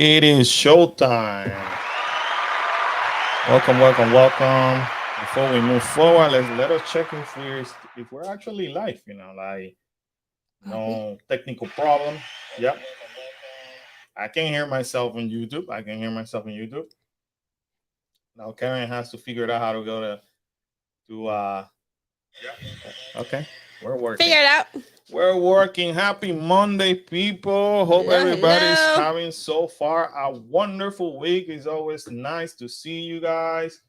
It is showtime. Welcome. Before we move forward, let us check if we're actually live. Like no technical problem. Yep, I can hear myself on YouTube. Now Karen has to figure out how to go to. Okay, we're working. Figure it out. We're working. Happy Monday, people. Hope everybody's having so far a wonderful week. It's always nice to see you guys.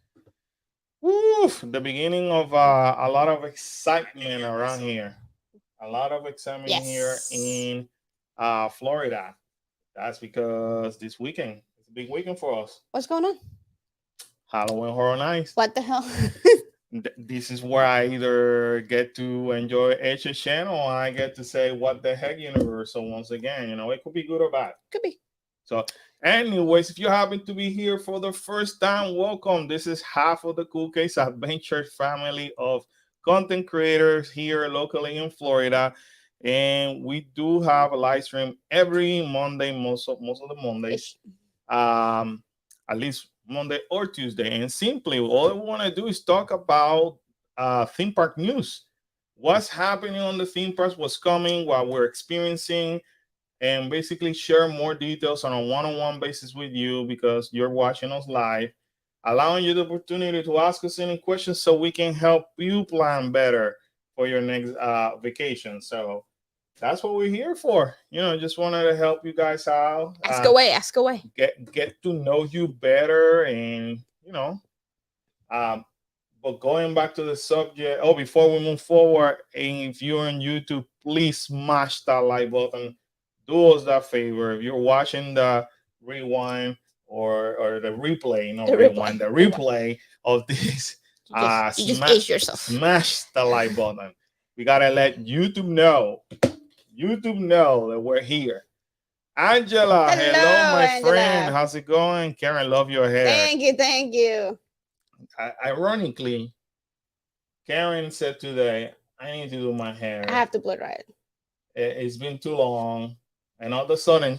Woo! The beginning of a lot of excitement around here. A lot of excitement here in Florida. That's because this weekend it's a big weekend for us. What's going on? Halloween Horror Nights. What the hell? This is where I either get to enjoy HHN or I get to say what the heck universe. So once again, it could be good or bad. Could be. So anyways, if you happen to be here for the first time, welcome. This is half of the Cool Case Adventure family of content creators here locally in Florida. And we do have a live stream every Monday, most of the Mondays. At least Monday or Tuesday. And simply all I want to do is talk about theme park news. What's happening on the theme parks, what's coming, what we're experiencing, and basically share more details on a one-on-one basis with you because you're watching us live, allowing you the opportunity to ask us any questions so we can help you plan better for your next vacation. So that's what we're here for. Just wanted to help you guys out. Ask away. Get to know you better, and but going back to the subject. Before we move forward, and if you're on YouTube, please smash that like button. Do us that favor. If you're watching the rewind or the replay, the replay of this, you just age yourself. Smash the like button. We gotta let YouTube know that we're here. Angela, hello my Angela. Friend. How's it going? Karen, love your hair. Thank you. Ironically, Karen said today, I need to do my hair. I have to blow dry it. It's been too long. And all of a sudden,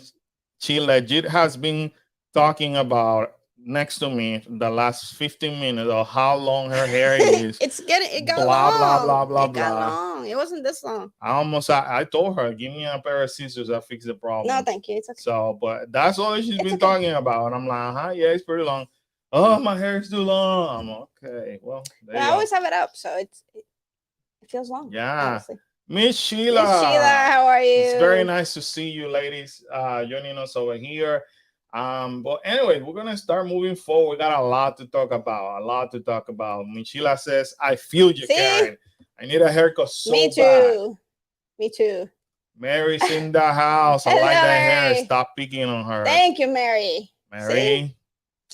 she legit has been talking about next to me the last 15 minutes of how long her hair is. it got long. Blah. Long. It wasn't this long. I told her, give me a pair of scissors, I'll fix the problem. No, thank you. It's okay. So, but that's all she's been talking about. And I'm like, yeah, it's pretty long. Oh, my hair is too long. I'm okay. Well, I always have it up, so it feels long. Yeah. Honestly. Miss Sheila, how are you? It's very nice to see you, ladies, joining us over here. But anyway, we're gonna start moving forward. We got a lot to talk about. Miss Sheila says, "I feel you, Karen. I need a haircut so bad." Me too. Mary's in the house. I like that hair. Stop picking on her. Thank you, Mary.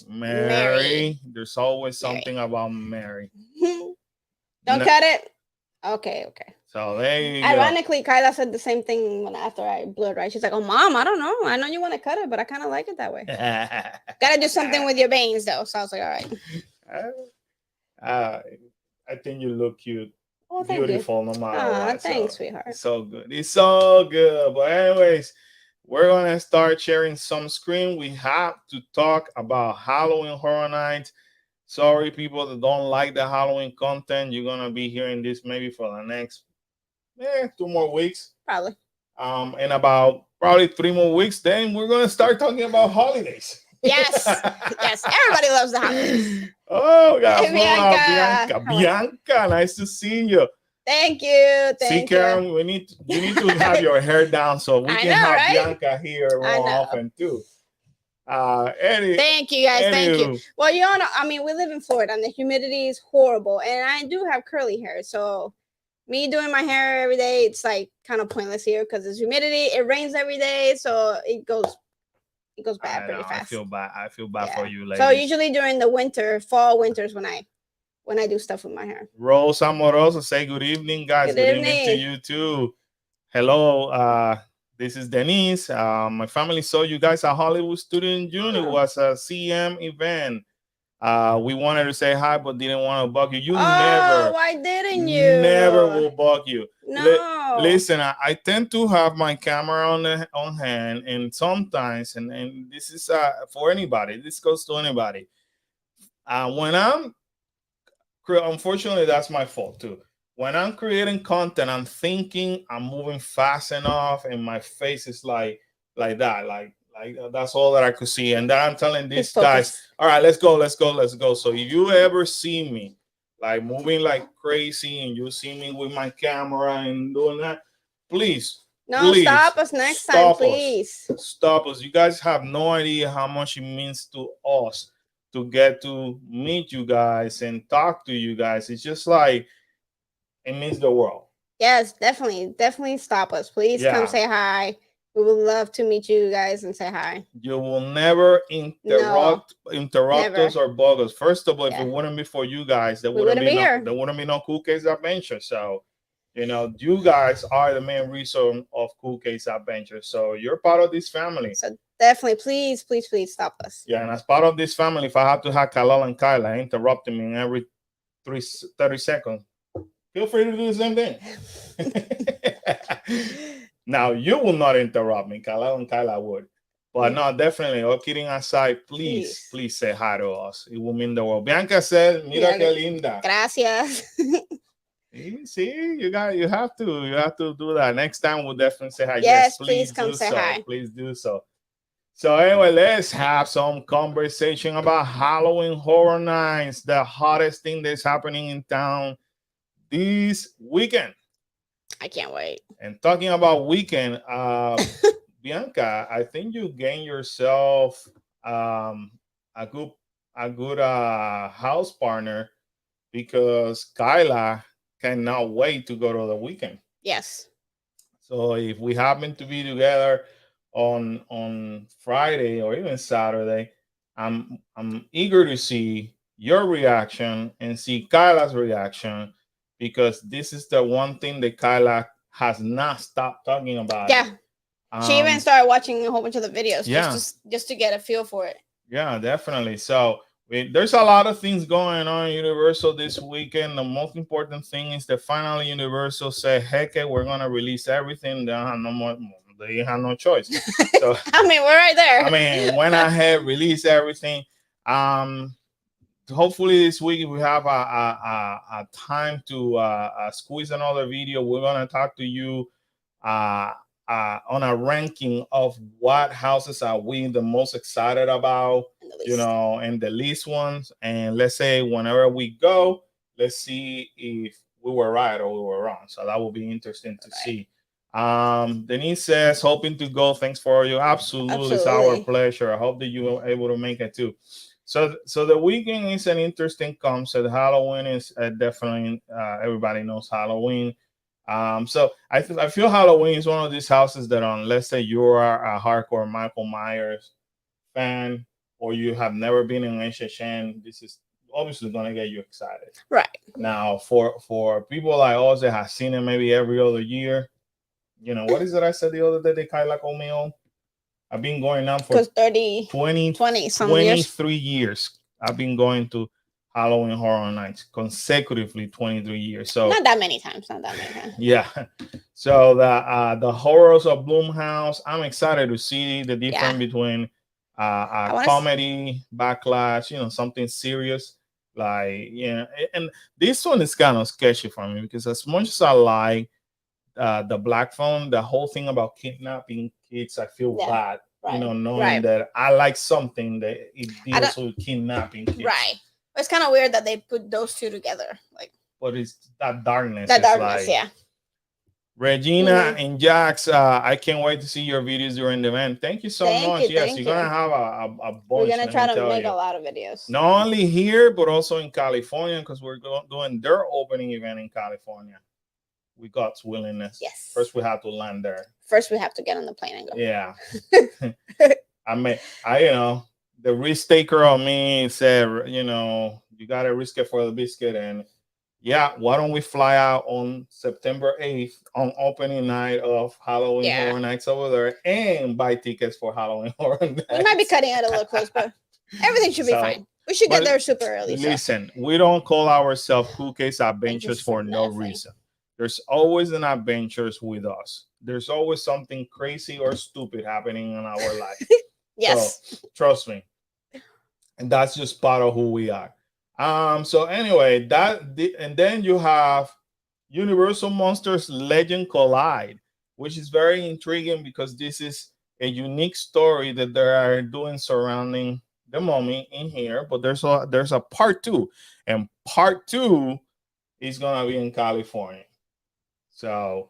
Mary. There's always something about Mary. Don't cut it. Okay. So there you Ironically, Kyla said the same thing after I blew it right. She's like, "Oh, Mom, I don't know. I know you want to cut it, but I kind of like it that way. Gotta do something with your bangs, though." So I was like, "All right." I think you look cute. Oh, beautiful, no matter what. Thanks, sweetheart. It's so good. But anyways, we're gonna start sharing some screen. We have to talk about Halloween Horror Nights. Sorry, people that don't like the Halloween content. You're gonna be hearing this maybe for the next 2 more weeks. Probably. In about probably 3 more weeks, then we're gonna start talking about holidays. Yes. Everybody loves the holidays. Oh, Bianca, nice to see you. Thank you. See, Karen, you need to have your hair down so we can have Bianca here more often too. Thank you guys. Thank you. Well, we live in Florida and the humidity is horrible, and I do have curly hair, so me doing my hair every day, it's like kind of pointless here because there's humidity. It rains every day, so it goes bad pretty fast. I feel bad for you, ladies. So usually during the fall winters when I do stuff with my hair. Rose Amorosa, say good evening, guys. Good evening to you too. Hello, this is Denise. My family saw you guys at Hollywood Studio in June. It was a CM event. We wanted to say hi, but didn't want to bug you. You Oh, never, why didn't never you? will bug you. No. Listen, I tend to have my camera on hand, and sometimes, and this is for anybody. This goes to anybody. When unfortunately, that's my fault too. When I'm creating content, I'm thinking I'm moving fast enough, and my face is like that, like that's all that I could see. And then I'm telling these guys, all right, let's go, let's go, let's go. So if you ever see me like moving like crazy, and you see me with my camera and doing that, please, No, please stop us next time, please. Stop us. You guys have no idea how much it means to us to get to meet you guys and talk to you guys. It's just like it means the world. Yes, definitely stop us. Please come say hi. We would love to meet you guys and say hi. You will never interrupt never. us or bug us. First of all, if it wouldn't be for you guys, there wouldn't be no Cool Case Adventure. So, you guys are the main reason of Cool Case Adventure. So you're part of this family. So definitely, please stop us. Yeah, and as part of this family, if I have to have Kalal and Kyla interrupting me every 30 seconds, feel free to do the same thing. Now, you will not interrupt me. Kalal and Kyla would. But no, definitely, all kidding aside, please say hi to us. It will mean the world. Bianca said, mira que linda. Gracias. See, you have to do that. Next time we'll definitely say hi. Yes, please come say hi. Please do so. So anyway, let's have some conversation about Halloween Horror Nights, the hottest thing that's happening in town this weekend. I can't wait. And talking about weekend, Bianca, I think you gained yourself a good house partner, because Kyla cannot wait to go to the weekend. Yes. So if we happen to be together on Friday or even Saturday, I'm eager to see your reaction and see Kyla's reaction, because this is the one thing that Kyla has not stopped talking about. Yeah. She even started watching a whole bunch of the videos just to get a feel for it. Yeah, definitely. So there's a lot of things going on in Universal this weekend. The most important thing is that finally Universal said, heck it, we're going to release everything. They have no more. They have no choice. So I mean, we're right there. I mean, went ahead, release everything. Hopefully this week we have a time to squeeze another video. We're gonna talk to you on a ranking of what houses are we the most excited about, and the least ones. And let's say whenever we go, let's see if we were right or we were wrong. So that will be interesting to see. Denise says, hoping to go. Thanks for you. Absolutely. It's our pleasure. I hope that you were able to make it too. So the weekend is an interesting concept. Halloween is definitely everybody knows Halloween. So I feel Halloween is one of these houses that, let's say you are a hardcore Michael Myers fan, or you have never been in HHN, this is obviously going to get you excited. Right. Now, for people like us that have seen it maybe every other year, what is it I said the other day that Kyla called me on? I've been going now for 23 years. I've been going to Halloween Horror Nights consecutively 23 years. So not that many times. Yeah. So the Horrors of Bloomhouse, I'm excited to see the difference between comedy, backlash, something serious. And this one is kind of sketchy for me, because as much as I like the Black Phone, the whole thing about kidnapping kids, I feel bad, knowing that I like something that it deals with kidnapping kids. Right. It's kind of weird that they put those two together. But it's that darkness. Yeah. Regina and Jax, I can't wait to see your videos during the event. Thank you so much. Yes, you're going to have a bunch. We're going to try to make a lot of videos. Not only here, but also in California, because we're doing their opening event in California. With God's willingness. Yes. First, we have to land there. First, we have to get on the plane and go. Yeah. I mean, the risk taker on me said, you got to risk it for the biscuit. And yeah, why don't we fly out on September 8th on opening night of Halloween Horror Nights over there and buy tickets for Halloween Horror Nights. We might be cutting it a little close, but everything should be fine. We should get But there super early. listen, we don't call ourselves Cool Case Adventures Adventures for for no nothing. reason. There's always an adventures with us. There's always something crazy or stupid happening in our life. Yes. So trust me, and that's just part of who we are. So anyway, and then you have Universal Monsters Legend Collide, which is very intriguing because this is a unique story that they are doing surrounding the mummy in here. But there's a part two, and part two is gonna be in California. So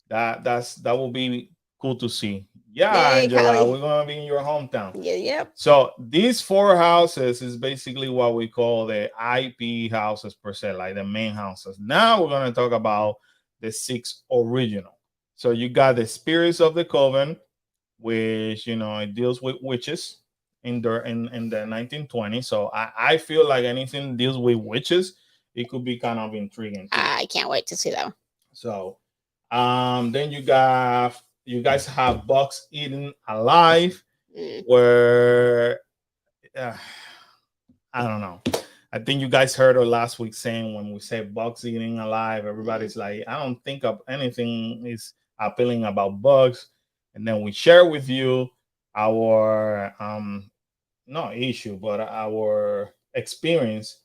that will be cool to see. Yeah, Yay, Angela, Cali. we're gonna be in your hometown. Yeah, yep. So these four houses is basically what we call the IP houses per se, like the main houses. Now we're gonna talk about the 6 original. So you got the Spirits of the Coven, which it deals with witches in the 1920s. So I feel like anything deals with witches, it could be kind of intriguing too. I can't wait to see that one. So then you guys have Bugs Eaten Alive, where I don't know. I think you guys heard her last week saying when we say Bugs Eating Alive, everybody's like, I don't think of anything is appealing about bugs. And then we share with you our not issue, but our experience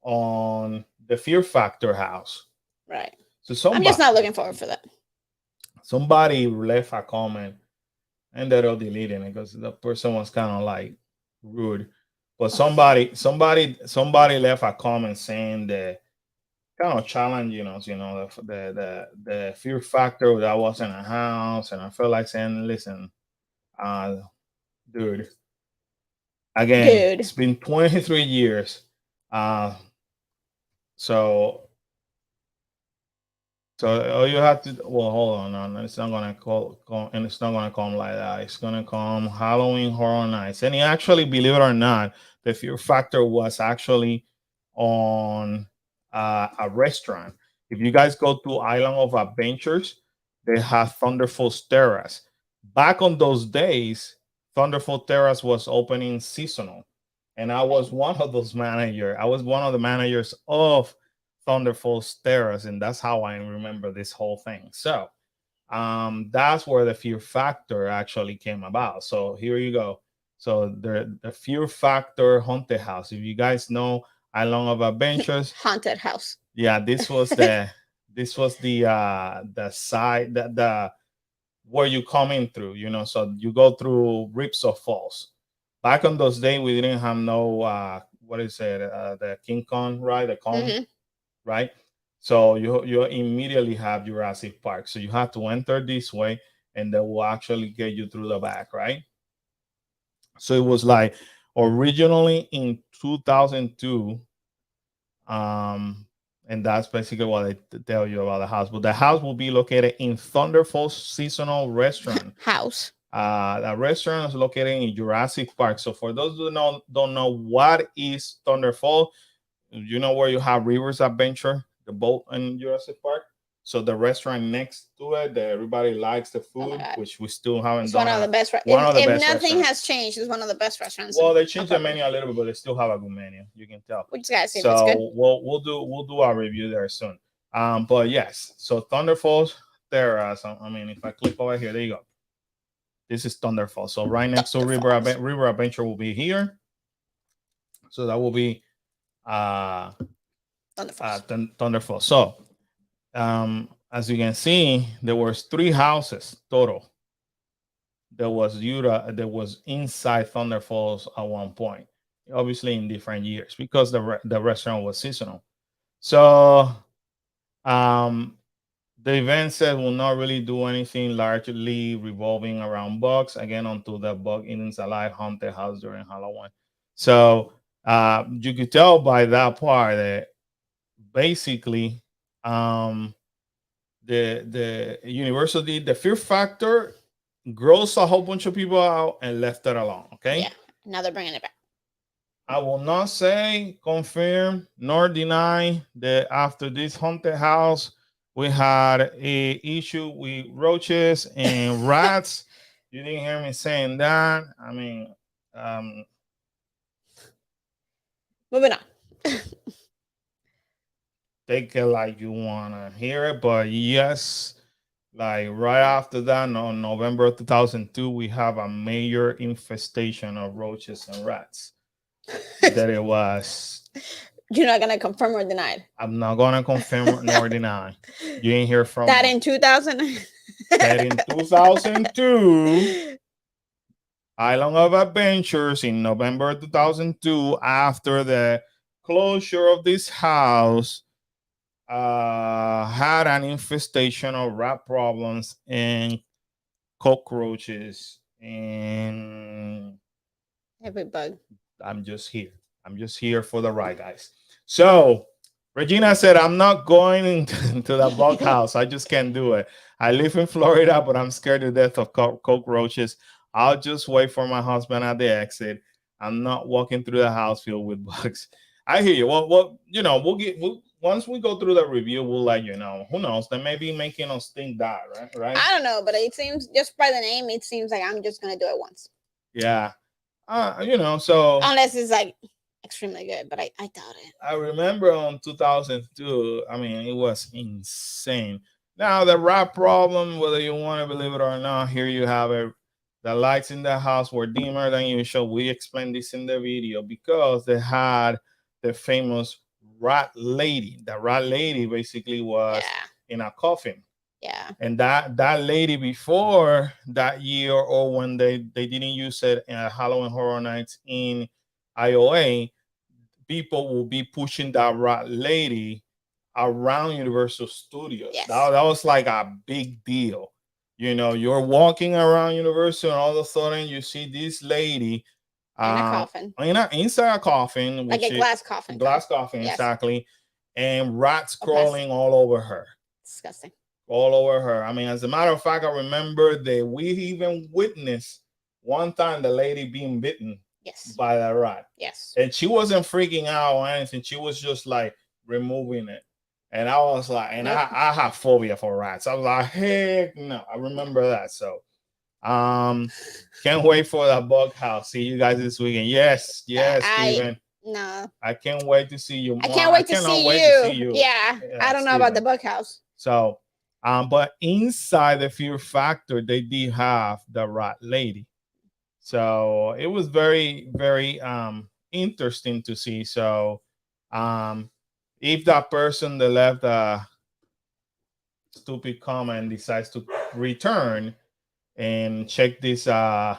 on the Fear Factor house. Right. So I'm just not looking forward for that. Somebody left a comment, ended up deleting it because the person was kind of like rude. But somebody left a comment saying that kind of challenging us, the fear factor that was in a house, and I felt like saying, listen, dude, again, it's been 23 years, so all you have to hold on, no, it's not gonna and it's not gonna come like that. It's gonna come Halloween Horror Nights, and actually, believe it or not, the fear factor was actually on a restaurant. If you guys go to Island of Adventures, they have Thunderfall Terrace. Back on those days, Thunderfall Terrace was opening seasonal, and I was one of those managers. I was one of the managers of Thunderfall Terrace, and that's how I remember this whole thing. So that's where the fear factor actually came about. So here you go. So the fear factor haunted house. If you guys know Island of Adventures, haunted house. Yeah, this was the side the where you come in through. So you go through rips of falls. Back on those days, we didn't have no what is it? The King Kong, right? The Kong, right? So you immediately have Jurassic Park. So you have to enter this way, and they will actually get you through the back, right? So it was like originally in 2002, and that's basically what I tell you about the house. But the house will be located in Thunderfall Seasonal Restaurant House. The restaurant is located in Jurassic Park. So for those who don't know what is Thunderfall, you know where you have Rivers Adventure, the boat in Jurassic Park. So the restaurant next to it, that everybody likes the food, which we still haven't done. One of the best. If nothing has changed, it's one of the best restaurants. Well, they changed the menu a little bit, but they still have a good menu. You can tell. We just gotta see if so it's good. we'll do our review there soon. But yes, so Thunderfalls there. So, I mean, if I click over here, there you go. This is Thunderfall. So right next to River Adventure will be here. So that will be Thunderfall. So as you can see, there was 3 houses total. There was inside Thunderfalls at one point, obviously in different years because the restaurant was seasonal. So the event said will not really do anything largely revolving around bugs, again, until the Bug Eating Alive haunted house during Halloween. So you could tell by that part that basically the university, the fear factor grossed a whole bunch of people out and left it alone. Okay. Yeah. Now they're bringing it back. I will not say confirm nor deny that after this haunted house, we had a issue with roaches and rats. You didn't hear me saying that. I mean, Moving on. Take it like you wanna hear it, but yes, like right after that, on November 2002, we have a major infestation of roaches and rats. That it was. You're not gonna confirm or deny it. I'm not gonna confirm nor deny. You ain't hear from That me. in 2000. That in 2002, Island of Adventures in November 2002, after the closure of this house, had an infestation of rat problems and cockroaches, and Every bug. I'm just here. I'm just here for the ride, guys. So Regina said, I'm not going into the bug house. I just can't do it. I live in Florida, but I'm scared to death of cockroaches. I'll just wait for my husband at the exit. I'm not walking through the house filled with bugs. I hear you. Well, once we go through the review, we'll let you know. Who knows? They may be making us think that, right? I don't know, but it seems just by the name, it seems like I'm just gonna do it once. Yeah. So unless it's like extremely good, but I doubt it. I remember on 2002, I mean, it was insane. Now, the rat problem, whether you want to believe it or not, here you have it. The lights in the house were dimmer than usual. We explained this in the video because they had the famous rat lady. The rat lady basically was in a coffin. Yeah. And that lady, before that year, or when they didn't use it in Halloween Horror Nights in IOA, people will be pushing that rat lady around Universal Studios. Yes. That was like a big deal. You're walking around Universal, and all of a sudden you see this lady in a coffin. Inside a coffin. Like a glass coffin. Glass coffin, yes. Exactly. And rats crawling all over her. Disgusting. All over her. I mean, as a matter of fact, I remember that we even witnessed one time the lady being bitten. Yes. By the rat. Yes. And she wasn't freaking out or anything. She was just like removing it. And I was like, and I have phobia for rats. I was like, heck no. I remember that. So can't wait for the bug house. See you guys this weekend. Yes, Steven. No. I can't wait to see you. I can't wait to see you. Yeah. I don't know about the bug house. So but inside the Fear Factor, they did have the rat lady. So it was very, very interesting to see. So if that person that left a stupid comment decides to return and check this video,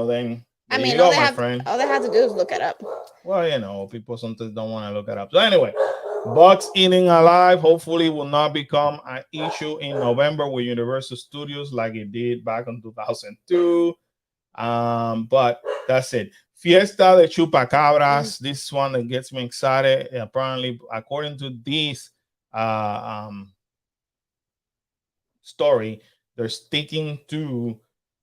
then all they have to do is look it up. Well, people sometimes don't want to look it up. So anyway, Bugs Eating Alive hopefully will not become an issue in November with Universal Studios like it did back in 2002. But that's it. Fiesta de Chupacabras. This is one that gets me excited. Apparently, according to this story, they're sticking to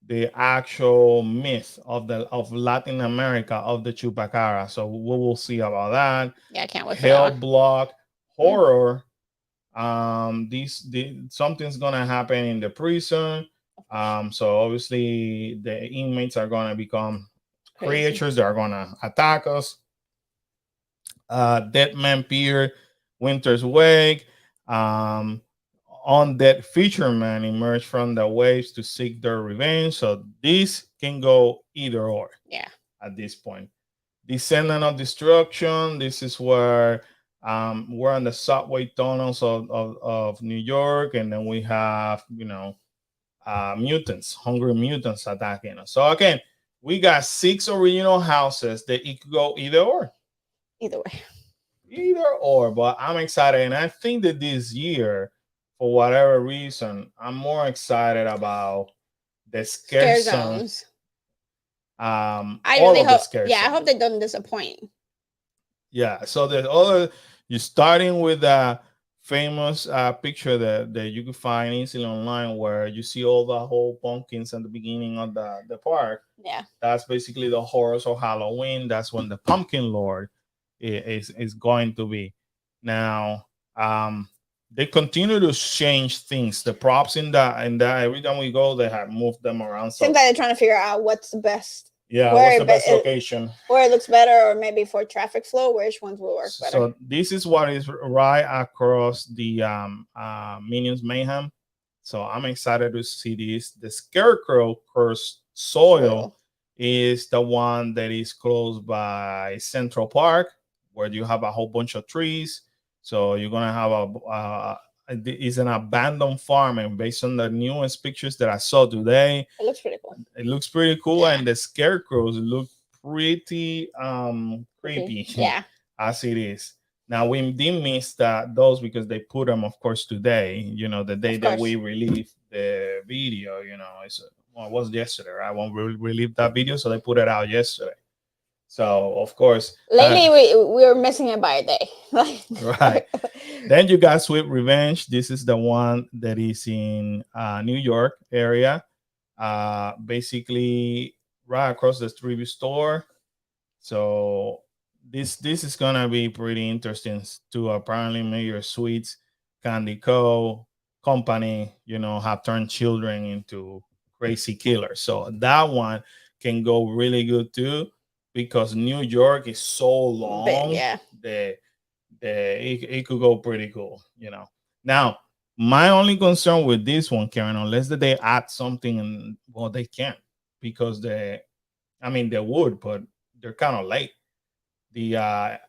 the actual myth of Latin America of the Chupacabra. So we will see about that. Yeah, I can't wait. Hell Block Horror. Something's gonna happen in the prison. So obviously the inmates are gonna become creatures that are gonna attack us. Dead Man Pier, Winter's Wake. Undead fishermen emerge from the waves to seek their revenge. So this can go either or. Yeah. At this point, Descendant of Destruction. This is where we're on the subway tunnels of New York, and then we have mutants, hungry mutants attacking us. So again, we got 6 original houses that it could go either or. Either way. Either or, but I'm excited, and I think that this year, for whatever reason, I'm more excited about the scare zones. I really hope. I hope they don't disappoint. Yeah. So you're starting with a famous picture that you can find easily online, where you see all the whole pumpkins at the beginning of the park. Yeah. That's basically the horrors of Halloween. That's when the Pumpkin Lord is going to be. Now, they continue to change things. The props in that every time we go, they have moved them around. Seems like they're trying to figure out what's the best Yeah, what's Where the best location? where it looks better, or maybe for traffic flow, which ones will work better? So this is what is right across the Minions Mayhem. So I'm excited to see this. The Scarecrow Cursed Soil Soil. is the one that is close by Central Park, where you have a whole bunch of trees. So you're gonna have it's an abandoned farm, and based on the newest pictures that I saw today, It looks pretty cool. it looks pretty cool, Yeah. and the scarecrows look pretty Okay. creepy Yeah. as it is. Now we did miss those because they put them, of course, today. You know, the day Of that course. we released it was yesterday. I won't release that video, so they put it out yesterday. So of course, Lately we were missing it by a day. right. Then you got Sweet Revenge. This is the one that is in New York area. Basically right across the Tribute store. So this is gonna be pretty interesting to apparently Mayor Sweets Candy Co. company, have turned children into crazy killers. So that one can go really good too, because New York is so long Big, yeah. that it could go pretty cool. Now, my only concern with this one, Karen, unless that they add something, and well, they can't, because they would, but they're kind of late. The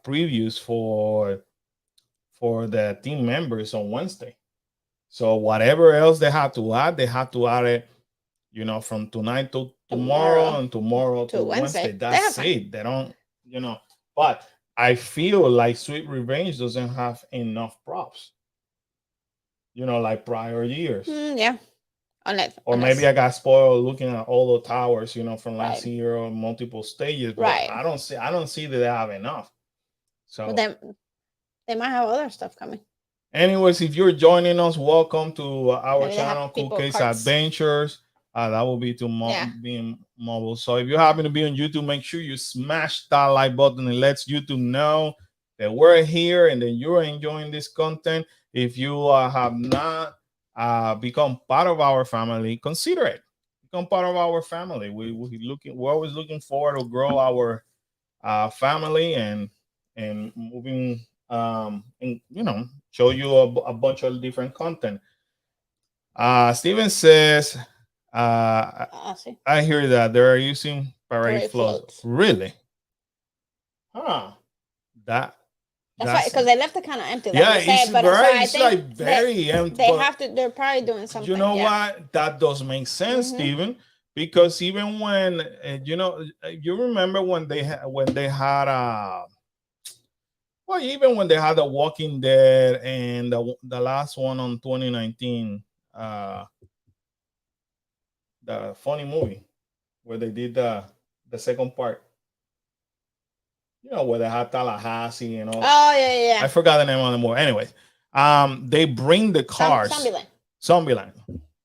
previews for the team members on Wednesday. So whatever else they have to add, it, from tonight to tomorrow, and tomorrow to Wednesday. That's it. They don't, but I feel like Sweet Revenge doesn't have enough props, like prior years. Yeah. Or maybe I got spoiled looking at all the towers, from last Right. year on multiple stages. But Right. I don't see that they have enough. So But then they might have other stuff coming. anyways, if you're joining us, welcome to our Maybe they have channel, Cool people Case carts. Adventures. That will be being mobile. So if you happen to be on YouTube, make sure you smash that like button. It lets YouTube know that we're here and that you're enjoying this content. If you have not become part of our family, consider it. Become part of our family. We're always looking forward to grow our family and moving and show you a bunch of different content. Steven says, See. I hear that they are using parade floats. Really? Huh. That's why, because they left it kind of empty. Like yeah, you said, it's but very, I it's think like very empty. They have to. They're probably doing something. You know what? That does make sense, Steven. Because even when you remember when they had even when they had The Walking Dead and the last one on 2019, the funny movie where they did the second part. Where they had Tallahassee and all. Oh yeah. I forgot the name of the movie. Anyway, they bring the cars. Zombieland.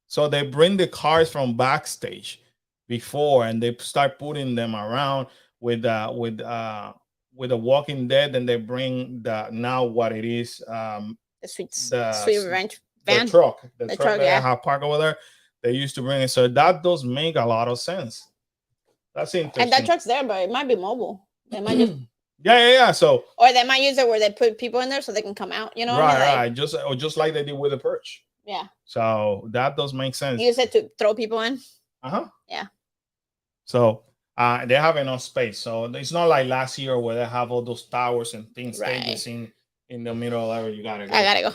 So they bring the cars from backstage before, and they start putting them around with The Walking Dead, and they bring now what it is, the Sweet Revenge van. The truck that I have parked over there. They used to bring it, so that does make a lot of sense. That's interesting. And that truck's there, but it might be mobile. They might just yeah. So or they might use it where they put people in there so they can come out. You know, right. Just like they did with the Purge. Yeah. So that does make sense. Use it to throw people in. Yeah. So they have enough space. So it's not like last year where they have all those towers and things stages in the middle area. You gotta go. I gotta go.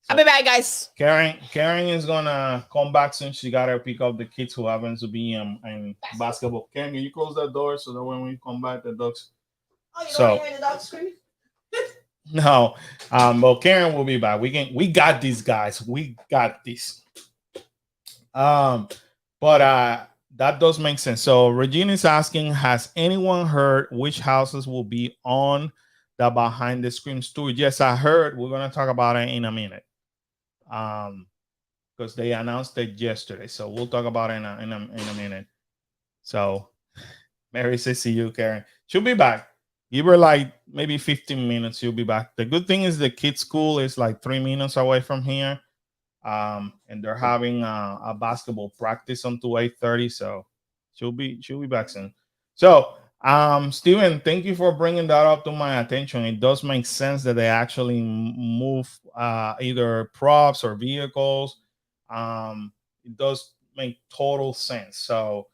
I'll be back, guys. Karen is gonna come back soon. She gotta pick up the kids who happen to be in basketball. Karen, can you close that door so that when we come back, the dogs. Oh, you don't hear the dogs screaming? No, but Karen will be back. We got these guys. We got this. But that does make sense. So Regina is asking, has anyone heard which houses will be on the Behind the Screams tour? Yes, I heard. We're gonna talk about it in a minute. Because they announced it yesterday. So we'll talk about it in a minute. So Mary says, see you, Karen. She'll be back. Give her like maybe 15 minutes. She'll be back. The good thing is the kids' school is like 3 minutes away from here. And they're having a basketball practice until 8:30. So She'll be back soon. So, Steven, thank you for bringing that up to my attention. It does make sense that they actually move either props or vehicles. It does make total sense. So,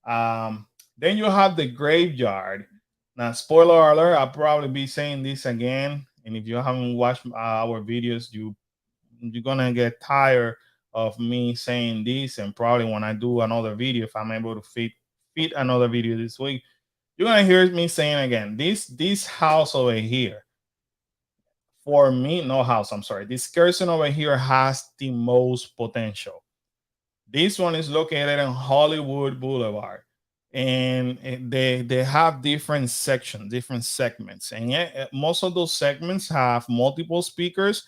um, then you have the graveyard. Now, spoiler alert, I'll probably be saying this again. And if you haven't watched our videos, you're gonna get tired of me saying this. And probably when I do another video, if I'm able to fit another video this week, you're gonna hear me saying again, this house over here, for me, no house, I'm sorry, this person over here has the most potential. This one is located in Hollywood Boulevard, and they have different sections, different segments, and most of those segments have multiple speakers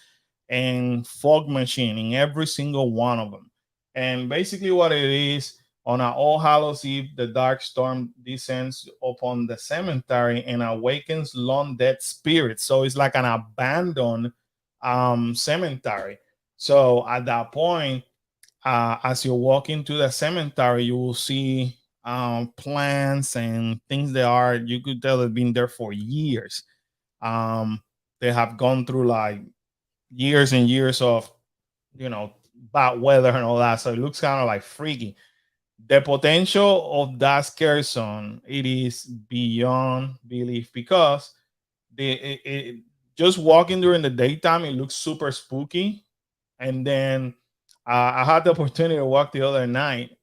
and fog machine in every single one of them. And basically, what it is, on an All Hallows Eve, the dark storm descends upon the cemetery and awakens long dead spirits. So it's like an abandoned cemetery. So at that point, as you walk into the cemetery, you will see plants and things that are, you could tell they've been there for years. Um, they have gone through like years and years of, you know, bad weather and all that. So it looks kind of like freaky. The potential of that scare zone, it is beyond belief, because just walking during the daytime, it looks super spooky. And then I had the opportunity to walk the other night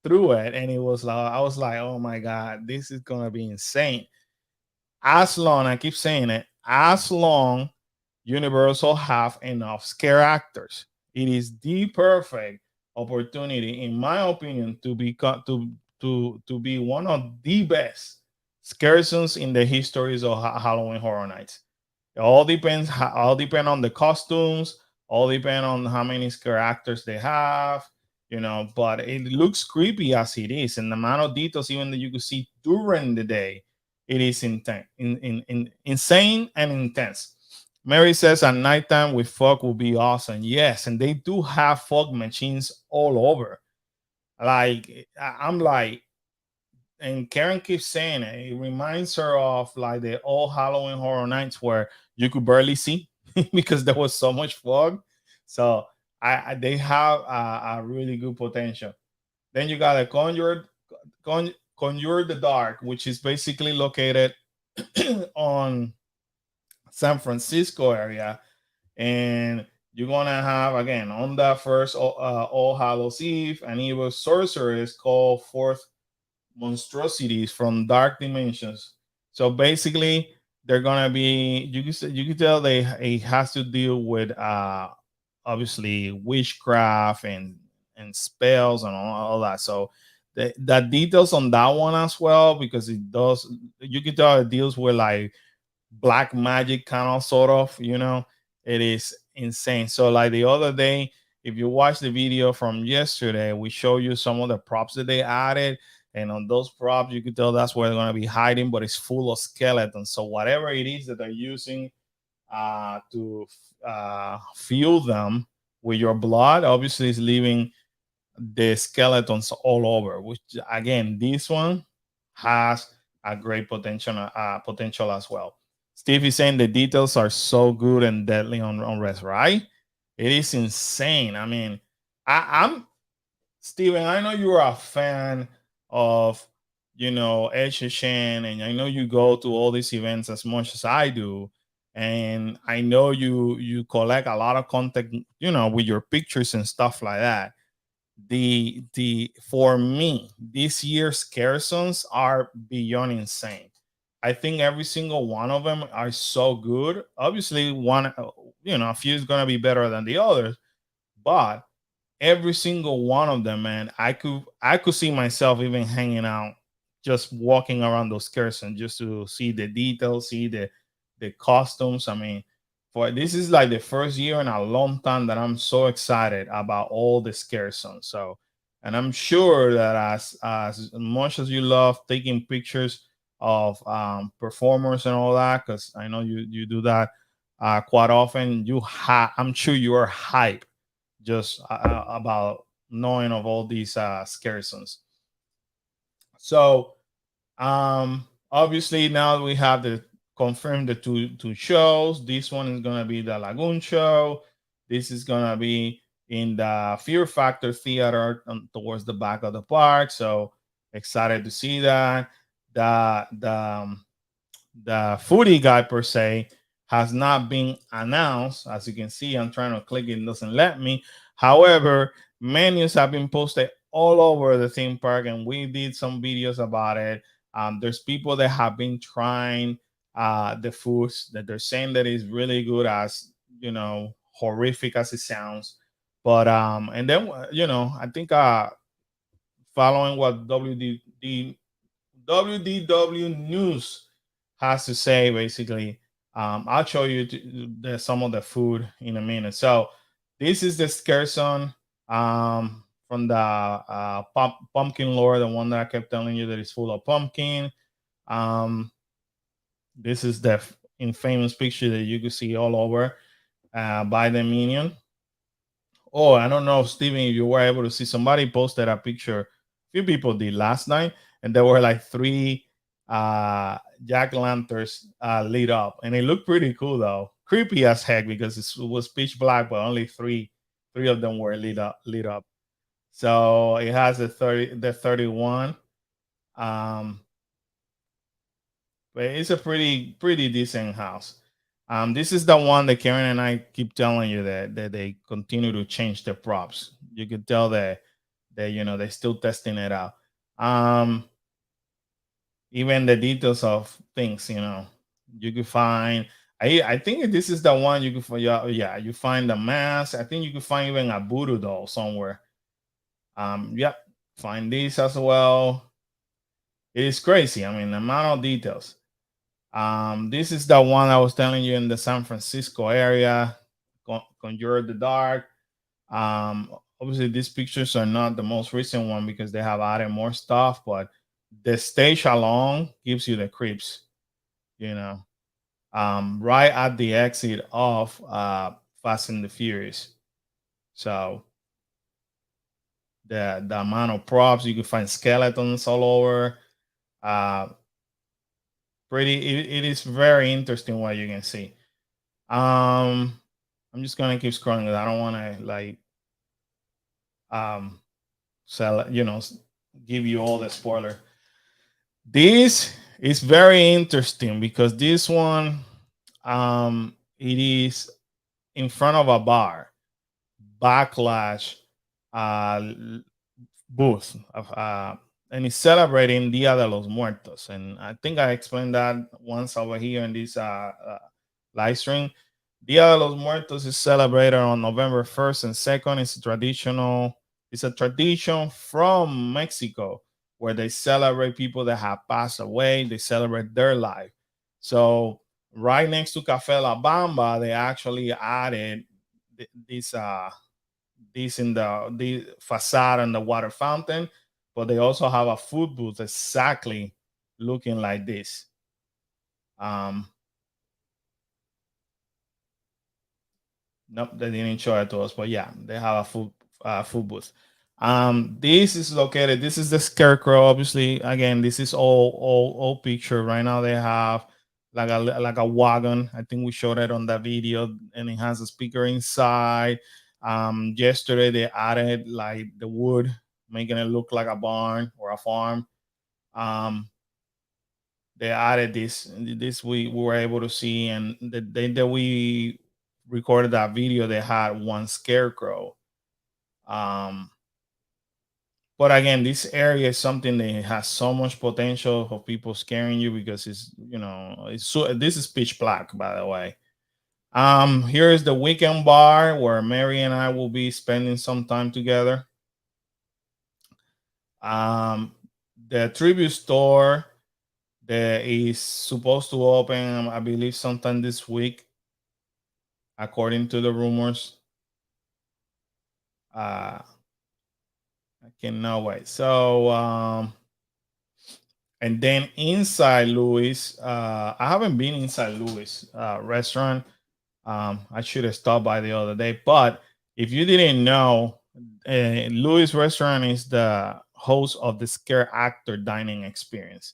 through it, and it was like, I was like, oh my god, this is gonna be insane. As long, I keep saying it, as long Universal have enough scare actors, it is the perfect opportunity, in my opinion, to be to be one of the best scare zones in the histories of Halloween Horror Nights. It all depends. All depend on the costumes. All depend on how many scare actors they have. You know, but it looks creepy as it is, and the amount of details even that you could see during the day, it is intense, insane and intense. Mary says at nighttime with fog will be awesome. Yes, and they do have fog machines all over. Like I'm like, and Karen keeps saying it. It reminds her of like the old Halloween Horror Nights where you could barely see because there was so much fog. So they have a really good potential. Then you got a Conjure the Dark, which is basically located on San Francisco area, and you're gonna have again on that first All Hallows Eve an evil sorceress called Fourth Monstrosities from Dark Dimensions. So basically, they're gonna be, you can tell they it has to deal with obviously witchcraft and spells and all that. So the details on that one as well, because it does, you can tell it deals with like black magic kind of sort of, you know, it is insane. So like the other day, if you watch the video from yesterday, we show you some of the props that they added, and on those props you can tell that's where they're going to be hiding, but it's full of skeletons. So whatever it is that they're using to fuel them with your blood, obviously is leaving the skeletons all over, which again, this one has a great potential as well. Steve is saying the details are so good and deadly on Res, right? It is insane. I mean, I'm Steven, I know you're a fan of, you know, HHN, and I know you go to all these events as much as I do. And I know you collect a lot of content, you know, with your pictures and stuff like that. The For me, this year's scare zones are beyond insane. I think every single one of them are so good. Obviously, one, you know, a few is gonna be better than the others, but every single one of them, man, I could see myself even hanging out, just walking around those curtains just to see the details, see the costumes. I mean, for this is like the first year in a long time that I'm so excited about all the scare zones. So, and I'm sure that as much as you love taking pictures of performers and all that, because I know you do that quite often, I'm sure you are hyped just about knowing of all these scare zones. So obviously now we have the confirmed the two shows. This one is gonna be the Lagoon show. This is gonna be in the Fear Factor Theater towards the back of the park. So excited to see that. The foodie guy per se has not been announced. As you can see, I'm trying to click it doesn't let me. However, menus have been posted all over the theme park, and we did some videos about it. There's people that have been trying the foods that they're saying that is really good, as horrific as it sounds. But and then I think following what WDW News has to say, basically, I'll show you some of the food in a minute. So this is the Scarecrow from the pumpkin lore, the one that I kept telling you that is full of pumpkin. This is the infamous picture that you can see all over by the minion. Oh, I don't know, Steven, if you were able to see, somebody posted a picture. A few people did last night, and there were like 3 jack lanterns lit up, and it looked pretty cool though. Creepy as heck because it was pitch black, but only three of them were lit up. So it has the 31. But it's a pretty decent house. This is the one that Karen and I keep telling you that they continue to change the props. You could tell that they're still testing it out. Even the details of things, you could find. I think this is the one you could find. Yeah, you find the mask. I think you could find even a voodoo doll somewhere. Yeah, find these as well. It is crazy. I mean, the amount of details. This is the one I was telling you in the San Francisco area. Conjure the Dark. Obviously, these pictures are not the most recent one because they have added more stuff, but the stage alone gives you the creeps, right at the exit of Fast and the Furious. So the amount of props, you can find skeletons all over. It is very interesting what you can see. I'm just gonna keep scrolling. I don't want to sell, give you all the spoiler. This is very interesting because this one it is in front of a bar, Backlash booth of and it's celebrating Dia De Los Muertos. And I think I explained that once over here in this live stream. Dia De Los Muertos is celebrated on November 1st and 2nd. It's a tradition from Mexico where they celebrate people that have passed away. They celebrate their life. So right next to Cafe La Bamba, they actually added this in the facade and the water fountain, but they also have a food booth exactly looking like this. Nope, they didn't show it to us, but yeah, they have a food booth. This is located. This is the Scarecrow. Obviously, again, this is all picture. Right now, they have like a wagon. I think we showed it on that video, and it has a speaker inside. Yesterday they added like the wood, making it look like a barn or a farm. They added this we were able to see, and the day that we recorded that video, they had one Scarecrow. But again, this area is something that has so much potential of people scaring you because this is pitch black, by the way. Here is the weekend bar where Mary and I will be spending some time together. The tribute store that is supposed to open, I believe, sometime this week, according to the rumors. I cannot wait. So, and then inside Louis, I haven't been inside Louis restaurant. I should have stopped by the other day, but if you didn't know, Louis restaurant is the host of the Scare Actor Dining Experience.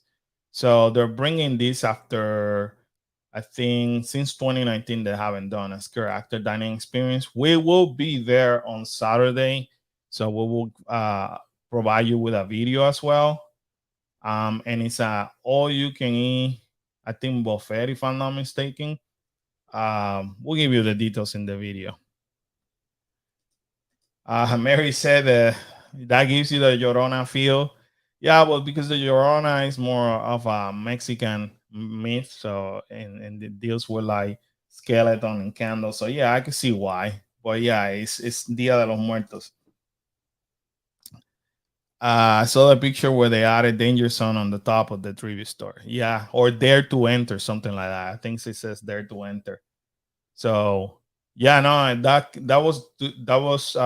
So they're bringing this after, I think, since 2019 they haven't done a Scare Actor Dining Experience. We will be there on Saturday, so we will provide you with a video as well. And it's a all you can eat, I think, buffet, if I'm not mistaken. We'll give you the details in the video. Mary said that gives you the Llorona feel. Yeah, well, because the Llorona is more of a Mexican myth, so and it deals with like skeleton and candles. So yeah, I can see why. But yeah, it's Dia de los Muertos. I saw the picture where they added Danger Zone on the top of the trivia store. Yeah, or Dare to Enter, something like that. I think it says Dare to Enter. So yeah, no, that was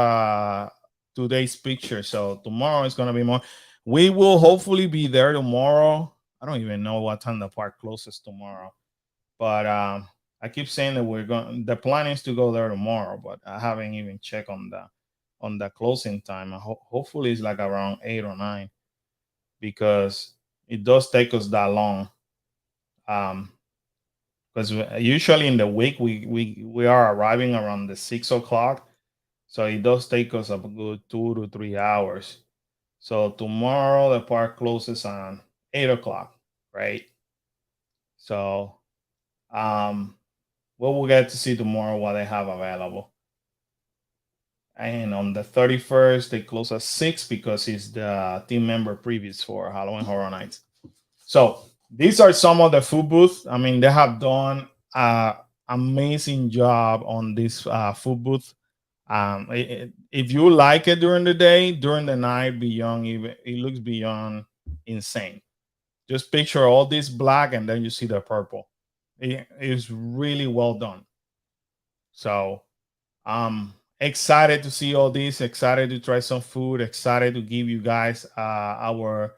today's picture. So tomorrow is gonna be more. We will hopefully be there tomorrow. I don't even know what time the park closes tomorrow, but I keep saying that we're going. The plan is to go there tomorrow, but I haven't even checked on the closing time. Hopefully, it's like around 8 or 9 because it does take us that long. Um, because usually in the week we are arriving around the 6 o'clock, so it does take us a good 2 to 3 hours. So tomorrow the park closes on 8 o'clock, right? So um, we will get to see tomorrow what they have available. And on the 31st, they close at 6 because it's the team member previews for Halloween Horror Nights. So these are some of the food booths. I mean, they have done an amazing job on this food booth. If you like it during the day, during the night, beyond even it looks beyond insane. Just picture all this black, and then you see the purple. It is really well done. So excited to see all this. Excited to try some food. Excited to give you guys our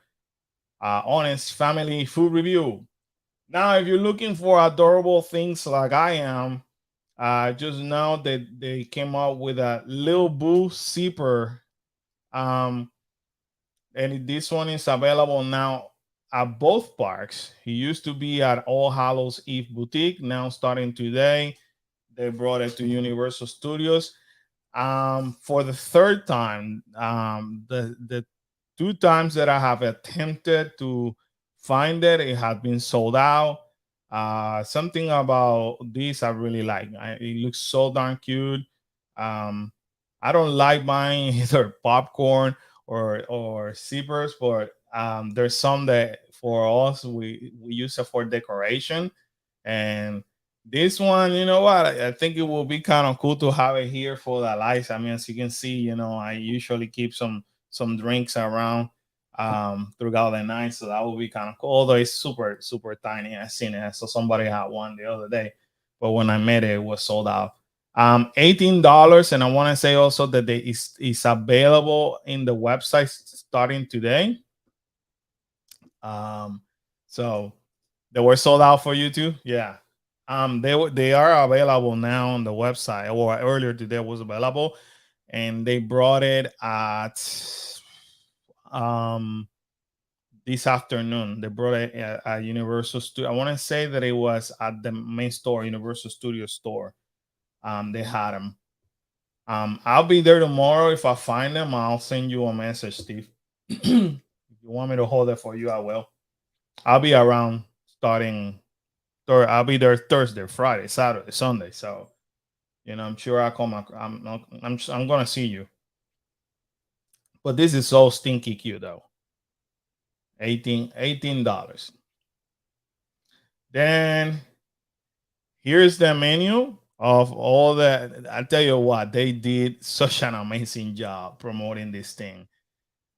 honest family food review. Now, if you're looking for adorable things like I am, just know that they came out with a Lil Boo zipper. Um, and this one is available now at both parks. He used to be at All Hallows Eve Boutique. Now, starting today, they brought it to Universal Studios. For the third time, the 2 times that I have attempted to find it, it has been sold out. Something about this I really like. It looks so darn cute. Um, I don't like buying either popcorn or zippers, but there's some that for us we use it for decoration. And this one, you know what? I think it will be kind of cool to have it here for the lights. I mean, as you can see, I usually keep some drinks around throughout the night, so that will be kind of cool. Although it's super super tiny. I seen it. So somebody had one the other day, but when I met it, it was sold out. $18, and I want to say also that it's available in the website starting today. Um, so they were sold out for you too. Yeah. They are available now on the website, or earlier today was available, and they brought it at um this afternoon. They brought it at Universal Studio. I want to say that it was at the main store, Universal Studio store. They had them. I'll be there tomorrow. If I find them, I'll send you a message, Steve. If you want me to hold it for you, I will. I'll be around starting. I'll be there Thursday, Friday, Saturday, Sunday. So I'm sure I'll come. I'm gonna see you. But this is so stinky cute though. $18. Then here's the menu of all that. I tell you what, they did such an amazing job promoting this thing.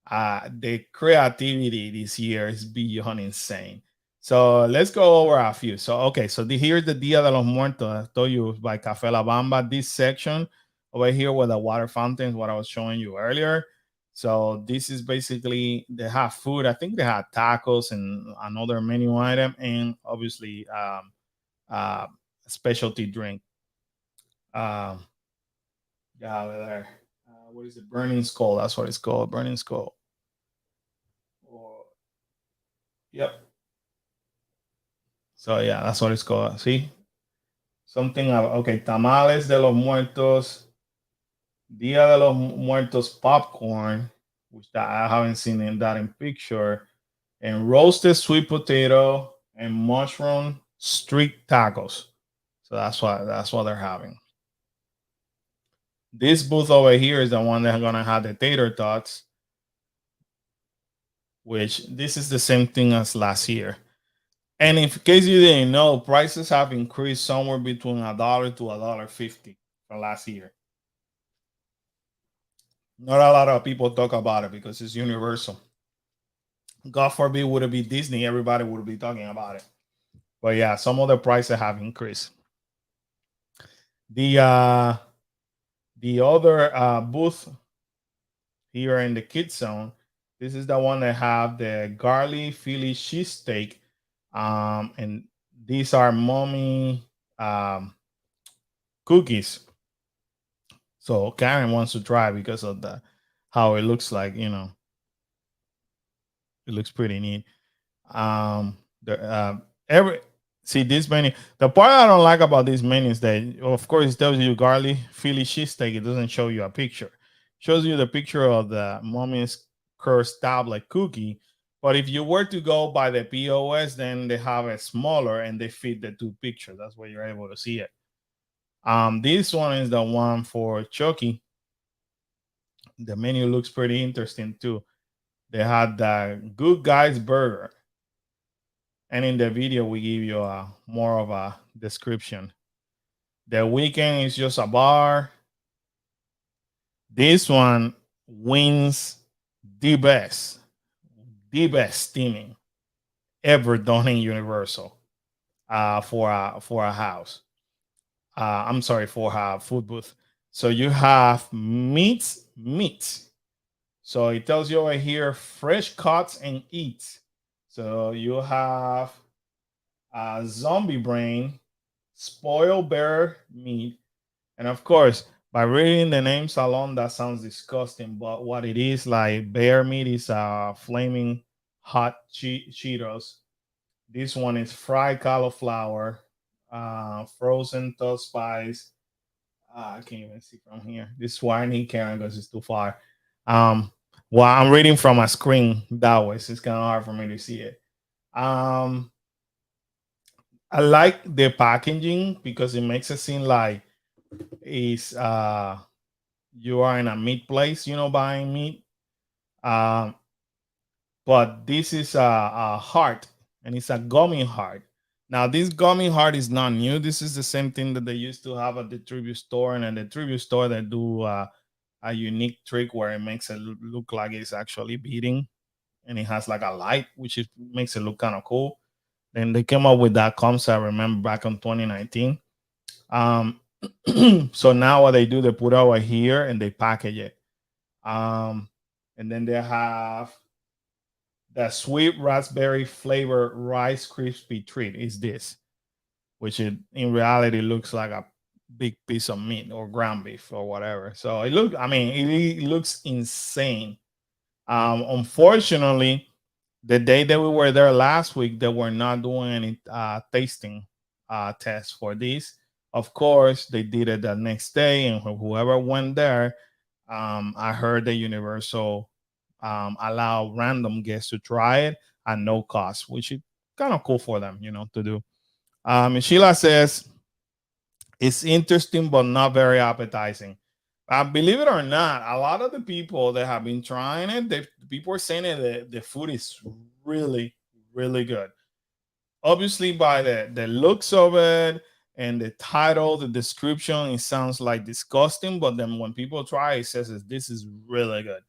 The creativity this year is beyond insane. So let's go over a few. So okay, so here's the Dia de los Muertos. I told you by Cafe La Bamba. This section over here with the water fountains, what I was showing you earlier. So this is basically they have food. I think they have tacos and another menu item, and obviously uh, specialty drink. Um, yeah, over there. What is it? Burning Skull. That's what it's called. Burning Skull. Yep. So yeah, that's what it's called. See, something. Okay, tamales de los muertos, Dia de los Muertos popcorn, which I haven't seen in that in picture, and roasted sweet potato and mushroom street tacos. So that's what they're having. This booth over here is the one that's gonna have the tater tots, which this is the same thing as last year. And in case you didn't know, prices have increased somewhere between $1 to $1.50 from last year. Not a lot of people talk about it because it's universal. God forbid would it be Disney, everybody would be talking about it. But yeah, some of the prices have increased. The uh the other booth here in the kids zone, this is the one that have the garlic Philly cheesesteak. And these are mommy um cookies. So Karen wants to try because of the how it looks like, it looks pretty neat. The every see this menu. The part I don't like about this menu is that of course it tells you garlic Philly cheesesteak. It doesn't show you a picture. It shows you the picture of the mommy's cursed tablet cookie. But if you were to go by the POS, then they have it smaller and they fit the two pictures. That's where you're able to see it. This one is the one for Chucky. The menu looks pretty interesting too. They had the Good Guys Burger. And in the video, we give you a more of a description. The weekend is just a bar. This one wins the best steaming ever done in Universal for a house. I'm sorry, for a food booth. So you have meat. So it tells you over here fresh cuts and eat. So you have zombie brain, spoiled bear meat, and of course, by reading the names alone, that sounds disgusting. But what it is like, bear meat is flaming hot Cheetos. This one is fried cauliflower, frozen toast spice. I can't even see from here. This is why I need Karen because it's too far. Um, well, I'm reading from a screen that way, so it's kind of hard for me to see it. I like the packaging because it makes it seem like it's you are in a meat place, buying meat. Um, but this is a heart, and it's a gummy heart. Now, this gummy heart is not new. This is the same thing that they used to have at the tribute store, and at the tribute store they do a unique trick where it makes it look like it's actually beating, and it has like a light, which makes it look kind of cool. Then they came up with that concept. I remember back in 2019. Um, so now what they do, they put it over here and they package it. And then they have the sweet raspberry flavor Rice crispy treat. Is this, which in reality looks like a big piece of meat or ground beef or whatever. So it looks insane. Unfortunately, the day that we were there last week, they were not doing any tasting tests for this. Of course, they did it the next day, and whoever went there, I heard the Universal allow random guests to try it at no cost, which is kind of cool for them, to do. And Sheila says it's interesting but not very appetizing. Believe it or not, a lot of the people that have been trying it, people are saying that the food is really, really good. Obviously, by the looks of it and the title, the description, it sounds like disgusting. But then when people try, it says this is really good.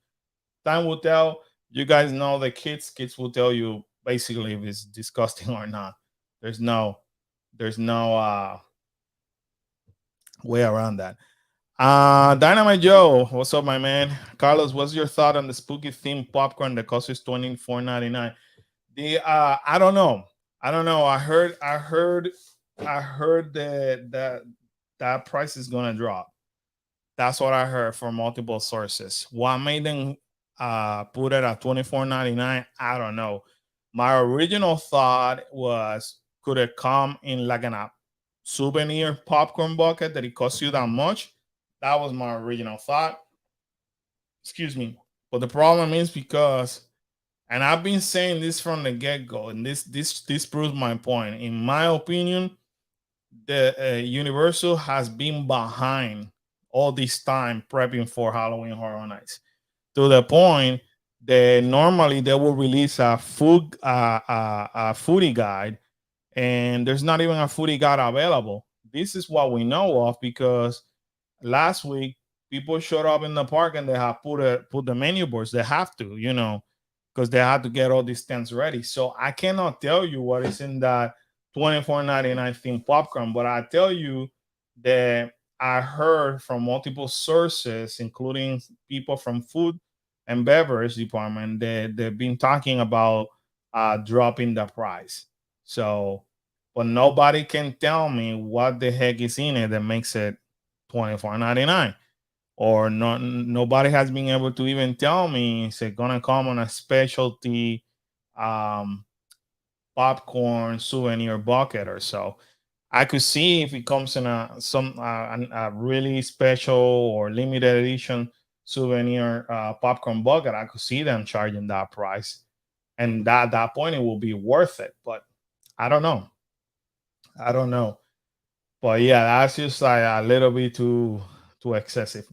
Time will tell. You guys know the kids will tell you basically if it's disgusting or not. There's no way around that. Dynamite Joe, what's up, my man? Carlos, what's your thought on the spooky theme popcorn that costs $24.99? I don't know. I heard that price is gonna drop. That's what I heard from multiple sources. What made them put it at $24.99? I don't know. My original thought was, could it come in like a souvenir popcorn bucket that it costs you that much? That was my original thought. Excuse me. But the problem is because, and I've been saying this from the get go, and this proves my point. In my opinion, the Universal has been behind all this time prepping for Halloween Horror Nights, to the point that normally they will release a foodie guide, and there's not even a foodie guide available. This is what we know of because last week people showed up in the park and they have put the menu boards. They have to, because they had to get all these tents ready. So I cannot tell you what is in that 24.99 theme popcorn, but I tell you that I heard from multiple sources, including people from food and beverage department, that they've been talking about dropping the price. So, but nobody can tell me what the heck is in it that makes it 24.99, or nobody has been able to even tell me is it gonna come on a specialty um popcorn souvenir bucket or so. I could see if it comes in a really special or limited edition souvenir popcorn bucket. I could see them charging that price, and that point it will be worth it. But I don't know. I don't know. But yeah, that's just like a little bit too excessive.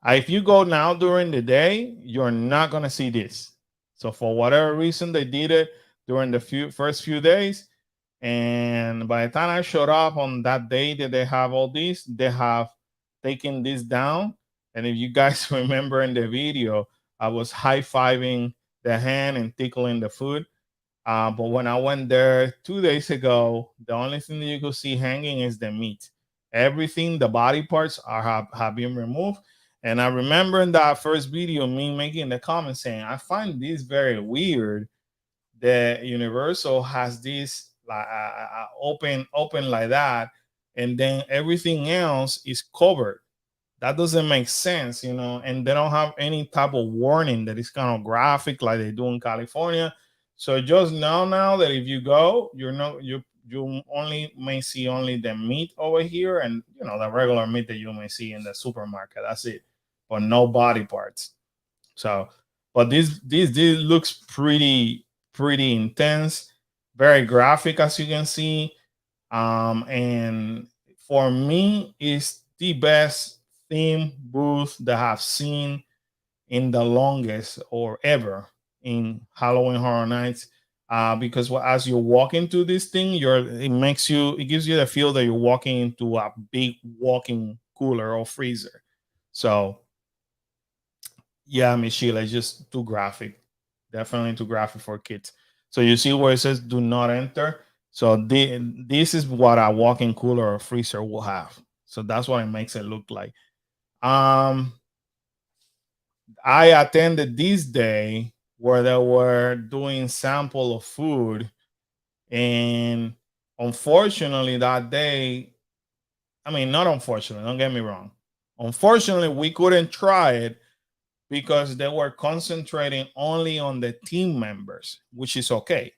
If you go now during the day, you're not gonna see this. So for whatever reason, they did it during the first few days, and by the time I showed up on that day that they have all these, they have taken this down. And if you guys remember in the video, I was high fiving the hand and tickling the food. But when I went there 2 days ago, the only thing that you could see hanging is the meat. Everything, the body parts have been removed. And I remember in that first video, me making the comment saying, I find this very weird that Universal has this like open like that, and then everything else is covered. That doesn't make sense, and they don't have any type of warning that is kind of graphic like they do in California. So just know now that if you go, you're not you only may see only the meat over here, and the regular meat that you may see in the supermarket. That's it, but no body parts. So, but this looks pretty intense, very graphic as you can see. And for me, it's the best theme booth that I've seen in the longest or ever in Halloween Horror Nights. Because as you walk into this thing, it gives you the feel that you're walking into a big walking cooler or freezer. So yeah, Miss Sheila, it's just too graphic. Definitely too graphic for kids. So you see where it says "Do not enter." So this is what a walk-in cooler or freezer will have. So that's what it makes it look like. Um, I attended this day where they were doing sample of food, and unfortunately that day, I mean, not unfortunately, don't get me wrong. Unfortunately, we couldn't try it because they were concentrating only on the team members, which is okay.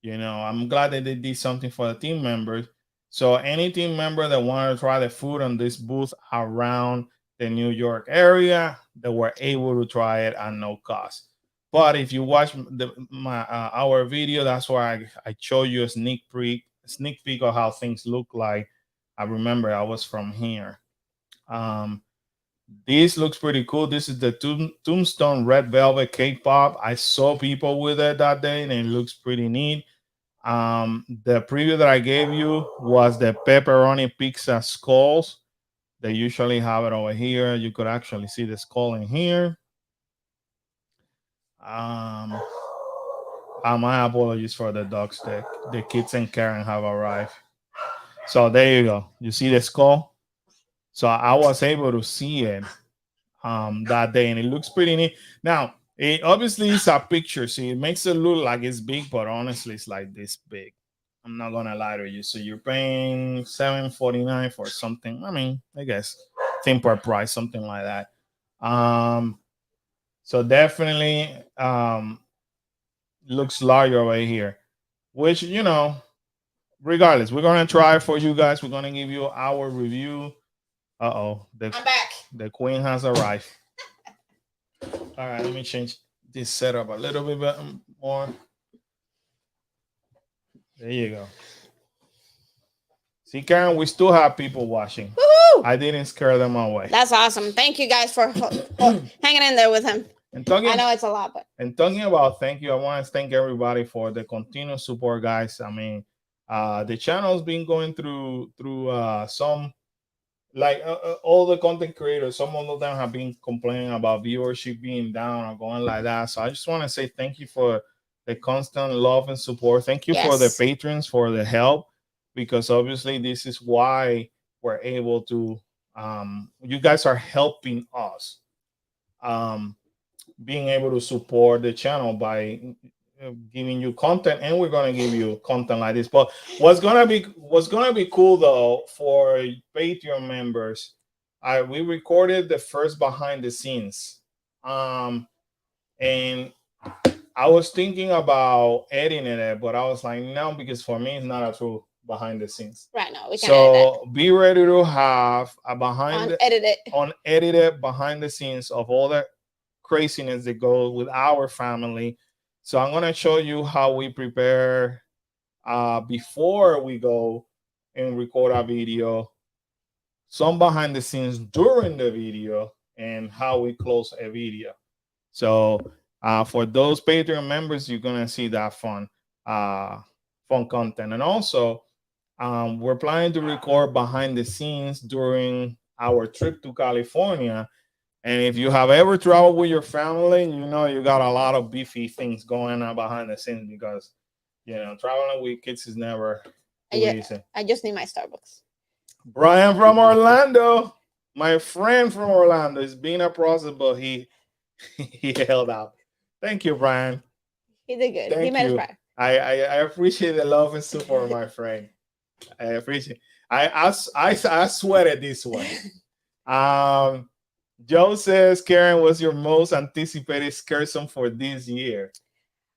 I'm glad that they did something for the team members. So any team member that wanted to try the food on this booth around the New York area, they were able to try it at no cost. But if you watch our video, that's why I show you a sneak peek of how things look like. I remember I was from here. This looks pretty cool. This is the Tombstone Red Velvet Cake Pop. I saw people with it that day, and it looks pretty neat. The preview that I gave you was the pepperoni pizza skulls. They usually have it over here. You could actually see the skull in here. My apologies for the dogs. The kids and Karen have arrived. So there you go. You see the skull? So I was able to see it that day, and it looks pretty neat. Now, it obviously is a picture, so it makes it look like it's big, but honestly, it's like this big. I'm not gonna lie to you. So you're paying $7.49 for something. I mean, I guess temper price, something like that. So definitely, looks larger right here, which, regardless, we're gonna try for you guys. We're gonna give you our review. Uh-oh, I'm back. the queen has arrived. All right, let me change this setup a little bit more. There you go. See, Karen, we still have people watching. Woohoo! I didn't scare them away. That's awesome. Thank you guys for hanging in there with him. I know it's a lot, but talking about thank you, I want to thank everybody for the continuous support, guys. I mean, the channel's been going through some, like all the content creators. Some of them have been complaining about viewership being down or going like that. So I just want to say thank you for the constant love and support. Thank you for the patrons for the help, because obviously this is why we're able to. You guys are helping us. Being able to support the channel by giving you content, and we're gonna give you content like this. But what's gonna be cool though for Patreon members, we recorded the first behind the scenes, and I was thinking about editing it, but I was like, no, because for me it's not a true behind the scenes. Right, no, we can't edit that. Be ready to have a unedited behind the scenes of all the craziness that goes with our family. So I'm gonna show you how we prepare before we go and record a video, some behind the scenes during the video, and how we close a video. So for those Patreon members, you're gonna see that fun content. And also we're planning to record behind the scenes during our trip to California. And if you have ever traveled with your family, you know you got a lot of beefy things going on behind the scenes, because traveling with kids is never easy. I just need my Starbucks. Brian from Orlando, my friend from Orlando, is being a process, but he held out. Thank you, Brian. He did good. He made us proud. I appreciate the love and support, my friend. I appreciate. I sweated this one. Joe says, Karen, what's your most anticipated scaresome for this year?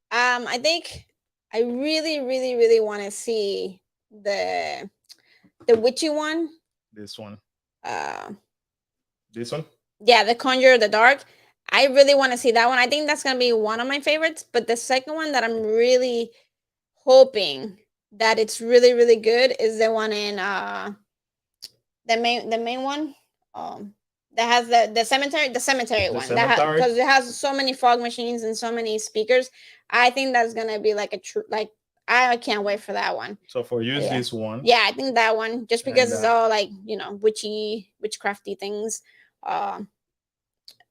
I think I really, really, really want to see the witchy one. This one. This one? Yeah, the Conjure the Dark. I really want to see that one. I think that's gonna be one of my favorites. But the second one that I'm really hoping that it's really, really good is the one in the main one. That has the cemetery one. Because it has so many fog machines and so many speakers. I think that's gonna be like I can't wait for that one. So for you, this one. Yeah, I think that one, just because it's all like witchcrafty things.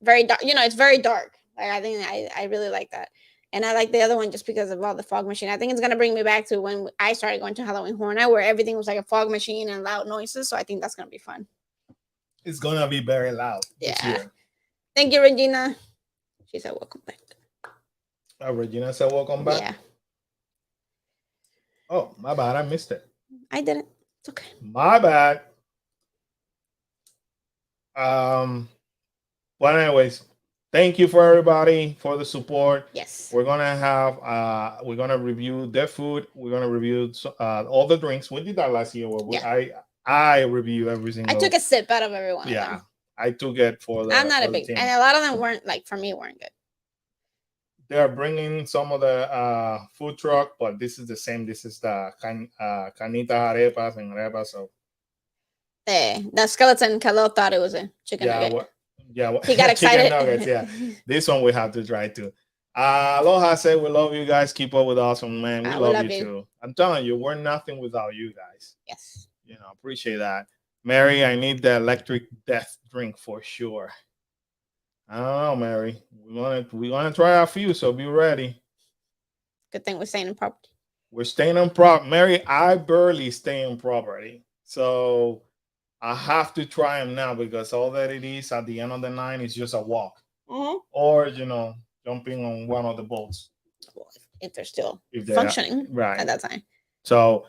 Very dark. It's very dark. Like I think I really like that. And I like the other one just because of all the fog machine. I think it's gonna bring me back to when I started going to Halloween Horror Night, where everything was like a fog machine and loud noises. So I think that's gonna be fun. It's gonna be very loud. Yeah. This year. Thank you, Regina. She said, "Welcome back." Regina said, "Welcome back." Yeah. Oh, my bad. I missed it. I didn't. It's okay. My bad. But anyways, thank you for everybody for the support. Yes. We're gonna review their food. We're gonna review all the drinks. We did that last year. I review every single. I took a sip out of every one. Yeah, I took it for the. I'm not a big, and a lot of them weren't for me weren't good. They are bringing some of the food truck, but this is the same. This is the canita arepas and arepas. So the skeleton Khalil thought it was a chicken nugget. He got excited. Nuggets, yeah. This one we have to try too. Aloha said, we love you guys. Keep up with us, man. We love you too. I'm telling you, we're nothing without you guys. Yes. Appreciate that. Mary, I need the electric death drink for sure. I don't know, Mary. We're gonna try a few, so be ready. Good thing we're staying in property. We're staying in property. Mary, I barely stay in property. So I have to try them now, because all that it is at the end of the night is just a walk. Mm-hmm. Or, jumping on one of the boats. Well, if they're still functioning at that time. So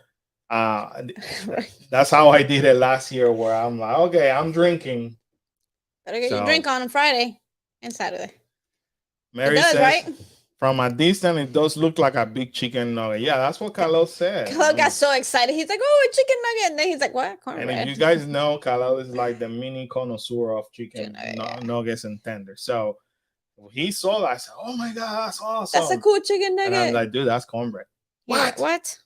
that's how I did it last year, where I'm like, okay, I'm drinking. Better get your drink on Friday and Saturday. Mary says, right? From a distance, it does look like a big chicken nugget. Yeah, that's what Khalil said. Khalil got so excited. He's like, "Oh, a chicken nugget!" And then he's like, "What? And Cornbread?" if you guys know, Khalil is like the mini connoisseur of chicken Yeah. nuggets and tenders. So he saw that. I said, "Oh my god, that's awesome!" That's a cool chicken nugget. And I'm like, "Dude, that's cornbread." What? What?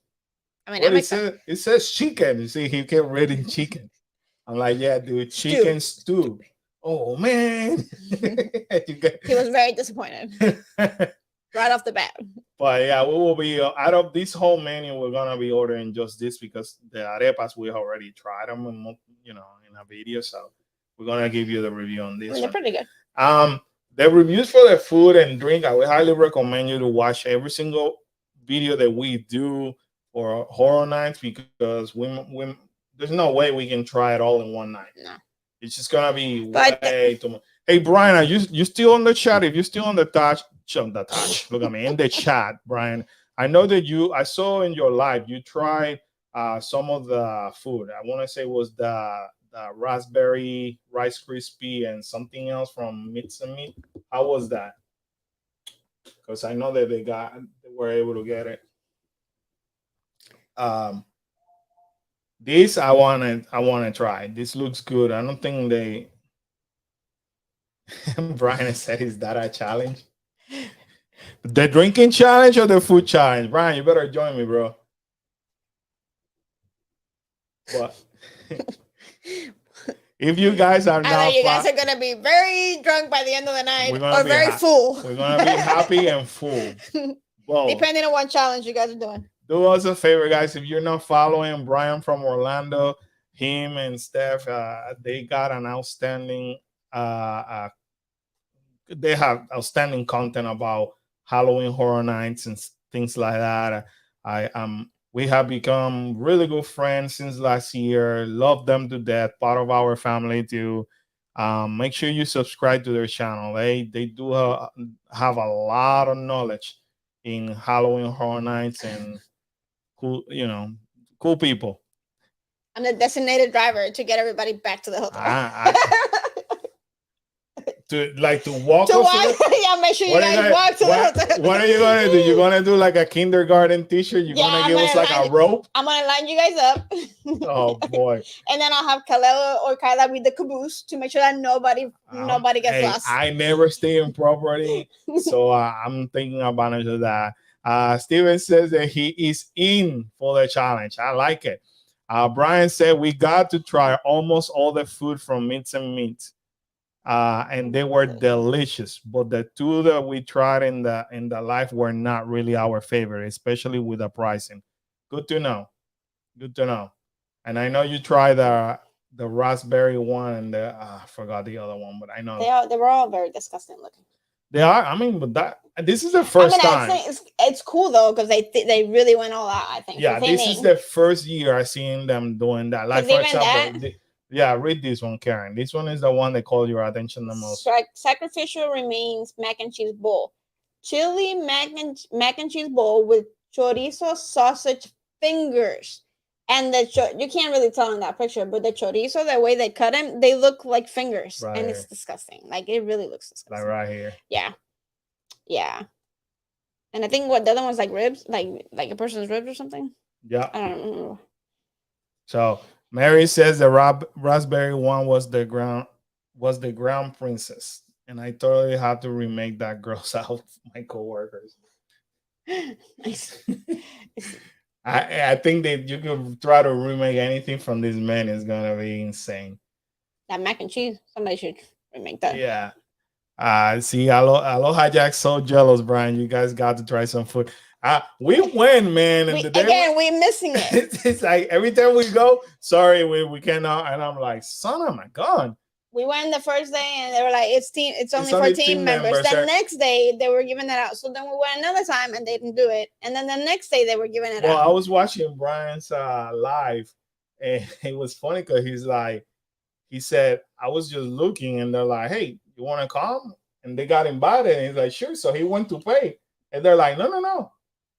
I mean, it says chicken. You see, he kept reading chicken. I'm like, "Yeah, dude, chicken stew." Oh man, he was very disappointed right off the bat. But yeah, we will be out of this whole menu. We're gonna be ordering just this because the arepas we already tried them, in a video. So we're gonna give you the review on this. They're pretty good. The reviews for the food and drink, I would highly recommend you to watch every single video that we do for horror nights because we there's no way we can try it all in one night. No. It's just gonna be way too much. Hey Brian, are you still on the chat? If you're still on the touch, look at me in the chat, Brian. I know that I saw in your live you tried some of the food. I want to say it was the raspberry rice crispy and something else from Meats and Meat. How was that? Because I know that they were able to get it. This I want to try. This looks good. I don't think they. Brian said, "Is that a challenge? The drinking challenge or the food challenge?" Brian, you better join me, bro. What? If you guys are not, you guys are gonna be very drunk by the end of the night, or very full. We're gonna be happy and full. Whoa. Depending on what challenge you guys are doing. Do us a favor, guys. If you're not following Brian from Orlando, him and Steph, they got an outstanding. They have outstanding content about Halloween Horror Nights and things like that. We have become really good friends since last year. Love them to death. Part of our family too. Make sure you subscribe to their channel. They do have a lot of knowledge in Halloween Horror Nights and cool people. I'm the designated driver to get everybody back to the hotel. To walk yeah, make sure you guys walk to the hotel. What are you gonna do? You're gonna do like a kindergarten teacher? You're gonna give us like a rope? I'm gonna line you guys up. Oh boy. And then I'll have Khalil or Kyla with the caboose to make sure that nobody gets lost. I never stay in property, so I'm thinking about it of that. Steven says that he is in for the challenge. I like it. Brian said we got to try almost all the food from Meats and Meat. And they were delicious, but the two that we tried in the live were not really our favorite, especially with the pricing. Good to know. And I know you tried the raspberry one and I forgot the other one, but I know they were all very disgusting looking. They are. I mean, but this is the first time. It's cool though because they really went all out. I think. Yeah, this is the first year I've seen them doing that. Like for example. Yeah, read this one, Karen. This one is the one that called your attention the most. Sacrificial remains mac and cheese bowl. Chili mac and cheese bowl with chorizo sausage fingers. And you can't really tell in that picture, but the chorizo, the way they cut them, they look like fingers. Right. And it's disgusting. Like, it really looks disgusting. Like right here. Yeah. Yeah. And I think the other one's like ribs, like a person's ribs or something. Yeah. I don't remember. So Mary says the raspberry one was the ground princess, and I totally had to remake that gross out my coworkers. Nice. I think that you could try to remake anything from this man is gonna be insane. That mac and cheese, somebody should remake that. Yeah. See, Aloha Jack's so jealous, Brian. You guys got to try some food. We win, man. And we're missing it. It's like every time we go, sorry, we cannot. And I'm like, son of my God. We went the first day and they were like, it's only for team members. The next day they were giving it out. So then we went another time and they didn't do it. And then the next day they were giving it out. Well, I was watching Brian's live and it was funny because he said, I was just looking and they're like, hey, you want to come? And they got invited. And he's like, sure. So he went to pay. And they're like, no.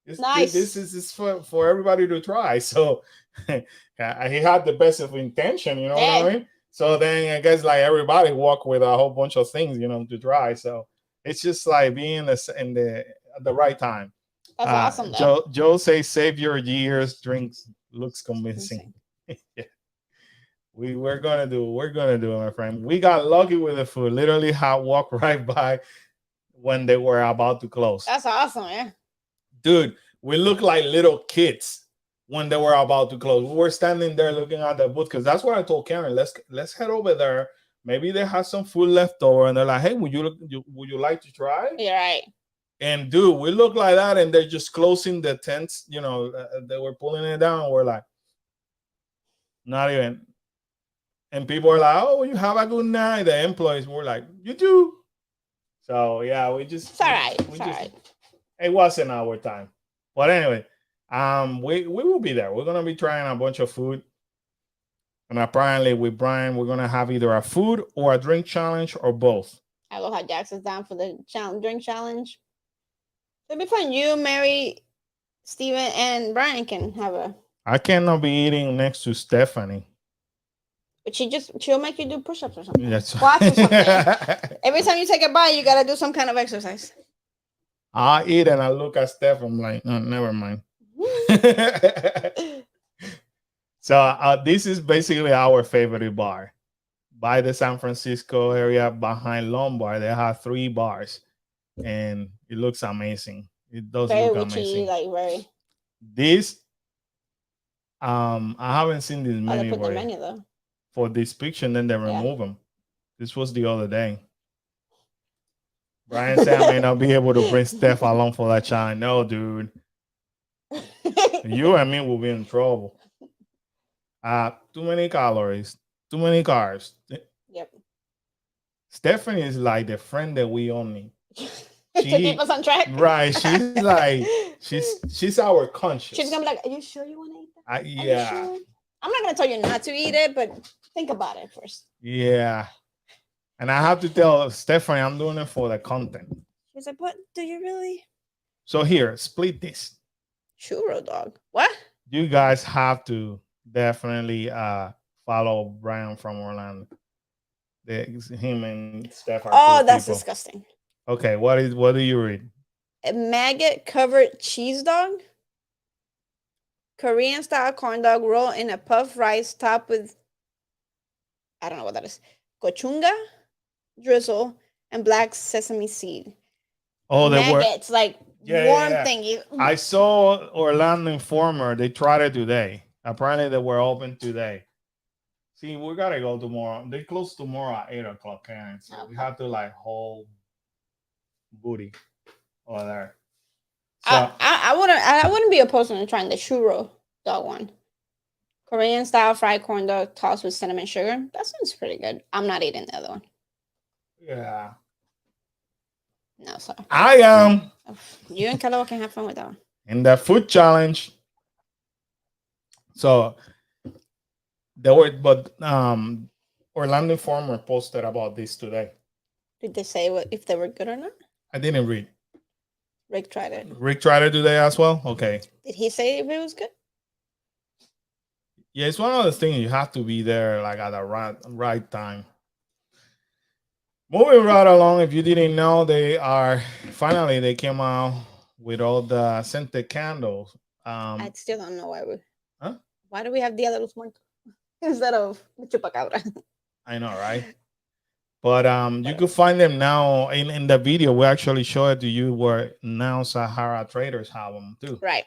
This is for everybody to try. So he had the best of intention, you know what I mean? So then I guess like everybody walk with a whole bunch of things, to try. So it's just like being in the at the right time. That's awesome, though. Joe says, "Save your years. Drinks looks convincing." Yeah. We're gonna do it, my friend. We got lucky with the food. Literally, had walked right by when they were about to close. That's awesome, yeah. Dude, we look like little kids when they were about to close. We were standing there looking at the booth because that's what I told Karen. Let's head over there. Maybe they have some food left over, and they're like, "Hey, would you like to try?" You're right. And dude, we look like that, and they're just closing the tents. They were pulling it down. We're like, not even. And people are like, "Oh, you have a good night." The employees were like, "You too." So yeah, It's all right. It's all right. It wasn't our time, but anyway, we will be there. We're gonna be trying a bunch of food, and apparently with Brian, we're gonna have either a food or a drink challenge or both. I love how Jax is down for the drink challenge. It'll be fun. You, Mary, Steven, and Brian can have a. I cannot be eating next to Stephanie. But she'll make you do push-ups or something. That's Watch or something. Every time you take a bite, you gotta do some kind of exercise. I eat and I look at Steph. I'm like, oh, never mind. So this is basically our favorite bar by the San Francisco area behind Lombard. They have 3 bars, and it looks amazing. It does very look witchy, amazing. like very. This, I haven't seen this They menu, put the menu though. For this picture, and then they remove them. This was the other day. Brian said I may not be able to bring Steph along for that challenge. No, dude. You and me will be in trouble. Too many calories, too many carbs. Yep. Stephanie is like the friend that we only to keep us on track. Right. She's like she's our conscience. She's gonna be like, "Are you sure you want to eat that?" Yeah. Sure? I'm not gonna tell you not to eat it, but think about it first. Yeah. And I have to tell Stephanie I'm doing it for the content. She's like, "What? Do you really?" So here, split this. Churro dog. What? You guys have to definitely follow Brian from Orlando. Him and Steph are Oh, that's people. disgusting. Okay, what do you read? A maggot covered cheese dog. Korean style corn dog roll in a puffed rice topped with, I don't know what that is, gochunga, drizzle, and black sesame seed. Oh, maggots, like warm thingy. I saw Orlando Informer. They tried it today. Apparently, they were open today. See, we gotta go tomorrow. They close tomorrow at 8:00, Karen. So we have to like hold booty over there. So I wouldn't be opposed to trying the churro dog one. Korean style fried corn dog tossed with cinnamon sugar. That sounds pretty good. I'm not eating the other one. Yeah. No, sorry. I am. You and Kello can have fun with that one. In the food challenge. So Orlando Informer posted about this today. Did they say if they were good or not? I didn't read. Rick tried it. Rick tried it today as well? Okay. Did he say if it was good? Yeah, it's one of those things you have to be there like at the right time. Moving right along, if you didn't know, they came out with all the scented candles. I still don't know why Huh? Why do we have Dia De Los Muertos instead of Chupacabra? I know, right? But you could find them now in the video. We actually show it to you where now Sahara Traders have them too. Right.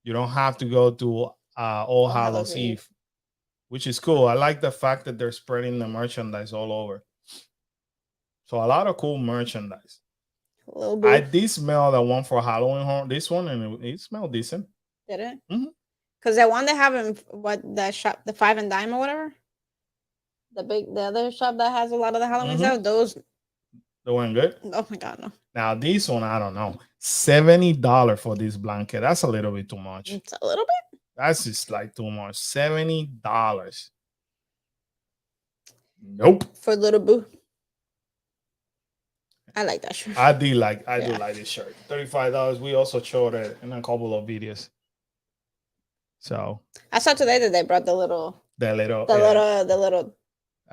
You don't have to go to All Hallows Eve, which is cool. I like the fact that they're spreading the merchandise all over. So a lot of cool merchandise. I did smell the one for Halloween. This one, and it smelled decent. Did it? Mm-hmm. Because the one they have in the shop, the 5 and Dime or whatever, the other shop that has a lot of the Halloween stuff, those. They weren't good. Oh my god, no. Now this one, I don't know. $70 for this blanket. That's a little bit too much. It's a little bit. That's just like too much. $70. Nope. For Little Boo. I like that shirt. I do like this shirt. $35. We also showed it in a couple of videos. So I saw today that they brought the little.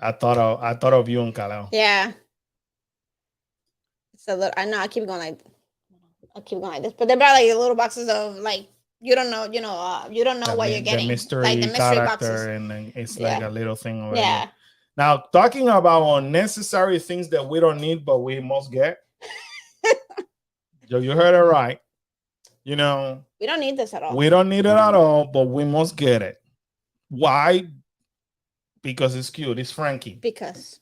I thought of you and Kaleo. Yeah. It's a little. I know. I keep going like. I'll keep going like this. But they brought like little boxes of like you don't know, you don't know what you're The getting. mystery Like the mystery character, boxes. and then it's like Yeah. a little thing over Yeah. here. Now, talking about unnecessary things that we don't need, but we must get. You heard it right. You know, We don't need this at all. we don't need it at all, but we must get it. Why? Because it's cute. It's Frankie. Because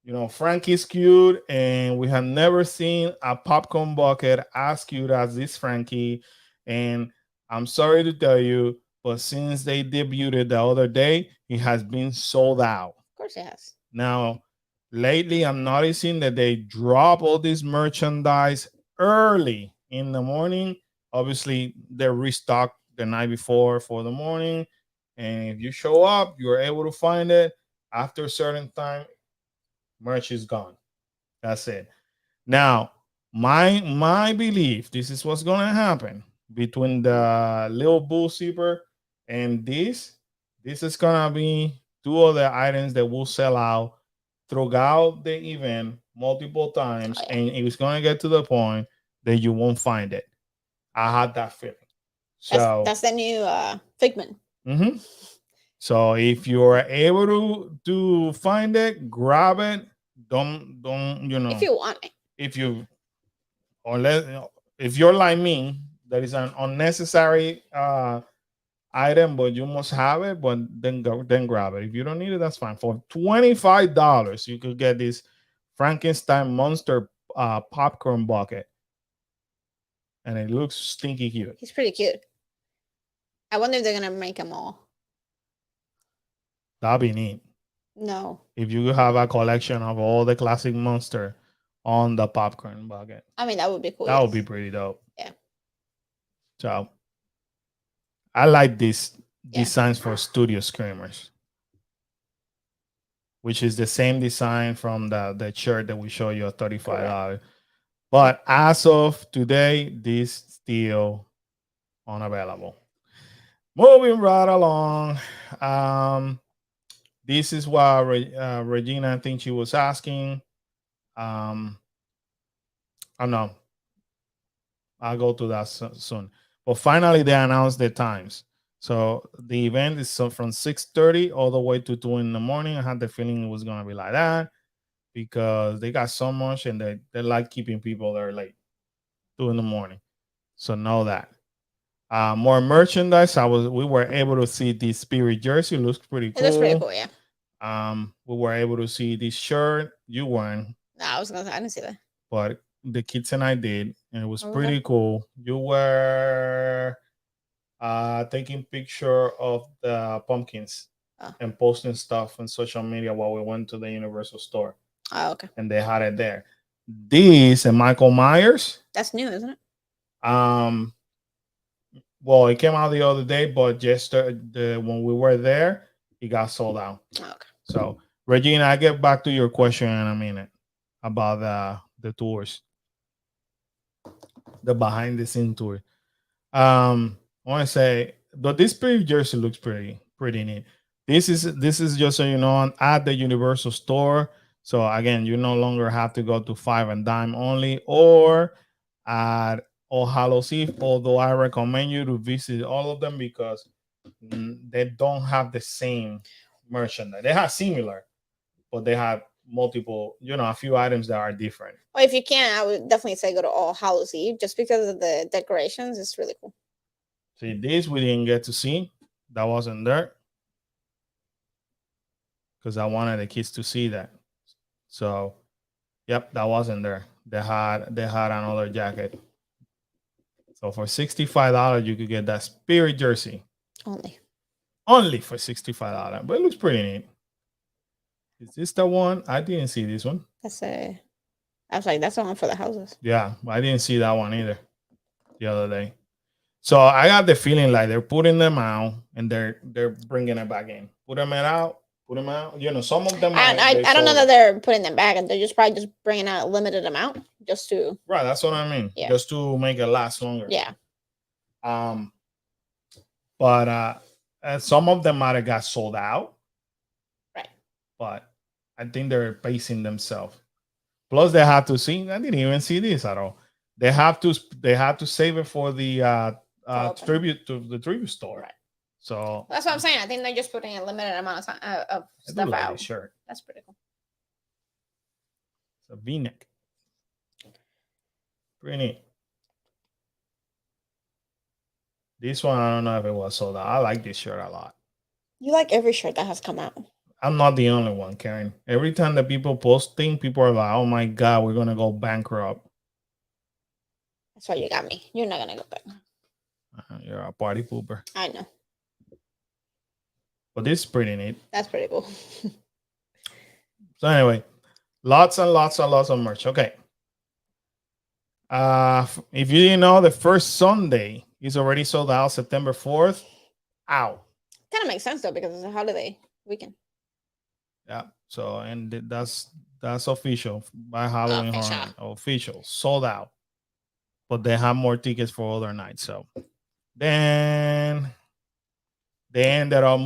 You know, Frankie's cute, and we have never seen a popcorn bucket as cute as this Frankie. And I'm sorry to tell you, but since they debuted the other day, it has been sold out. Of course it has. Now, lately, I'm noticing that they drop all this merchandise early in the morning. Obviously, they're restocked the night before for the morning. And if you show up, you're able to find it. After a certain time, merch is gone. That's it. Now, my belief, this is what's gonna happen between the little bull zipper and this. This is gonna be two of the items that will sell out throughout the event multiple times, and it's gonna get to the point that you won't find it. I had that feeling. So That's the new Figment. Mm-hmm. So if you're able to find it, grab it. Don't If you want it. If you unless if you're like me, that is an unnecessary item, but you must have it. But then grab it. If you don't need it, that's fine. For $25, you could get this Frankenstein monster popcorn bucket, and it looks stinky cute. He's pretty cute. I wonder if they're gonna make them all. That'd be neat. No. If you have a collection of all the classic monster on the popcorn bucket. I mean, that would be cool. That would be pretty dope. Yeah. So I like these designs for studio screamers, which is the same design from the shirt that we show you at $35. But as of today, this still unavailable. Moving right along. This is what Regina, I think she was asking. I know. I'll go to that soon. But finally, they announced the times. So the event is from 6:30 all the way to 2 in the morning. I had the feeling it was going to be like that because they got so much and they like keeping people there late, 2 in the morning. So know that. More merchandise. We were able to see the Spirit jersey. Looks pretty cool. It looks pretty cool, yeah. We were able to see this shirt. You weren't. No, I didn't see that. But the kids and I did, and it was pretty cool. You were taking picture of the pumpkins and posting stuff on social media while we went to the Universal store. Oh, okay. And they had it there. These and Michael Myers. That's new, isn't it? Well, it came out the other day, but just when we were there, it got sold out. Oh, okay. So, Regina, I get back to your question in a minute about the tours, the behind the scene tour. I want to say, but this Spirit jersey looks pretty neat. This is just so you know, at the Universal store. So again, you no longer have to go to Five and Dime only or at All Hallows Eve. Although I recommend you to visit all of them because they don't have the same merchandise. They have similar, but they have multiple, a few items that are different. Well, if you can, I would definitely say go to All Hallows Eve just because of the decorations. It's really cool. See, this we didn't get to see. That wasn't there because I wanted the kids to see that. So, yep, that wasn't there. They had another jacket. So for $65, you could get that Spirit jersey. Only for $65, but it looks pretty neat. Is this the one? I didn't see this one. I was like, that's the one for the houses. Yeah, I didn't see that one either the other day. So I got the feeling like they're putting them out and they're bringing it back in. Put them out. Some of them. I don't know that they're putting them back, and they're probably just bringing out a limited amount just to. Right, that's what I mean. Yeah. Just to make it last longer. Yeah. But some of them might have got sold out. Right. But I think they're pacing themselves. Plus, they have to see. I didn't even see this at all. They have to save it for the open. tribute to the tribute store. Right. So That's what I'm saying. I think they're just putting a limited amount of time of I do stuff like out. this shirt. That's pretty cool. It's a V-neck. Pretty neat. This one, I don't know if it was sold out. I like this shirt a lot. You like every shirt that has come out. I'm not the only one, Karen. Every time that people post things, people are like, "Oh my god, we're gonna go bankrupt." That's why you got me. You're not gonna go back. You're a party pooper. I know. But this is pretty neat. That's pretty cool. So anyway, lots and lots and lots of merch. Okay. If you didn't know, the first Sunday is already sold out. September 4th. Ow. Kind of makes sense though because it's a holiday weekend. Yeah. So and that's official by Halloween Horror Night. Official. Sold out. But they have more tickets for other nights. So then they ended up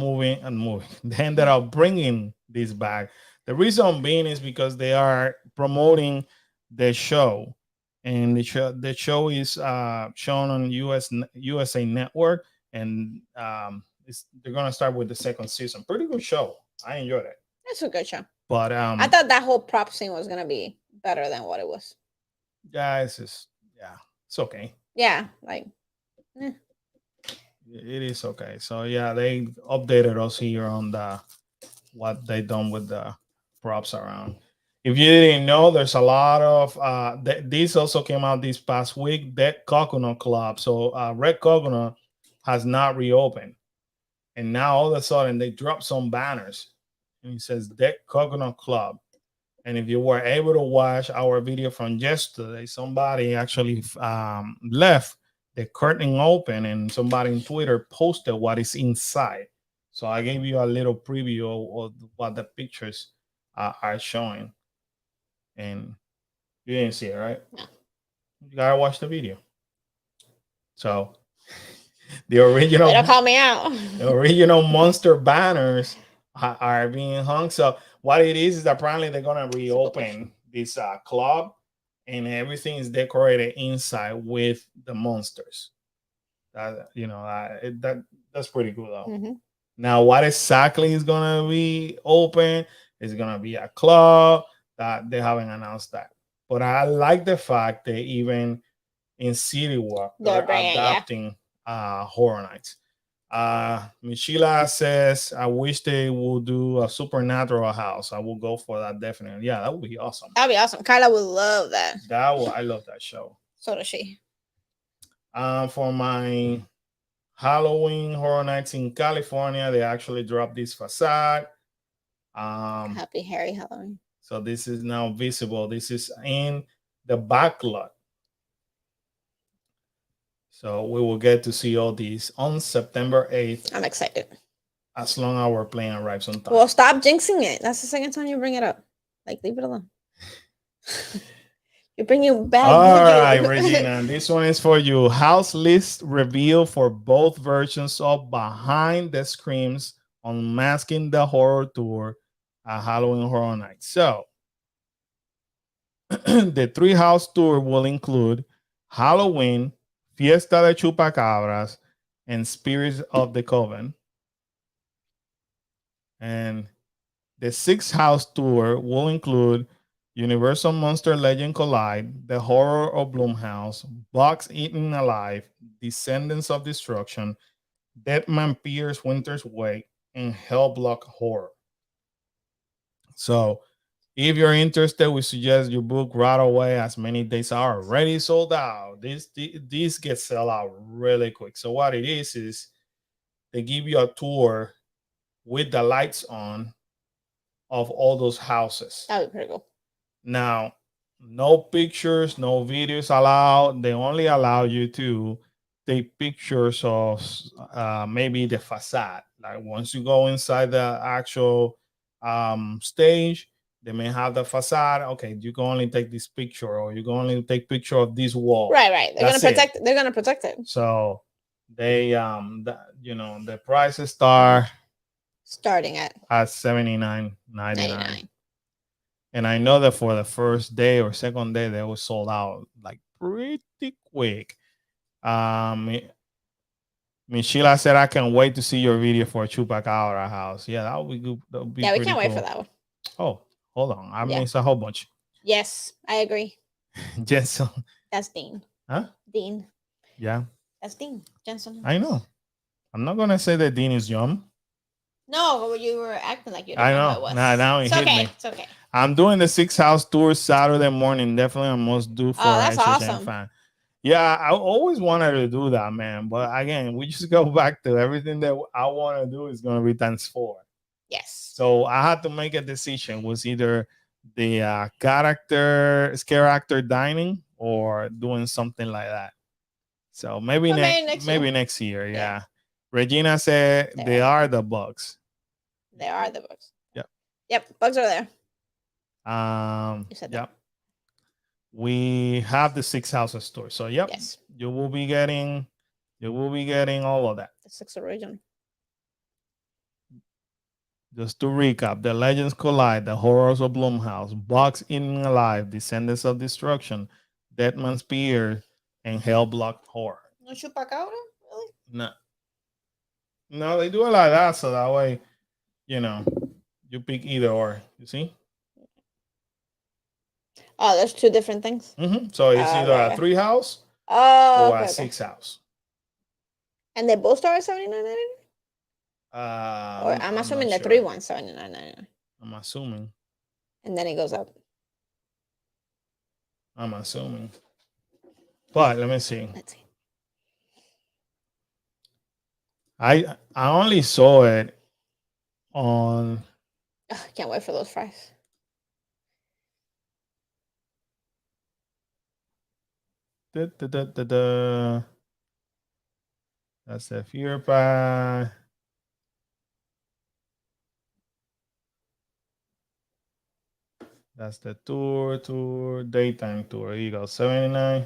They ended up bringing this back. The reason being is because they are promoting the show, and the show is shown on USA Network, and they're gonna start with the second season. Pretty good show. I enjoyed it. It's a good show. But I thought that whole prop scene was gonna be better than what it was. Yeah, it's okay. Yeah, like. It is okay. So yeah, they updated us here on what they done with the props around. If you didn't know, there's a lot of this also came out this past week. Dead Coconut Club. So Red Coconut has not reopened, and now all of a sudden they dropped some banners, and it says Dead Coconut Club. And if you were able to watch our video from yesterday, somebody actually left the curtain open, and somebody in Twitter posted what is inside. So I gave you a little preview of what the pictures are showing, and you didn't see it, right? No. You gotta watch the video. So the original, don't call me out. The original monster banners are being hung. So what it is apparently they're gonna reopen this club, and everything is decorated inside with the monsters. That's pretty cool though. Mm-hmm. Now, what exactly is gonna be open? Is gonna be a club that they haven't announced that. But I like the fact that even in City Walk they're adapting Horror Nights. Michela says, I wish they would do a supernatural house. I will go for that definitely. Yeah, that would be awesome. That'd be awesome. Carla would love that. I love that show. So does she. For my Halloween Horror Nights in California, they actually dropped this facade. Happy Harry Halloween. So this is now visible. This is in the back lot. So we will get to see all these on September 8th. I'm excited. As long as our plane arrives on time. Well, stop jinxing it. That's the second time you bring it up. Like, leave it alone. You're bringing bad. All right, Regina. This one is for you. House list reveal for both versions of Behind the Screams on Masking the Horror Tour at Halloween Horror Nights. So the 3-house tour will include Halloween, Fiesta de Chupacabras, and Spirits of the Coven. And the 6-house tour will include Universal Monster Legend Collide, The Horror of Bloomhouse, Bugs Eaten Alive, Descendants of Destruction, Deadman Pierce Winter's Wake, and Hellblock Horror. So if you're interested, we suggest you book right away, as many days are already sold out. These get sold out really quick. So what it is they give you a tour with the lights on of all those houses. That would be pretty cool. Now, no pictures, no videos allowed. They only allow you to take pictures of maybe the facade. Like once you go inside the actual stage, they may have the facade. Okay, you can only take this picture, or you can only take picture of this wall. Right. They're gonna protect it. They're gonna protect it. So they the prices start starting at $79.99. And I know that for the first day or second day, they were sold out like pretty quick. Sheila said, I can't wait to see your video for Chupacabra house. Yeah, that would be good. That would be Yeah, we pretty can't wait for cool. that one. Oh, hold on. I Yeah. missed a whole bunch. Yes, I agree. Jensen. That's Dean. Huh? Dean. Yeah. That's Dean. Jensen. I know. I'm not going to say that Dean is young. No, you were acting like you didn't I know know. who it was. Now it It's hit okay. me. It's okay. I'm doing the 6 house tour Saturday morning. Definitely a must do for that's HHN awesome. fan. Yeah, I always wanted to do that, man. But again, we just go back to everything that I want to do is going to be times 4. Yes. So I had to make a decision. Was either the scare actor dining or doing something like that. So maybe next year. Yeah. Regina said they are the bugs. They are the bugs. Yep, bugs are there. You said that. Yep. We have the 6 houses store. So yes. You will be getting all of that. The 6 original. Just to recap, the Legends Collide, the Horrors of Bloomhouse, Bugs Eating Alive, Descendants of Destruction, Deadman's Spear, and Hellblock Horror. No Chupacabra? Really? No, they do it like that, so that way, you pick either or. You see? Oh, there's 2 different things. Mm-hmm. So it's either a 3 house or a 6 house. And they both start at $79.99? Or I'm assuming the 3 ones $79.99. I'm assuming. And then it goes up. I'm assuming. But let me see. Let's see. I only saw it on. Can't wait for those fries. That's the Fear Pie. That's the tour, daytime tour. Here you go, 79.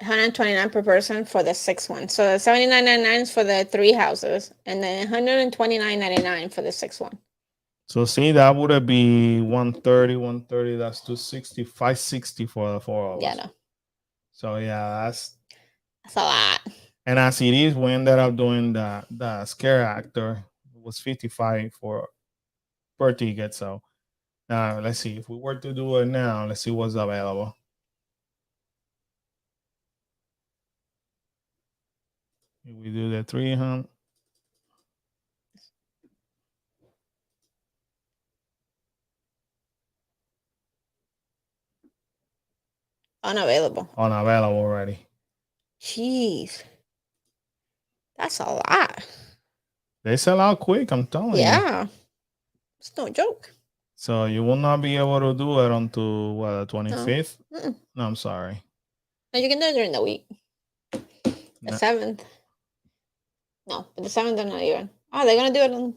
$129 per person for the 6 one. So $79.99 is for the 3 houses, and then $129.99 for the 6 one. So see, that would be 130. That's 260, 560 for the 4 of us. Yeah, no. So yeah, that's a lot. And as it is, we ended up doing the scare actor. It was 55 per ticket. So now let's see if we were to do it now. Let's see what's available. If we do the 300. Unavailable already. Jeez. That's a lot. They sell out quick, I'm telling you. Yeah. It's no joke. So you will not be able to do it until the 25th? No. No, I'm sorry. No, you can do it during the week. The 7th. No, but the 7th they're not even. Oh, they're gonna do it on.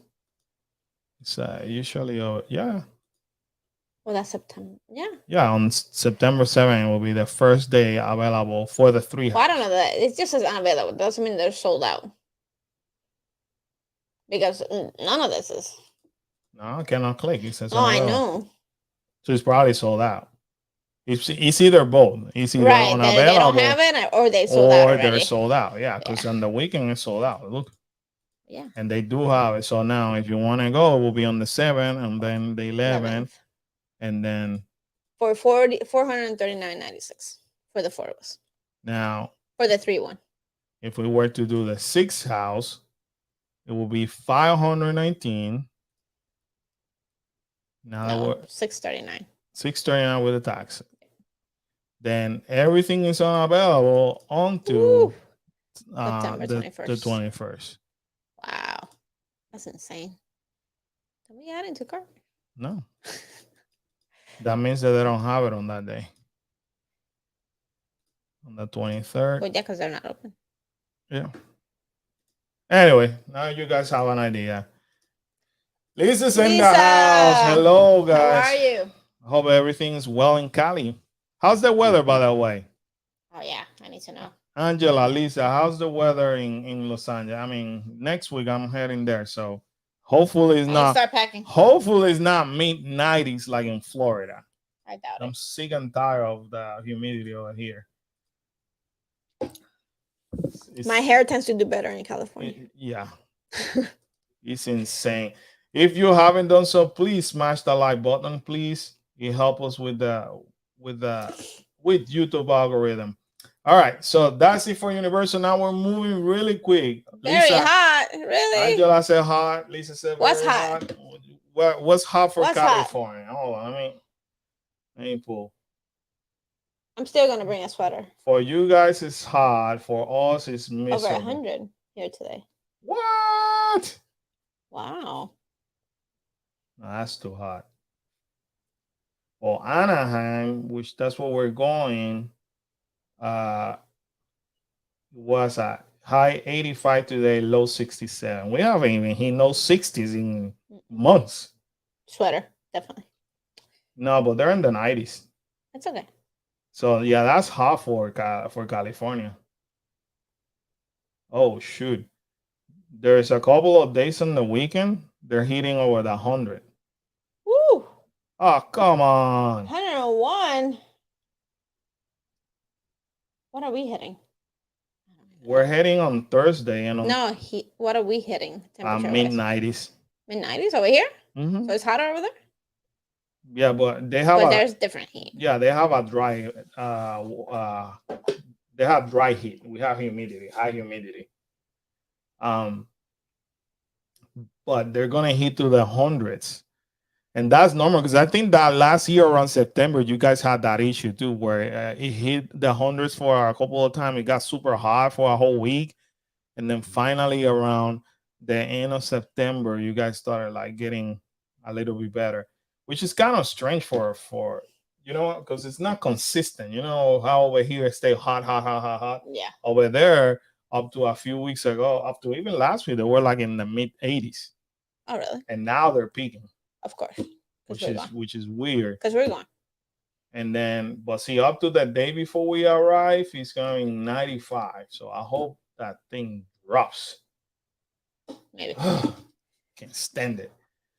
It's usually yeah. Well, that's September. Yeah. Yeah, on September 7th will be the first day available for the 3 Well, I don't know that. It just says unavailable. It doesn't mean they're sold out. Because none of this is. No, I cannot click. It says I know. So it's probably sold out. It's either both. It's either unavailable. They don't have it, or they sold out already. Or they're sold out. Yeah, because on the weekend it's sold out. Look. Yeah. And they do have it. So now if you want to go, it will be on the 7th and then the 11th. And then for $439.96 for the 4 of us. Now for the 3 one. If we were to do the 6 house, it will be $519. Now no, $639. $639 with the tax. Then everything is unavailable onto September 21st. The 21st. Wow, that's insane. Can we add into cart? No. That means that they don't have it on that day. On the 23rd. Well, yeah, because they're not open. Yeah. Anyway, now you guys have an idea. Lisa's in the house. Hello, guys. How are you? I hope everything's well in Cali. How's the weather, by the way? Oh, yeah. I need to know. Angela, Lisa, how's the weather in Los Angeles? I mean, next week I'm heading there, so hopefully it's not. Start packing. Hopefully it's not mid-90s like in Florida. I doubt I'm it. sick and tired of the humidity over here. My hair tends to do better in California. Yeah, it's insane. If you haven't done so, please smash the like button, please. It helps us with the with YouTube algorithm. All right, so that's it for Universal. Now we're moving really quick. Very Lisa, hot, really. Angela said hot. Lisa said What's very hot? hot. What's hot for What's hot? California? Hold on, let me pull. I'm still gonna bring a sweater. For you guys, it's hot. For us, it's Over miserable. 100 here today. What? Wow. No, that's too hot. Well, Anaheim, which that's where we're going, was at high 85 today, low 67. We haven't even hit no 60s in months. Sweater, definitely. No, but they're in the 90s. That's okay. So yeah, that's hot for California. Oh shoot. There's a couple of days on the weekend, they're hitting over the 100. Woo! Oh, come on. 101. What are we hitting? We're heading on Thursday and on No, what are we hitting? mid 90s. Mid 90s over here? Mm-hmm. So it's hotter over there? Yeah, but they have there's different heat. Yeah, they have a dry they have dry heat. We have humidity, high humidity. But they're gonna hit to the hundreds. And that's normal because I think that last year around September, you guys had that issue too, where it hit the hundreds for a couple of times. It got super hot for a whole week, and then finally around the end of September, you guys started like getting a little bit better, which is kind of strange for you know, because it's not consistent. You know how over here it stay hot, hot, hot, hot, hot. Yeah. Over there, up to a few weeks ago, up to even last week, they were like in the mid 80s. Oh, really? And now they're peaking. Of course. Which is weird. Because we're going. And then, but see, up to the day before we arrive, it's going 95. So I hope that thing drops. Maybe. Can't stand it.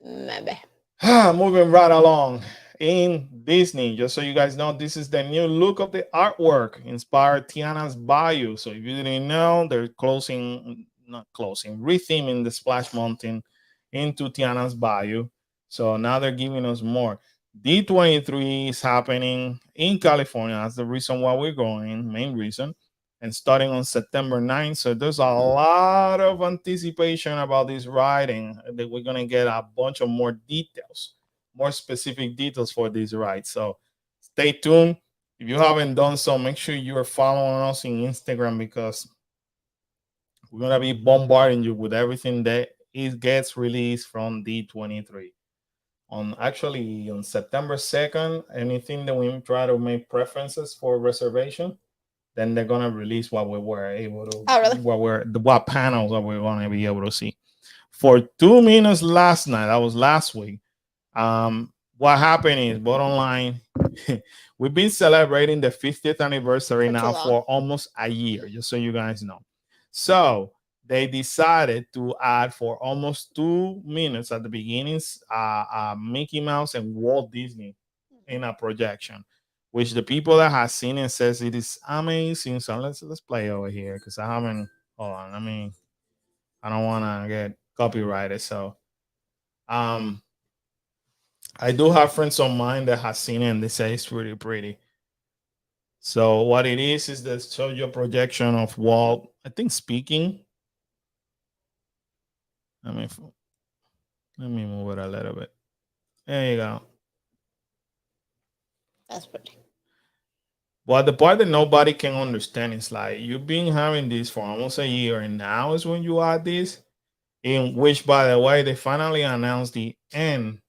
Maybe. Moving right along. In Disney, just so you guys know, this is the new look of the artwork inspired Tiana's Bayou. So if you didn't know, they're retheming the Splash Mountain into Tiana's Bayou. So now they're giving us more. D23 is happening in California. That's the reason why we're going, main reason. And starting on September 9th. So there's a lot of anticipation about this riding that we're going to get a bunch of more details, more specific details for this ride. So stay tuned. If you haven't done so, make sure you're following us on Instagram because we're going to be bombarding you with everything that gets released from D23. On September 2nd, anything that we try to make preferences for reservation, then they're gonna release what we were able to. Oh, really? What panels that we're gonna be able to see. For 2 minutes last night, that was last week. What happened is, bottom line, we've been celebrating the 50th anniversary now for almost a year, just so you guys know. So they decided to add for almost 2 minutes at the beginnings, Mickey Mouse and Walt Disney in a projection, which the people that have seen it says it is amazing. So let's play over here because I haven't. Hold on, I don't want to get copyrighted. So, I do have friends of mine that have seen it and they say it's really pretty. So what it is that show you a projection of Walt, I think, speaking. Let me move it a little bit. There you go. That's pretty. Well, the part that nobody can understand is like you've been having this for almost a year, and now is when you add this, in which, by the way, they finally announced the end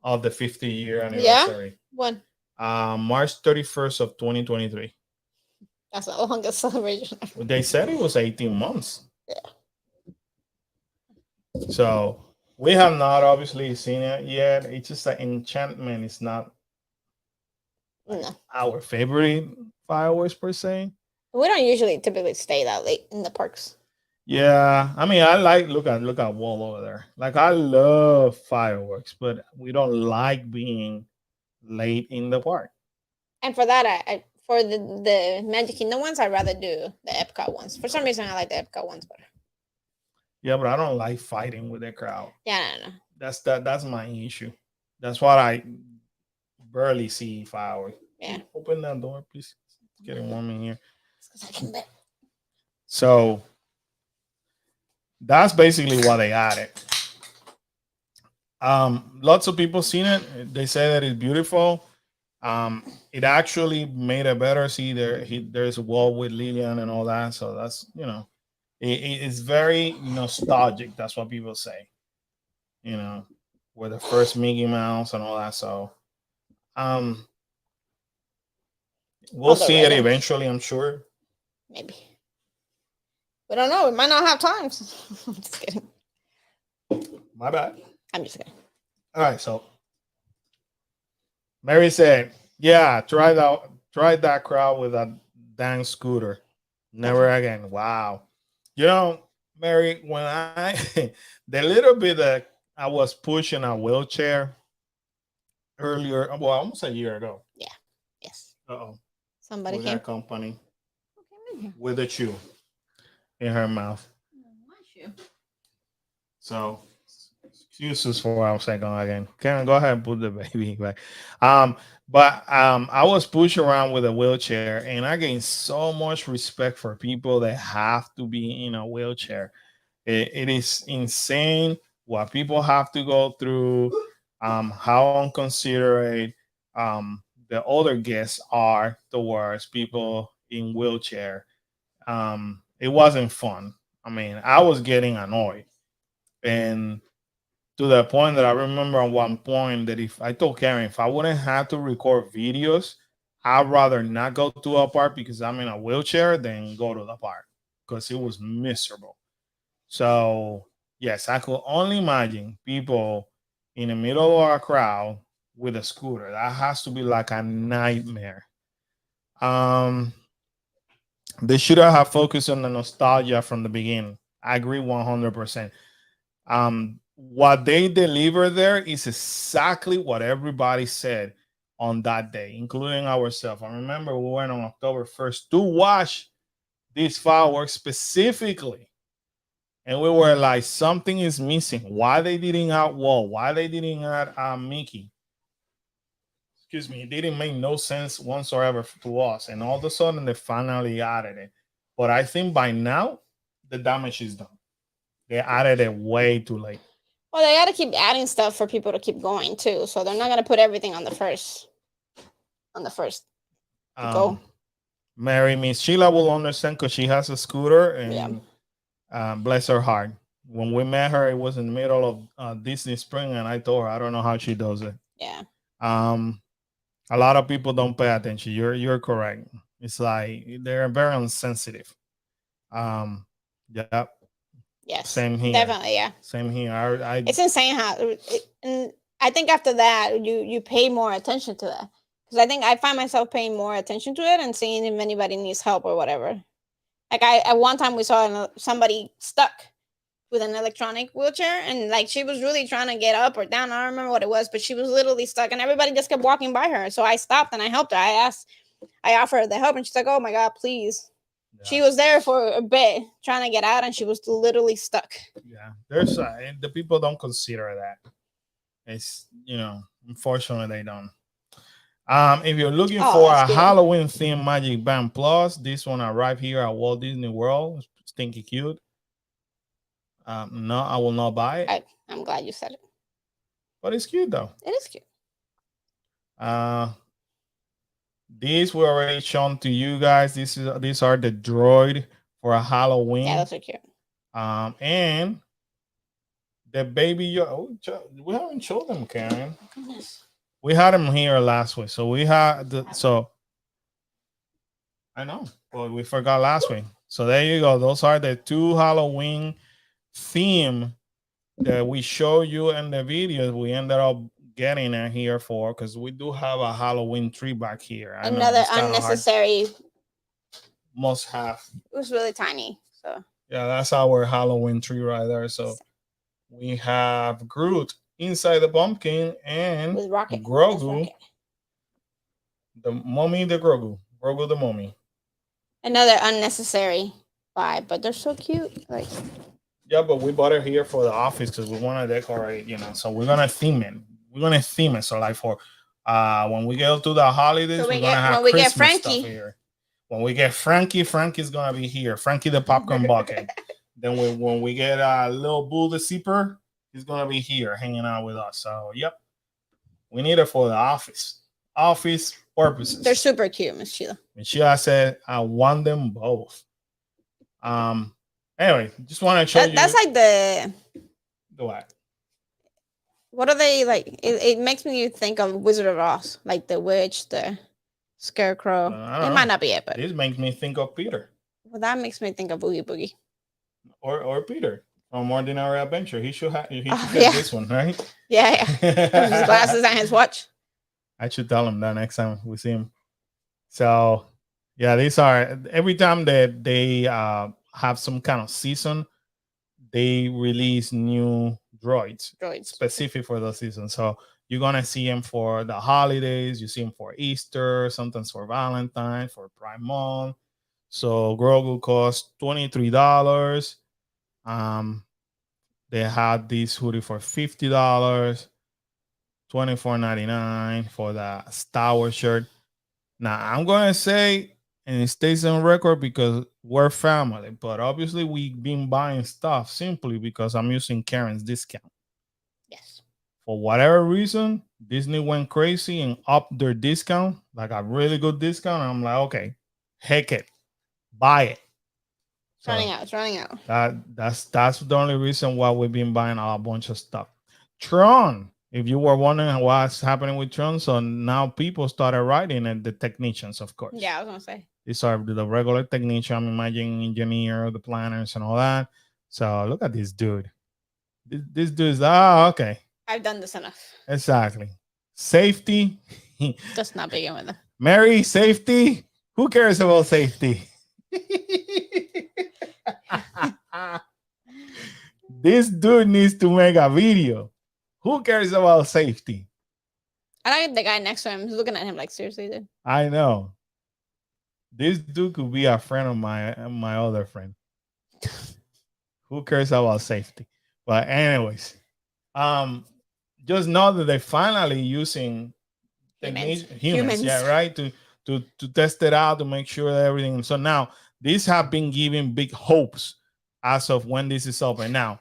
of the 50-year anniversary. Yeah? When? March 31st of 2023. That's the longest celebration ever. They said it was 18 months. Yeah. So we have not obviously seen it yet. It's just that Enchantment is not our favorite fireworks per se. We don't usually typically stay that late in the parks. Yeah, I mean, I like look at Wall over there. Like I love fireworks, but we don't like being late in the park. And for that, I for the Magic Kingdom ones, I'd rather do the Epcot ones. For some reason, I like the Epcot ones better. Yeah, but I don't like fighting with the crowd. Yeah, no. That's my issue. That's what I barely see if I were. Yeah. Open that door, please. It's getting warm in here. It's 'cause I can bet. So that's basically what they added. Lots of people seen it. They say that it's beautiful. It actually made it better. See, there's a wall with Lillian and all that. So that's it's very nostalgic. That's what people say. With the first Mickey Mouse and all that. So, we'll see it eventually. I'm sure. Maybe. We don't know. We might not have time. I'm just kidding. My bad. I'm just kidding. All right. So, Mary said, "Yeah, try that crowd with a dang scooter. Never again." Wow. Mary, when the little bit that I was pushing a wheelchair earlier, well, almost a year ago. Yeah. Yes. Uh-oh. Somebody with came. That company. Who came in here? With a chew in her mouth. Why shoe? So, excuses for what I was saying again. Karen, go ahead and put the baby back. But I was pushed around with a wheelchair, and I gained so much respect for people that have to be in a wheelchair. It is insane what people have to go through, how inconsiderate the other guests are towards people in wheelchair. It wasn't fun. I mean, I was getting annoyed, and to the point that I remember at one point that if I told Karen if I wouldn't have to record videos, I'd rather not go to a park because I'm in a wheelchair than go to the park because it was miserable. So yes, I could only imagine people in the middle of a crowd with a scooter. That has to be like a nightmare. They should have focused on the nostalgia from the beginning. I agree 100%. What they deliver there is exactly what everybody said on that day, including ourselves. I remember we went on October 1st to watch these fireworks specifically. And we were like, something is missing. Why they didn't add Walt? Why they didn't add Mickey? Excuse me. It didn't make no sense whatsoever to us. And all of a sudden, they finally added it. But I think by now, the damage is done. They added it way too late. Well, they got to keep adding stuff for people to keep going too. So they're not going to put everything on the first. Go. Mary, Miss Sheila will understand because she has a scooter and bless her heart. When we met her, it was in the middle of Disney Spring, and I told her I don't know how she does it. Yeah. A lot of people don't pay attention. You're correct. It's like they're very insensitive. Yeah. Yes. Same here. Definitely, yeah. Same here. It's insane how, and I think after that you pay more attention to that because I think I find myself paying more attention to it and seeing if anybody needs help or whatever. Like at one time we saw somebody stuck with an electronic wheelchair and like she was really trying to get up or down. I don't remember what it was, but she was literally stuck and everybody just kept walking by her. So I stopped and I helped her. I offered her the help and she's like, "Oh my God, please." Yeah. She was there for a bit trying to get out and she was literally stuck. Yeah, there's the people don't consider that. It's unfortunately they don't. If you're looking for a Halloween themed Magic Band Plus, this one arrived here at Walt Disney World. Stinky cute. No, I will not buy it. I'm glad you said it. But it's cute though. It is cute. These were already shown to you guys. These are the droid for a Halloween. Yeah, those are cute. And the baby Yoda. We haven't showed them, Karen. Oh, goodness. We had them here last week, so we had I know, but we forgot last week. So there you go. Those are the two Halloween theme that we show you in the videos. We ended up getting it here for because we do have a Halloween tree back here. Another unnecessary must have. It was really tiny, so yeah, that's our Halloween tree right there. So we have Groot inside the pumpkin and with Rocket. Grogu The mummy, the Grogu the mummy. Another unnecessary buy, but they're so cute. Like, Yeah, but we bought it here for the office because we want to decorate, So we're gonna theme it. We're gonna theme it. So like for when we get to the holidays, so we're gonna have when we get Christmas stuff Frankie. here. When we get Frankie, Frankie's gonna be here. Frankie the popcorn bucket. Then when we get little Bull the Seeper, he's gonna be here hanging out with us. So yep, we need it for the office purposes. They're super cute, Miss Sheila. Miss Sheila said, "I want them both." Anyway, just want to show you. That's like the what? What are they like? It makes me think of Wizard of Oz, like the witch, the Scarecrow. It might not be it, but this makes me think of Peter. Well, that makes me think of Boogie Boogie. Or Peter from Ordinary Adventure. He should have get this one, right? Yeah. His glasses and his watch. I should tell him that next time we see him. So yeah, these are every time that they have some kind of season, they release new droids specific for the season. So you're gonna see them for the holidays, you see them for Easter, sometimes for Valentine, for Prime Month. So Grogu costs $23. They had this hoodie for $50, $24.99 for the Star Wars shirt. Now I'm gonna say, and it stays on record because we're family, but obviously we've been buying stuff simply because I'm using Karen's discount. Yes. For whatever reason, Disney went crazy and upped their discount, like a really good discount. And I'm like, okay, heck it, buy it. So it's running out. That's the only reason why we've been buying a bunch of stuff. Tron. If you were wondering what's happening with Tron, so now people started writing and the technicians, of course. Yeah, I was gonna say. These are the regular technician, I'm imagining engineer, the planners and all that. So look at this dude. This dude is okay. I've done this enough. Exactly. Safety. Just not begin with them. Mary, safety. Who cares about safety? This dude needs to make a video. Who cares about safety? I like the guy next to him. He's looking at him like, seriously, dude. I know. This dude could be a friend of my other friend. Who cares about safety? But anyways, just know that they're finally using humans, yeah, right, to test it out, to make sure that everything. So now these have been giving big hopes as of when this is open. Now,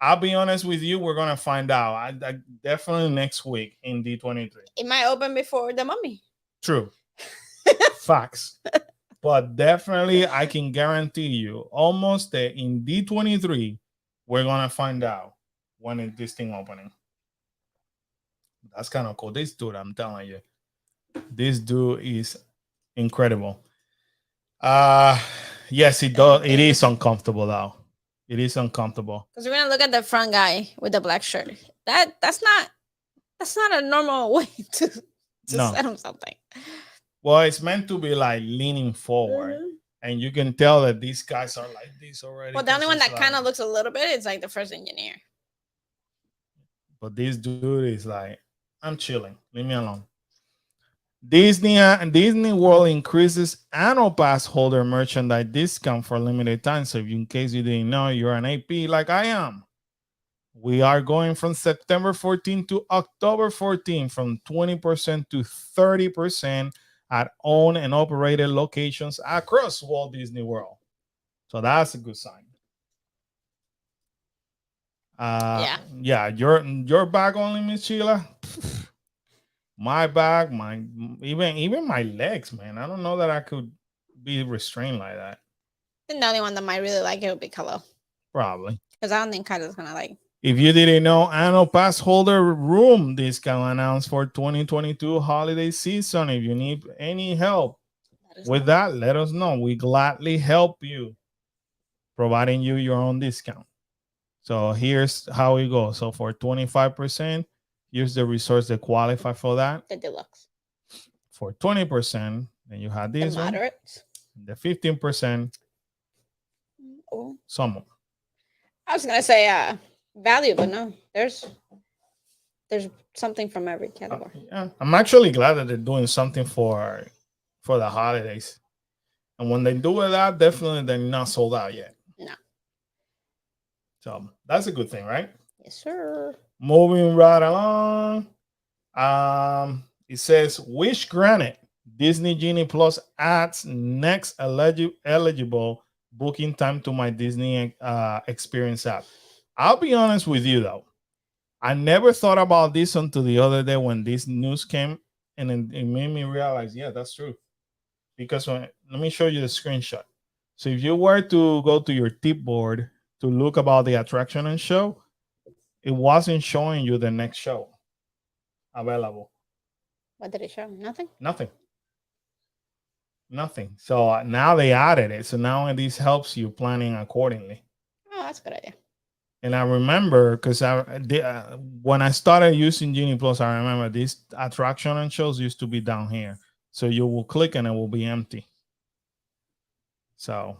I'll be honest with you, we're gonna find out. I definitely next week in D23. It might open before the Mummy. True. Facts. But definitely, I can guarantee you, almost in D23, we're gonna find out when is this thing opening. That's kind of cool. This dude, I'm telling you, this dude is incredible. Yes, it does. It is uncomfortable though. It is uncomfortable. Because we're gonna look at the front guy with the black shirt. That's not a normal way to set him something. Well, it's meant to be like leaning forward, and you can tell that these guys are like this already. Well, the only one that kind of looks a little bit is like the first engineer. But this dude is like, I'm chilling. Leave me alone. Disney World increases annual pass holder merchandise discount for limited time. So, in case you didn't know, you're an AP like I am. We are going from September 14 to October 14, from 20% to 30% at owned and operated locations across Walt Disney World. So that's a good sign. Yeah, your bag only, Miss Sheila. My back, even my legs, man. I don't know that I could be restrained like that. The only one that might really like it would be Kylo. Probably. Because I don't think Kylo's gonna like. If you didn't know, annual pass holder room discount announced for 2022 holiday season. If you need any help with that, let us know. We gladly help you, providing you your own discount. So here's how it goes. So for 25%, here's the resorts that qualify for that. The deluxe. For 20%, then you have this the moderates. The 15%. Some. I was gonna say value, but no, there's There's something from every category. Yeah, I'm actually glad that they're doing something for the holidays. And when they do that, definitely they're not sold out yet. No. So that's a good thing, right? Yes, sir. Moving right along. It says, wish granted. Disney Genie Plus adds next eligible booking time to my Disney experience app. I'll be honest with you though. I never thought about this until the other day when this news came, and it made me realize, yeah, that's true. Because let me show you the screenshot. So if you were to go to your tip board to look about the attraction and show, it wasn't showing you the next show available. What did it show? Nothing? Nothing. So now they added it. So now this helps you planning accordingly. Oh, that's a good idea. And I remember because when I started using Genie Plus, I remember this attraction and shows used to be down here. So you will click and it will be empty. So,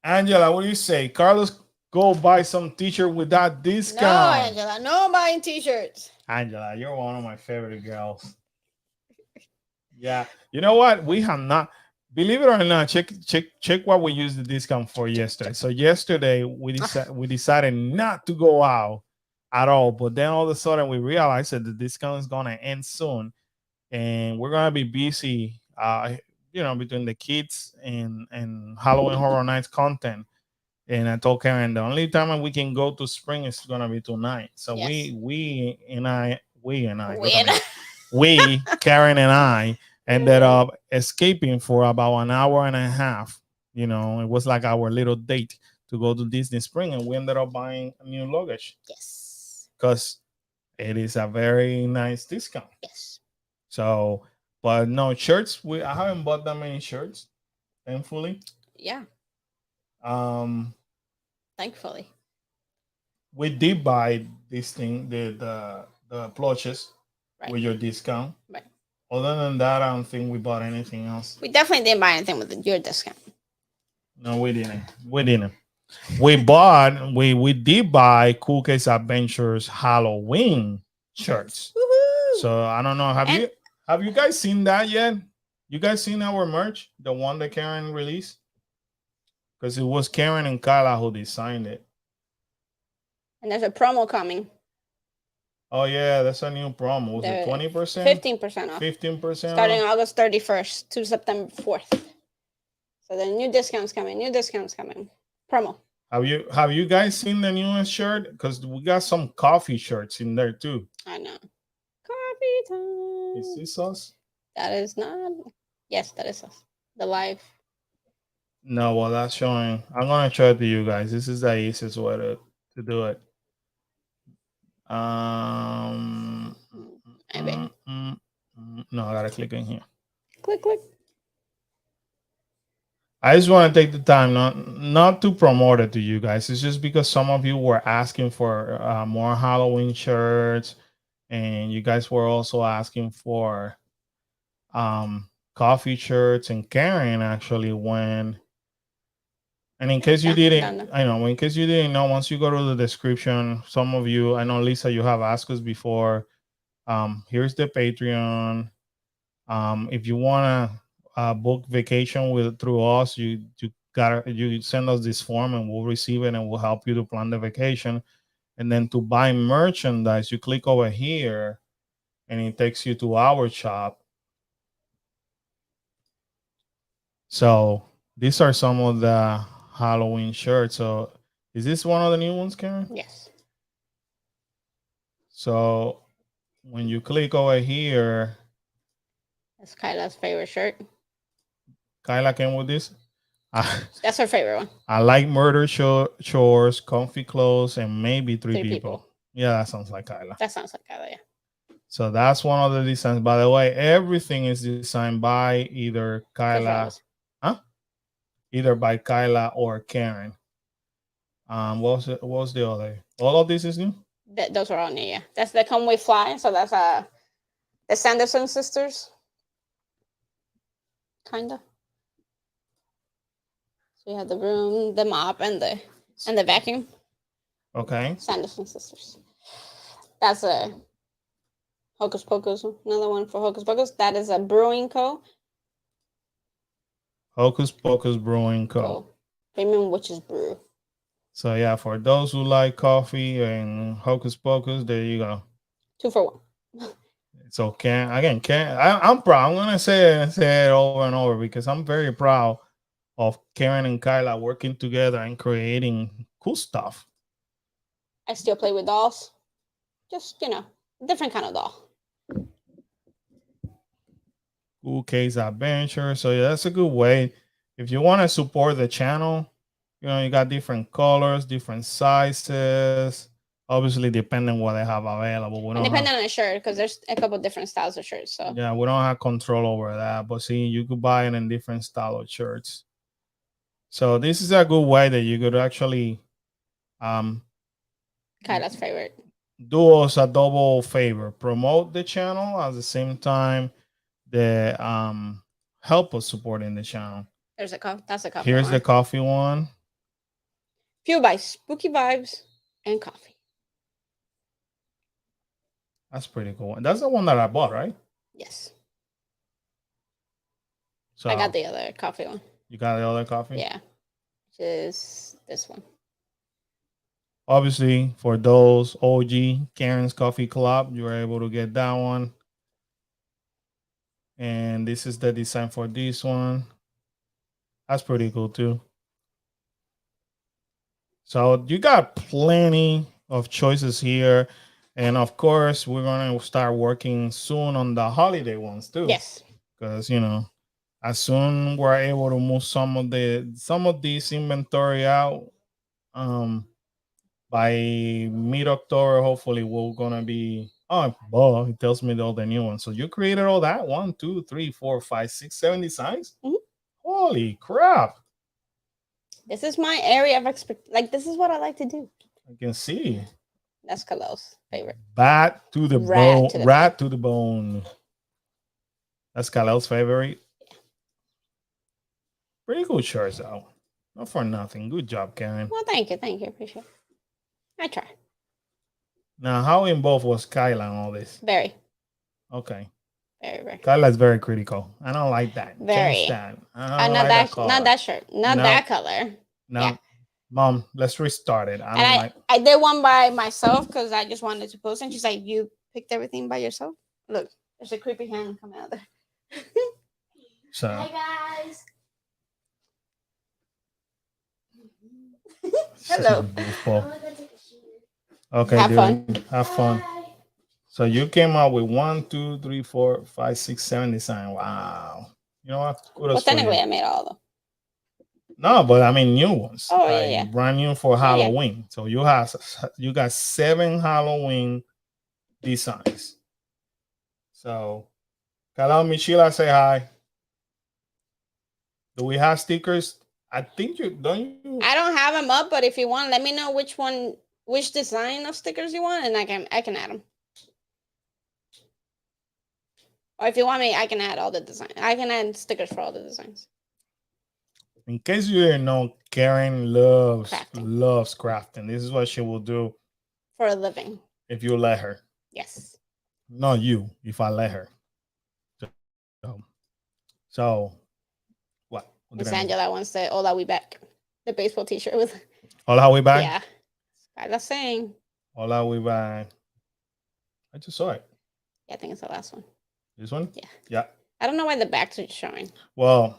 Angela, what do you say? Carlos, go buy some t-shirt with that discount. No, Angela, no buying t-shirts. Angela, you're one of my favorite girls. Yeah. You know what? We have not, believe it or not, check what we used the discount for yesterday. So yesterday we decided not to go out at all, but then all of a sudden we realized that the discount is gonna end soon, and we're gonna be busy. Between the kids and Halloween Horror Nights content. And I told Karen the only time we can go to spring is gonna be tonight. So yes. we, Karen and I ended up escaping for about an hour and a half. You know, it was like our little date to go to Disney Spring, and we ended up buying new luggage. Yes. Because it is a very nice discount. Yes. So, but no shirts. I haven't bought that many shirts, thankfully. Yeah. Thankfully. We did buy this thing, the plushes, right, with your discount. Right. Other than that, I don't think we bought anything else. We definitely didn't buy anything with your discount. No, we didn't. We did buy Cool Case Adventures Halloween shirts. Woohoo! So I don't know. Have you guys seen that yet? You guys seen our merch? The one that Karen released? Because it was Karen and Kyla who designed it. And there's a promo coming. Oh yeah, that's a new promo. Was it 20%? 15% off. 15% starting August 31st to September 4th. So the new discounts coming. Promo. Have you guys seen the newest shirt? Because we got some coffee shirts in there too. I know. Coffee time. Is this us? That is not. Yes, that is us. The live. No, well, that's showing. I'm gonna show it to you guys. This is the easiest way to do it. Maybe. No, I gotta click in here. Click. I just want to take the time not to promote it to you guys. It's just because some of you were asking for more Halloween shirts, and you guys were also asking for coffee shirts, and Karen actually went. And in case you didn't, in case you didn't know, once you go to the description, some of you, I know Lisa, you have asked us before. Here's the Patreon. If you wanna book vacation through us, you send us this form and we'll receive it and we'll help you to plan the vacation. And then to buy merchandise, you click over here and it takes you to our shop. So these are some of the Halloween shirts. So is this one of the new ones, Karen? Yes. So when you click over here, that's Kyla's favorite shirt. Kyla came with this. That's her favorite one. I like murder chores, comfy clothes, and maybe three people. Yeah, that sounds like Kyla. Yeah. So that's one of the designs. By the way, everything is designed by either Kyla, either by Kyla or Karen. What was the other? All of this is new? Those are all new, yeah. That's the Come We Fly. So that's the Sanderson sisters. Kinda. So you have the broom, the mop, and the vacuum. Okay. Sanderson sisters. That's a Hocus Pocus. Another one for Hocus Pocus. That is a Brewing Co. Hocus Pocus Brewing Co. Premium Witch's Brew. So yeah, for those who like coffee and Hocus Pocus, there you go. 2 for 1. So I'm proud. I'm gonna say it over and over because I'm very proud of Karen and Kyla working together and creating cool stuff. I still play with dolls. Just, different kind of doll. Cool Case Adventure. So yeah, that's a good way. If you want to support the channel, you got different colors, different sizes. Obviously, depending what they have available. And depending on the shirt, because there's a couple different styles of shirts. So yeah, we don't have control over that. But see, you could buy it in different style of shirts. So this is a good way that you could actually Kyla's favorite. Do us a double favor. Promote the channel at the same time that help us supporting the channel. That's a coffee. Here's the coffee one. Fueled by spooky vibes and coffee. That's pretty cool. That's the one that I bought, right? Yes. So I got the other coffee one. You got the other coffee? Yeah. Which is this one. Obviously, for those OG Karen's Coffee Club, you were able to get that one. And this is the design for this one. That's pretty cool too. So you got plenty of choices here. And of course, we're going to start working soon on the holiday ones too. Yes. Because, as soon we're able to move some of this inventory out, by mid-October, hopefully we're gonna be. Oh, it tells me all the new ones. So you created all that 1, 2, 3, 4, 5, 6, 7 designs. Mm-hmm. Holy crap! This is my area of expertise. Like, this is what I like to do. I can see. That's Khalil's favorite. Bat to the bone. Rat to the bone. That's Khalil's favorite. Yeah. Pretty cool shirts out. Not for nothing. Good job, Karen. Well, thank you. Appreciate it. I try. Now, how involved was Kyla in all this? Very. Okay. Very. Kyla's very critical. I don't like that. Very. Change that. Not that shirt. Not that color. No. Yeah. Mom, let's restart it. I did one by myself because I just wanted to post, and she's like, "You picked everything by yourself? Look, there's a creepy hand coming out there." So. Hi guys. Hello. Okay, have dude. Fun. Have fun. So you came up with 1, 2, 3, 4, 5, 6, 7 design. Wow. You know what? Well, technically, I made all of them. No, but I mean new ones. Oh, yeah. Brand new for Halloween. Yeah. So you got 7 Halloween designs. So, Carla Michela, say hi. Do we have stickers? I think you don't. I don't have them up, but if you want, let me know which design of stickers you want, and I can add them. Or if you want me, I can add all the designs. I can add stickers for all the designs. In case you didn't know, Karen loves crafting. This is what she will do for a living. If you let her. Yes. Not you, if I let her. So what? Miss Angela wants to Hola We Back. The baseball t-shirt with Hola We Back? Yeah. I was saying. Hola We Back. I just saw it. Yeah, I think it's the last one. This one? Yeah. Yeah. I don't know why the backs are showing. Well,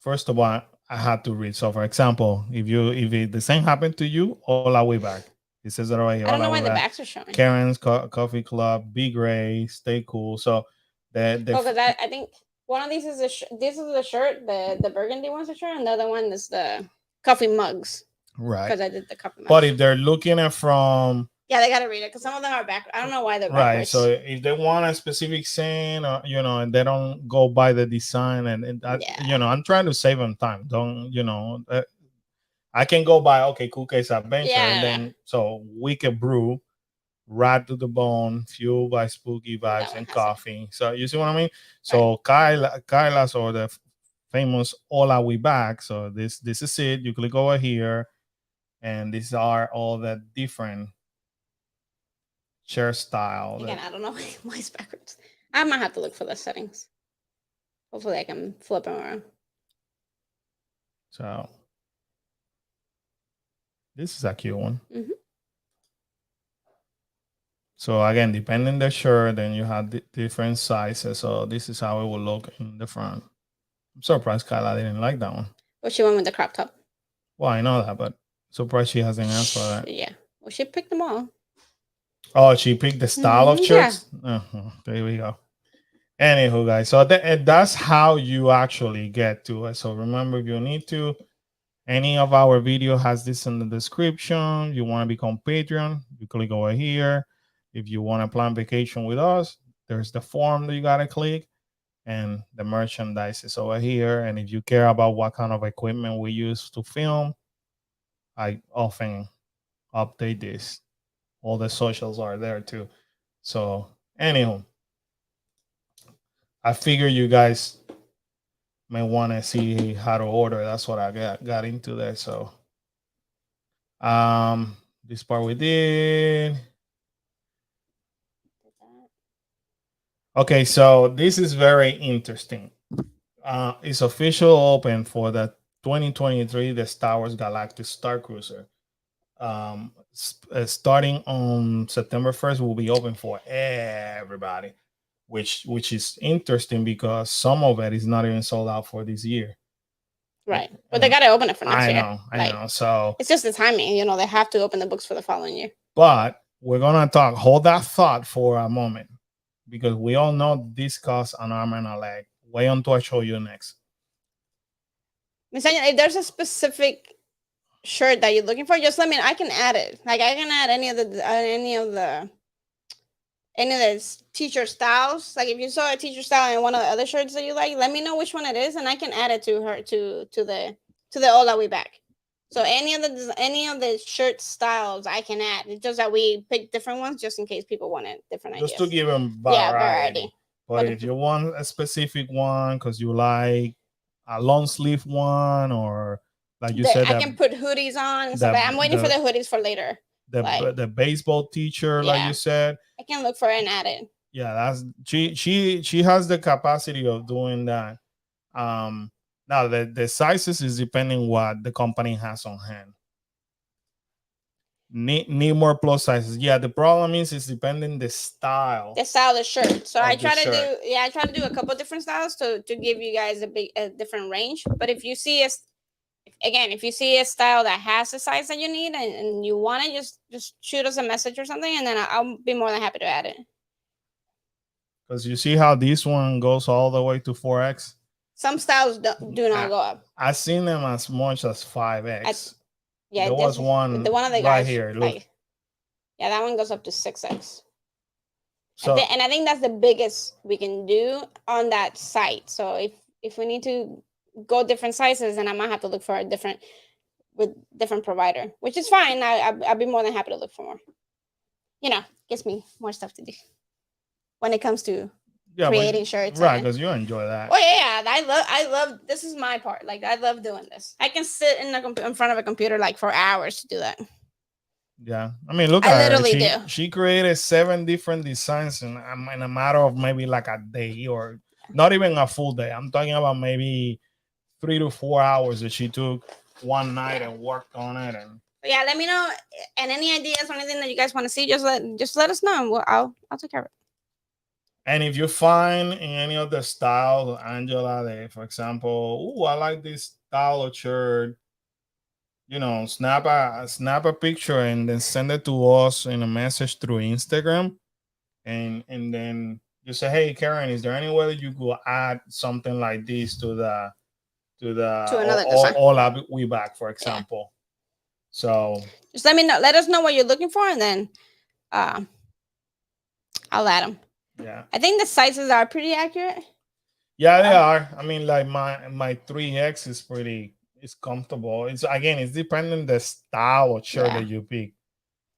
first of all, I had to read. So for example, if the same happened to you, Hola We Back. It says it right here. I don't know why the backs are showing. Karen's Coffee Club, Be Great, Stay Cool. So because I think one of these is this is the shirt, the burgundy one's a shirt, and the other one is the coffee mugs. Right. Because I did the coffee mugs. But if they're looking at from yeah, they gotta read it because some of them are back. I don't know why they're backwards. Right. So if they want a specific saying, or, and they don't go by the design, and I'm trying to save them time. Don't I can go by Cool Case Adventure, and then so Wicked Brew, Rat to the Bone, Fueled by Spooky Vibes and Coffee. So you see what I mean? So right. Kyla's or the famous Hola We Back. So this is it. You click over here, and these are all the different shirt style. Again, I don't know why it's backwards. I might have to look for the settings. Hopefully I can flip them around. So this is a cute one. Mm-hmm. So again, depending the shirt, then you have different sizes. So this is how it will look in the front. I'm surprised Kyla didn't like that one. Well, she went with the crop top. Well, I know that, but surprised she hasn't asked for that. Yeah. Well, she picked them all. Oh, she picked the style of shirts? Yeah. There we go. Anywho, guys, so that's how you actually get to it. So remember, if you need to, any of our video has this in the description. You want to become Patreon, you click over here. If you want to plan vacation with us, there's the form that you got to click, and the merchandise is over here. And if you care about what kind of equipment we use to film, I often update this. All the socials are there too. So anyhow, I figure you guys may want to see how to order. That's what I got into there. So this part we did. Okay, so this is very interesting. It's official open for the 2023 the Star Wars Galactic Star Cruiser. Starting on September 1st, will be open for everybody, which is interesting because some of it is not even sold out for this year. Right, but they got to open it for next year. I know. So it's just the timing. You know, they have to open the books for the following year. But we're gonna hold that thought for a moment, because we all know this costs an arm and a leg. Wait until I show you next. If there's a specific shirt that you're looking for, just let me know. I can add it. Like I can add any of the teacher styles. Like if you saw a teacher style in one of the other shirts that you like, let me know which one it is, and I can add it to her to the all that we back. So any of the shirt styles I can add. It's just that we pick different ones just in case people want it different ideas. Just to give them variety. But if you want a specific one because you like a long sleeve one, or like you said, I can put hoodies on. So I'm waiting for the hoodies for later. The baseball teacher, like you said, I can look for it and add it. Yeah, that's she has the capacity of doing that. Now the sizes is depending what the company has on hand. Need more plus sizes. Yeah, the problem is it's depending the style. The style of the shirt. So I try to do a couple different styles to give you guys a different range. But if you see if you see a style that has the size that you need and you want it, just shoot us a message or something, and then I'll be more than happy to add it. Because you see how this one goes all the way to 4X. Some styles do not go up. I've seen them as much as 5X. There was one the one of the right guys here. Look. Yeah, that one goes up to 6X. So, and I think that's the biggest we can do on that site. So if we need to go different sizes, then I might have to look for a different provider, which is fine. I'll be more than happy to look for more. You know, gives me more stuff to do when it comes to creating shirts. Right, because you enjoy that. Oh yeah, I love this is my part. Like I love doing this. I can sit in front of a computer like for hours to do that. Yeah, I mean, look at her. She created 7 different designs in a matter of maybe like a day, or not even a full day. I'm talking about maybe 3 to 4 hours that she took one night and worked on it. And yeah, let me know, and any ideas or anything that you guys want to see, just let us know, and I'll take care of it. And if you find in any of the styles, Angela, for example, I like this style of shirt, you know, snap a picture and then send it to us in a message through Instagram, and then you say, hey Karen, is there any way that you could add something like this to another design? All we back, for example. So just let us know what you're looking for, and then I'll add them. Yeah, I think the sizes are pretty accurate. Yeah, they are. I mean, like my 3X is it's comfortable. It's depending the style of shirt that you pick.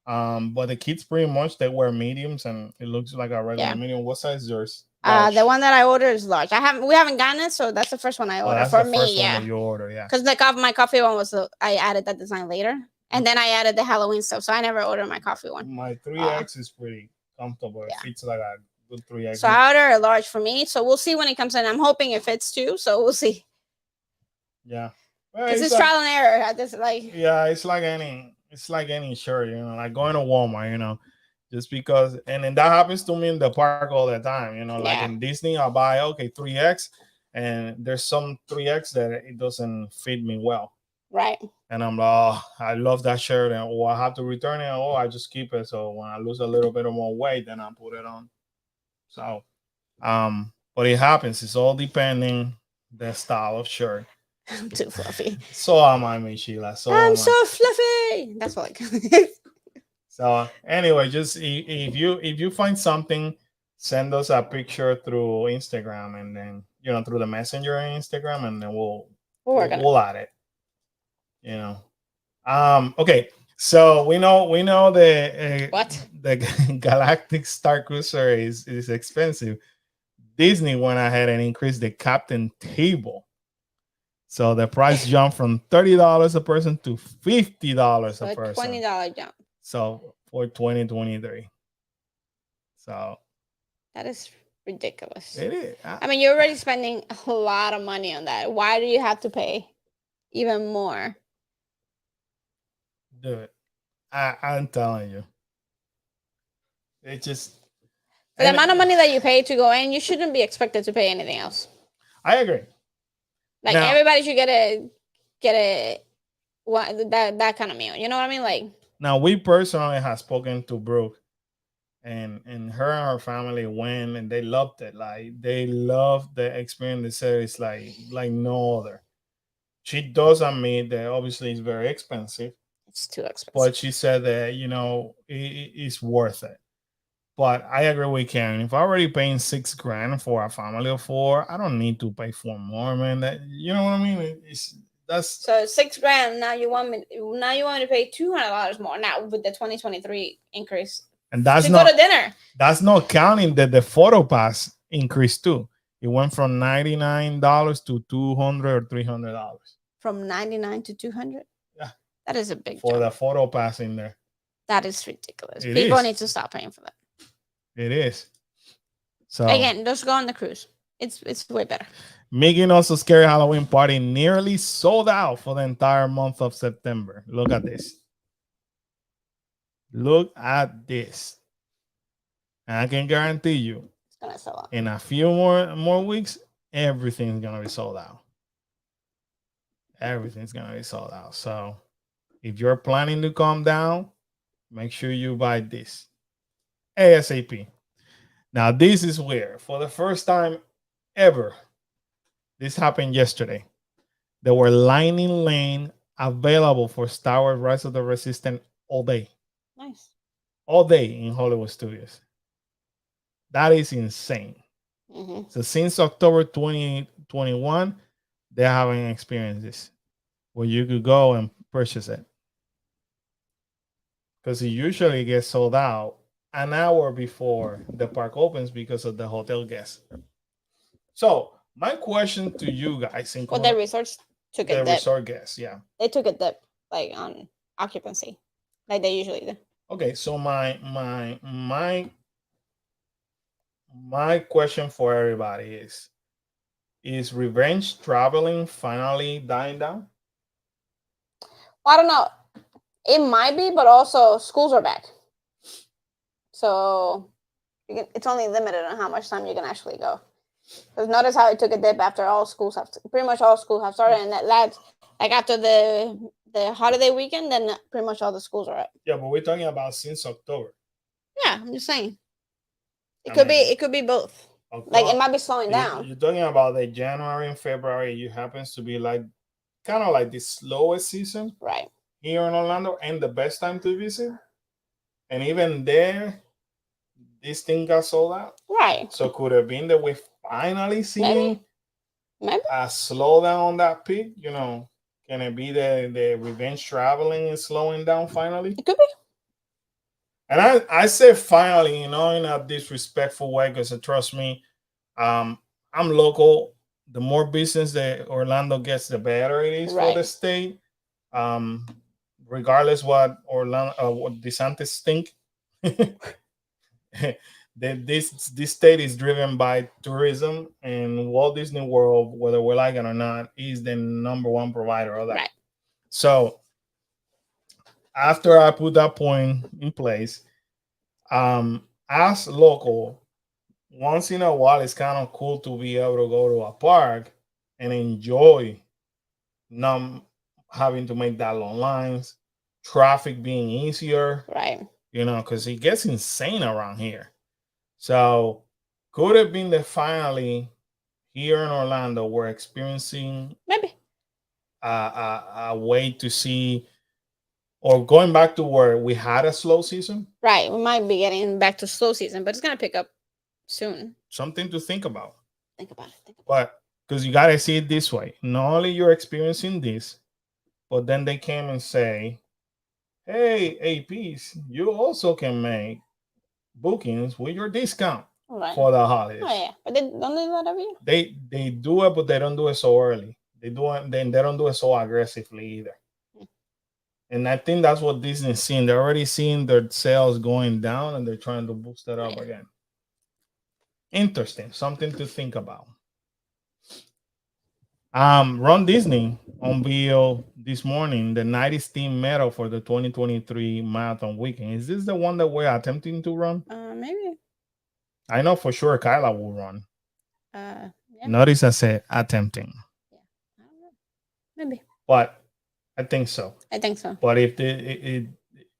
But the kids pretty much they wear mediums, and it looks like a regular medium. What size is yours? The one that I ordered is large. We haven't gotten it, so that's the first one I ordered for me. First one that you order, yeah. Because my coffee one was I added that design later, and then I added the Halloween stuff, so I never ordered my coffee one. My 3X is pretty comfortable. It Yeah. fits like a good 3X. So I order a large for me. So we'll see when it comes in. I'm hoping it fits too. So we'll see. Yeah. Well, Because it's trial and error at this, like. Yeah, it's like any shirt, like going to Walmart, just because, and then that happens to me in the park all the time, like Yeah. in Disney, I'll buy 3X, and there's some 3X that it doesn't fit me well, Right. and I'm like, oh, I love that shirt, and I have to return it, I just keep it, so when I lose a little bit of more weight, then I put it on. So, but it happens. It's all depending the style of shirt. I'm too fluffy. So am I, Miss Sheila. I'm so fluffy. That's all I can. So anyway, just if you find something, send us a picture through Instagram, and then through the messenger on Instagram, and then we'll add it. Okay. So we know the Galactic Star Cruiser is expensive. Disney went ahead and increased the captain table. So the price jumped from $30 a person to $50 a person. $20 jump. So for 2023. So that is ridiculous. It is. I mean, you're already spending a lot of money on that. Why do you have to pay even more? Do it. I'm telling you. It just for the amount of money that you pay to go in, you shouldn't be expected to pay anything else. I agree. Like now, everybody should get a that kind of meal. You know what I mean? Like now, we personally have spoken to Brooke, and her and her family went, and they loved it. Like they loved the experience. They said it's like no other. She does admit that obviously it's very expensive. It's too expensive. But she said that it's worth it. But I agree with Karen. If I'm already paying $6,000 for a family of 4, I don't need to pay for more, man. That you know what I mean? That's so $6,000. Now you want me to pay $200 more now with the 2023 increase. And that's to not go to dinner. That's not counting that the photo pass increased too. It went from $99 to $200 or $300. From $99 to $200. Yeah, that is a big for jump. the photo pass in there. That is ridiculous. People need to stop paying for that. It is. So again, just go on the cruise. It's way better. Mickey Also Scary Halloween Party nearly sold out for the entire month of September. Look at this. Look at this. And I can guarantee you, it's gonna sell out. In a few more weeks, everything's gonna be sold out. Everything's gonna be sold out. So if you're planning to come down, make sure you buy this ASAP. Now, this is where, for the first time ever, this happened yesterday. There were Lightning Lane available for Star Wars Rise of the Resistance all day. Nice. All day in Hollywood Studios. That is insane. Mm-hmm. So since October 2021, they're having experiences where you could go and purchase it. Because it usually gets sold out an hour before the park opens because of the hotel guests. So my question to you guys, the resorts took a dip. The resort guests, yeah, they took a dip like on occupancy, like they usually do. Okay, so my question for everybody is revenge traveling finally dying down? Well, I don't know. It might be, but also schools are back. So it's only limited on how much time you can actually go. Because notice how it took a dip after pretty much all schools have started, and that's like after the holiday weekend, then pretty much all the schools are up. Yeah, but we're talking about since October. Yeah, I'm just saying. It could be both. October, like it might be slowing down. You're talking about the January and February. It happens to be like kind of like the slowest season, right, here in Orlando, and the best time to visit. And even there, this thing got sold out. Right. So could it have been that we're finally seeing maybe a slowdown on that peak? Can it be the revenge traveling is slowing down finally? It could be. And I say finally, in a disrespectful way, because trust me, I'm local. The more business that Orlando gets, the better it is for the state. Regardless what DeSantis think. this state is driven by tourism, and Walt Disney World, whether we like it or not, is the number one provider of that. Right. So after I put that point in place, as local, once in a while, it's kind of cool to be able to go to a park and enjoy not having to make that long lines, traffic being easier, Right. because it gets insane around here. So could have been that finally here in Orlando we're experiencing Maybe. a way to see, or going back to where we had a slow season. Right. We might be getting back to slow season, but it's gonna pick up soon. Something to think about. Think about it. But because you gotta see it this way, not only you're experiencing this, but then they came and say, "Hey, APs, you also can make bookings with your discount Right. for the holidays." Oh yeah, but they don't do that every year. They do it, but they don't do it so early. They don't do it so aggressively either. And I think that's what Disney's seeing. They're already seeing their sales going down, and they're trying to boost it up again. Interesting, something to think about. Ron Disney unveiled this morning the 90s theme medal for the 2023 marathon weekend. Is this the one that we're attempting to run? Maybe. I know for sure Kyla will run. Yeah. Notice I said attempting. Yeah. I don't know. Maybe. But I think so. I think so. But if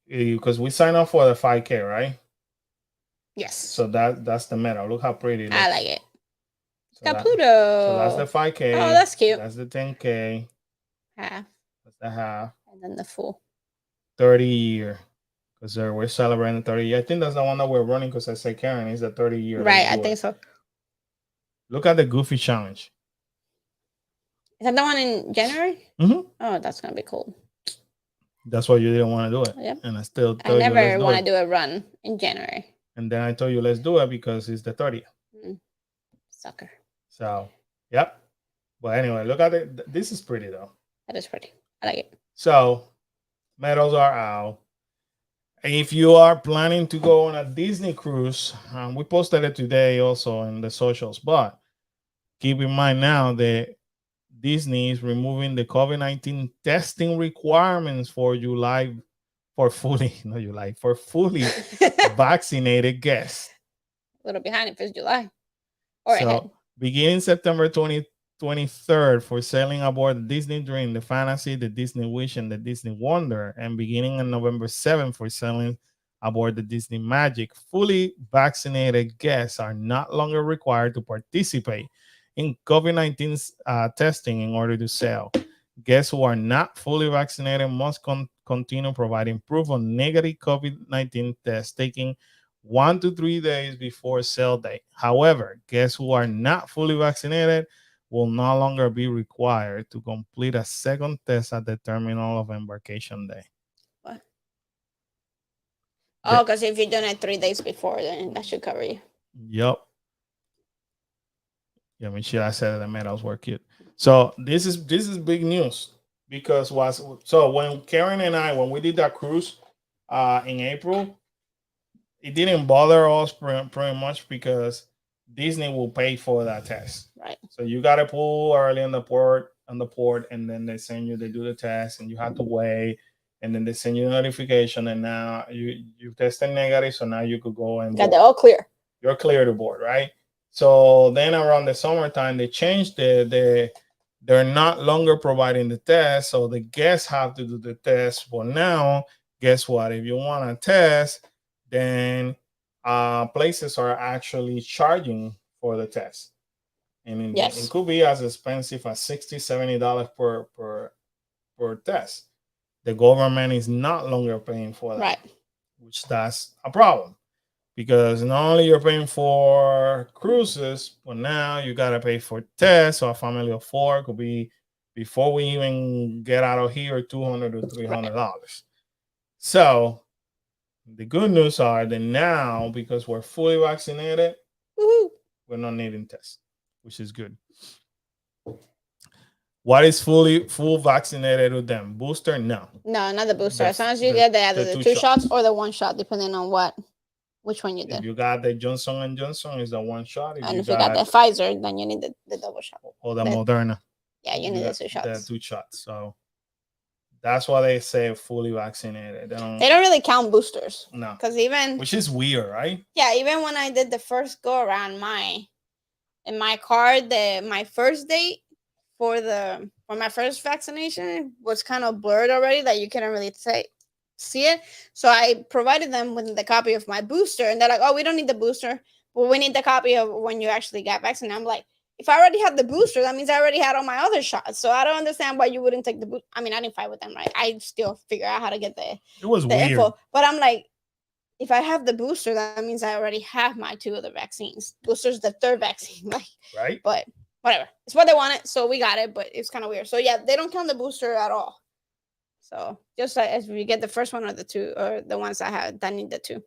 because we sign up for the 5K, right? Yes. So that's the medal. Look how pretty it looks. I like it. So Got that- Pluto. So that's the 5K. Oh, that's cute. That's the 10K. Half. That's the half. And then the full. 30 year. Because we're celebrating 30 year. I think that's the one that we're running because I say Karen is the 30 year. Right, I think so. Look at the Goofy Challenge. Is that the one in January? Mm-hmm. Oh, that's gonna be cool. That's why you didn't want to do it. Yep. And I still I tell you, never let's want to it. do a run in January. And then I told you, let's do it because it's the 30th. Sucker. So, yep. But anyway, look at it. This is pretty though. That is pretty. I like it. So, medals are out. If you are planning to go on a Disney cruise, we posted it today also in the socials, but keep in mind now that Disney is removing the COVID-19 testing requirements for fully vaccinated guests. A little behind if it's July. Or ahead. Beginning September 23rd for sailing aboard the Disney Dream, the Fantasy, the Disney Wish, and the Disney Wonder, and beginning on November 7th for sailing aboard the Disney Magic, fully vaccinated guests are not longer required to participate in COVID-19 testing in order to sail. Guests who are not fully vaccinated must continue providing proof of negative COVID-19 test taking 1 to 3 days before sail date. However, guests who are not fully vaccinated will no longer be required to complete a second test at the terminal of embarkation day. What? Oh, because if you're doing it 3 days before, then that should cover you. Yep. Yeah, I mean, I said the medals were cute. So this is big news because when Karen and I, when we did that cruise in April, it didn't bother us pretty much because Disney will pay for that test. Right. So you got to pull early on the port, and then they do the test, and you have to wait, and then they send you a notification, and now you tested negative, so now you could go and got it all clear. You're clear to board, right? So then around the summertime, they changed they're not longer providing the test, so the guests have to do the test. Well, now, guess what? If you want a test, then places are actually charging for the test. And it could be as expensive as $60, $70 per test. The government is not longer paying for that, right? Which that's a problem because not only you're paying for cruises, but now you got to pay for tests. So a family of 4 could be, before we even get out of here, $200 to $300. Right. So the good news are that now, because we're fully vaccinated, we're not needing tests, which is good. What is full vaccinated with them? Booster? No. No, not the booster. As long as you get the 2 shots or the 1 shot, depending on what Which one you If did? you got the Johnson and Johnson, is the one shot. And if you got the Pfizer, then you need the double shot. Or the Moderna. Yeah, you need the 2 shots. The 2 shots. So that's why they say fully vaccinated. They don't really count boosters. No. Because even, which is weird, right? Yeah, even when I did the first go around, in my card, my first date for my first vaccination was kind of blurred already, that you couldn't really see it. So I provided them with the copy of my booster, and they're like, "Oh, we don't need the booster, but we need the copy of when you actually got vaccinated." I'm like, if I already had the booster, that means I already had all my other shots. So I don't understand why you wouldn't take the booster. I mean, I didn't fight with them, right? I still figure out how to get the weird info. But I'm like, if I have the booster, that means I already have my 2 other vaccines. Booster's the 3rd vaccine, like, right? But whatever, it's what they wanted, so we got it. But it's kind of weird. So yeah, they don't count the booster at all. So just like as we get the first one or the 2, or the ones that need the 2.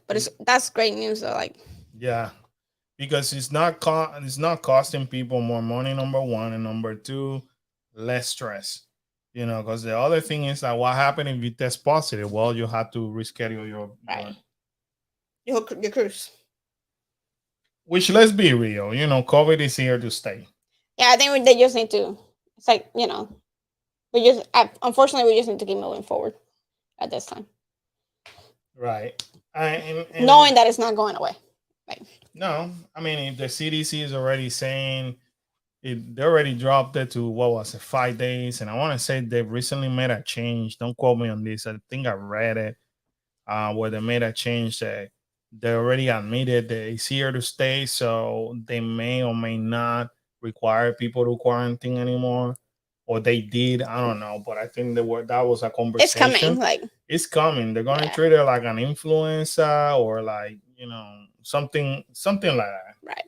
But that's great news though. Like, yeah, because it's not costing people more money, number one, and number 2, less stress. Because the other thing is that what happens if you test positive? Well, you have to reschedule your cruise. Which, let's be real, COVID is here to stay. Yeah, I think they just need to. It's like, unfortunately we just need to keep moving forward at this time. Right. And knowing that it's not going away. Right. No, I mean, if the CDC is already saying they already dropped it to, what was it, 5 days, and I want to say they've recently made a change. Don't quote me on this. I think I read it where they made a change that they already admitted that it's here to stay, so they may or may not require people to quarantine anymore, or they did. I don't know, but I think that was a conversation. It's coming. It's coming. They're gonna treat it like an influenza, or like something like that. Right.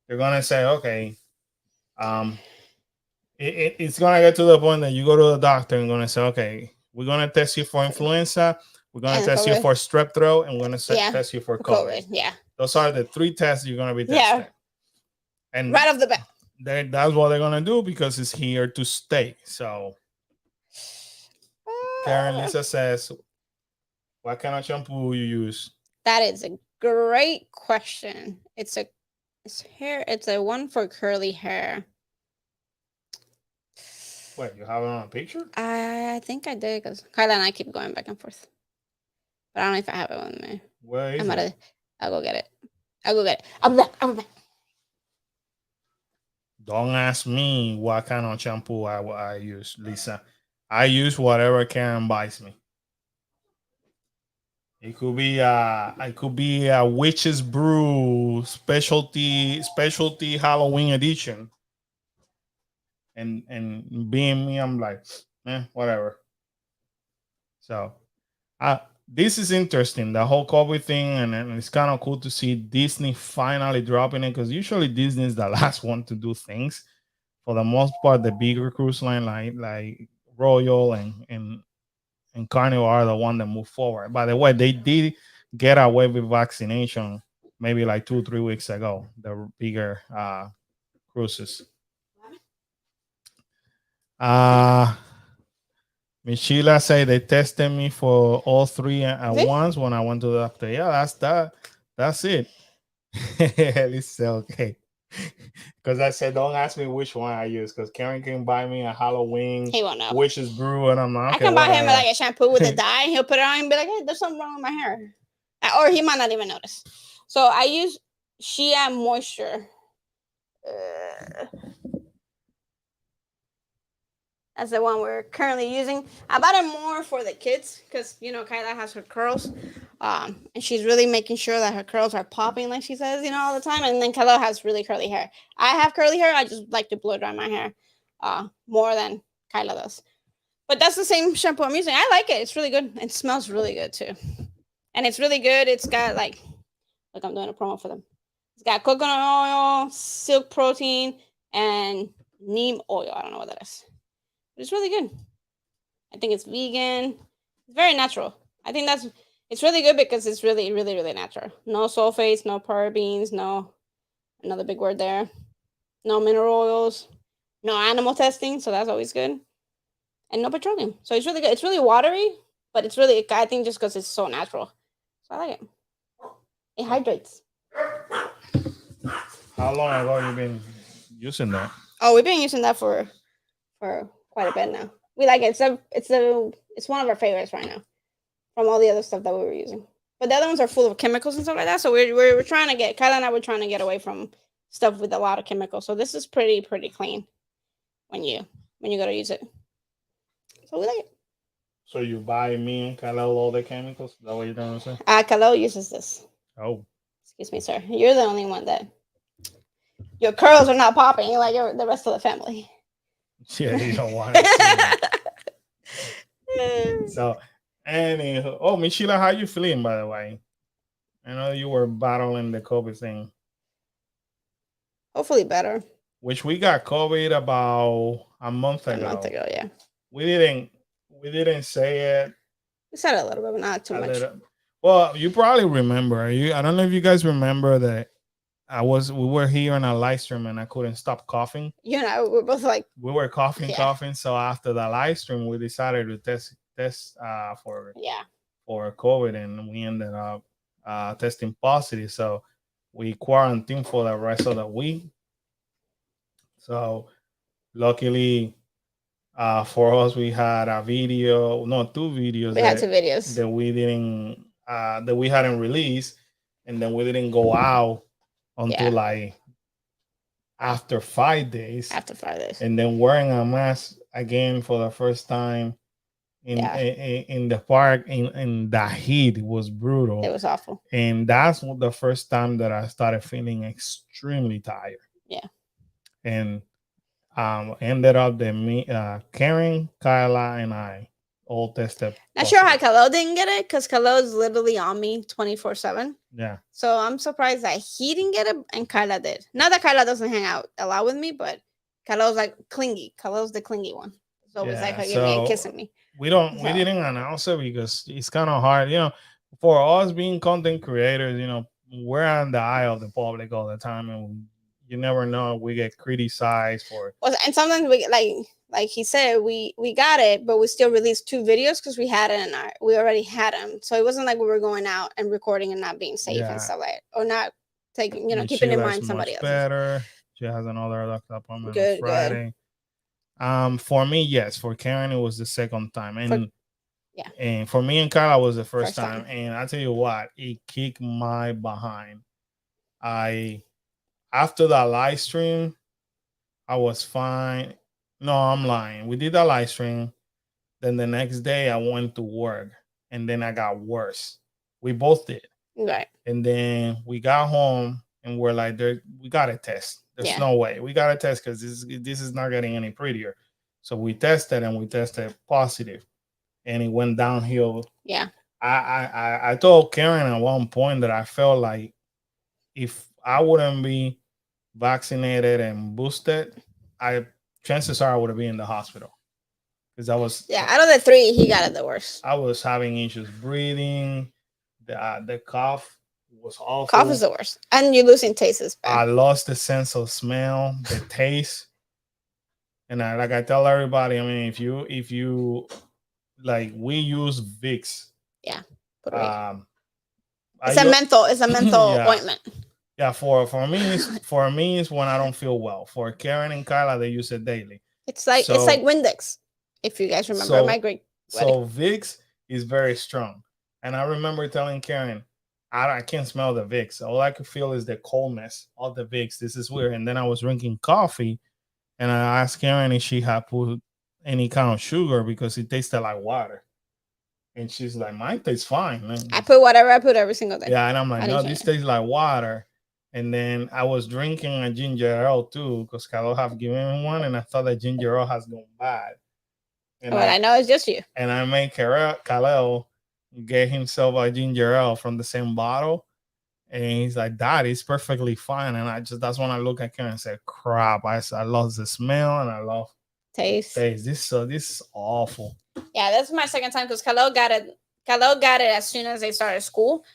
They're gonna say, okay, it's gonna get to the point that you go to the doctor and gonna say, okay, we're gonna test you for influenza, we're gonna test you for strep throat, and we're gonna test you for COVID. Yeah, those are the 3 tests you're gonna be testing. Yeah. And right off the bat, that's what they're gonna do because it's here to stay. So Karen Lisa says, what kind of shampoo you use? That is a great question. It's a one for curly hair. Wait, you have it on a picture? I think I did, because Carla and I keep going back and forth. But I don't know if I have it with me. Where is it? I'll go get it. I'll be back. Don't ask me what kind of shampoo I use, Lisa. I use whatever Karen buys me. It could be a Witch's Brew specialty Halloween edition. And being me, I'm like, whatever. So this is interesting, the whole COVID thing, and it's kind of cool to see Disney finally dropping it, because usually Disney is the last one to do things. For the most part, the bigger cruise line like Royal and Carnival are the one that move forward. By the way, they did get away with vaccination maybe like 2-3 weeks ago, the bigger cruises. Michela say they tested me for all 3 at once when I went to the doctor. Yeah, that's it. It's okay. Because I said, don't ask me which one I use, because Karen can buy me a Halloween Witch's Brew, and I'm like, okay, I can buy him like a shampoo with a dye, and he'll put it on and be like, hey, there's something wrong with my hair. Or he might not even notice. So I use Shea Moisture. That's the one we're currently using. I bought it more for the kids because, Kyla has her curls. And she's really making sure that her curls are popping, like she says, all the time. And then Kyla has really curly hair. I have curly hair. I just like to blow dry my hair more than Kyla does. But that's the same shampoo I'm using. I like it. It's really good. It smells really good, too. And it's really good. It's got, look, I'm doing a promo for them. It's got coconut oil, silk protein, and neem oil. I don't know what that is. It's really good. I think it's vegan. It's very natural. I think it's really good because it's really, really, really natural. No sulfates, no parabens, no, another big word there, no mineral oils, no animal testing, so that's always good, and no petroleum. So it's really good. It's really watery, but it's really, I think, just because it's so natural. So I like it. It hydrates. How long ago you been using that? Oh, we've been using that for quite a bit now. We like it. It's one of our favorites right now from all the other stuff that we were using. But the other ones are full of chemicals and stuff like that. So we're trying to get, Kyla and I were trying to get away from stuff with a lot of chemicals. So this is pretty clean when you go to use it. So we like it. So you buy me and Khalil all the chemicals? Is that what you're trying to say? Khalil uses this. Oh. Excuse me, sir. You're the only one that your curls are not popping like the rest of the family. Yeah, you don't want to see that. So, anywho, oh, Miss Sheila, how you feeling, by the way? I know you were battling the COVID thing. Hopefully better. Which we got COVID about a month ago. A month ago, yeah. We didn't say it. We said it a little bit, but not too much. Well, you probably remember. I don't know if you guys remember that we were here on a live stream and I couldn't stop coughing. You and I were both like, we were coughing. So after the live stream, we decided to test for COVID, and we ended up testing positive. So we quarantined for the rest of the week. So luckily for us, we had two videos. We had 2 videos that we didn't that we hadn't released, and then we didn't go out until like after 5 days. And then wearing a mask again for the first time in the park in the heat. It was brutal. It was awful. And that's the first time that I started feeling extremely tired. Yeah. And ended up that Karen, Kyla, and I all tested. Not sure how Khalil didn't get it, because Khalil is literally on me 24/7. Yeah. So I'm surprised that he didn't get it and Kyla did. Not that Kyla doesn't hang out a lot with me, but Khalil's like clingy. Khalil's the clingy one. So it's like hugging me and kissing me. We didn't announce it because it's kind of hard, for us being content creators, we're on the eye of the public all the time, and you never know, we get criticized for. Well, and sometimes we like he said, we got it, but we still released 2 videos because we already had them. So it wasn't like we were going out and recording and not being safe and stuff like that, or not taking, keeping in mind somebody else. Better. She has another doctor appointment on Friday. Good. For me, yes. For Karen, it was the second time, and for me and Kyla was the first time. And I tell you what, it kicked my behind. After that live stream, I was fine. No, I'm lying. We did that live stream. Then the next day I went to work, and then I got worse. We both did. Right. And then we got home and we're like, we got to test. There's no way. We got to test because this is not getting any prettier. So we tested, and we tested positive, and it went downhill. Yeah. I told Karen at one point that I felt like if I wouldn't be vaccinated and boosted, chances are I would have been in the hospital, because I was out of the 3, he got it the worst. I was having issues breathing. The cough was awful. Cough is the worst, and you're losing taste. I lost the sense of smell, the taste, and I tell everybody. I mean, if you like, we use Vicks. Yeah. It's a menthol ointment. Yeah, for me it's when I don't feel well. For Karen and Kyla, they use it daily. It's like Windex, if you guys remember my great wedding. So Vicks is very strong, and I remember telling Karen, I can't smell the Vicks. All I could feel is the coldness of the Vicks. This is weird. And then I was drinking coffee, and I asked Karen if she had put any kind of sugar because it tasted like water. And she's like, mine tastes fine. Man. I put whatever I put every single day. Yeah, and I'm like, no, this tastes like water. And then I was drinking a ginger ale too, because Carol have given me one, and I thought that ginger ale has gone bad. And I know it's just you. And I made Khalil get himself a ginger ale from the same bottle, and he's like, "That is perfectly fine." And that's when I look at Karen and said, "Crap! I lost the smell and I lost taste. This is awful." Yeah, that's my second time because Khalil got it. Khalil got it as soon as they started school,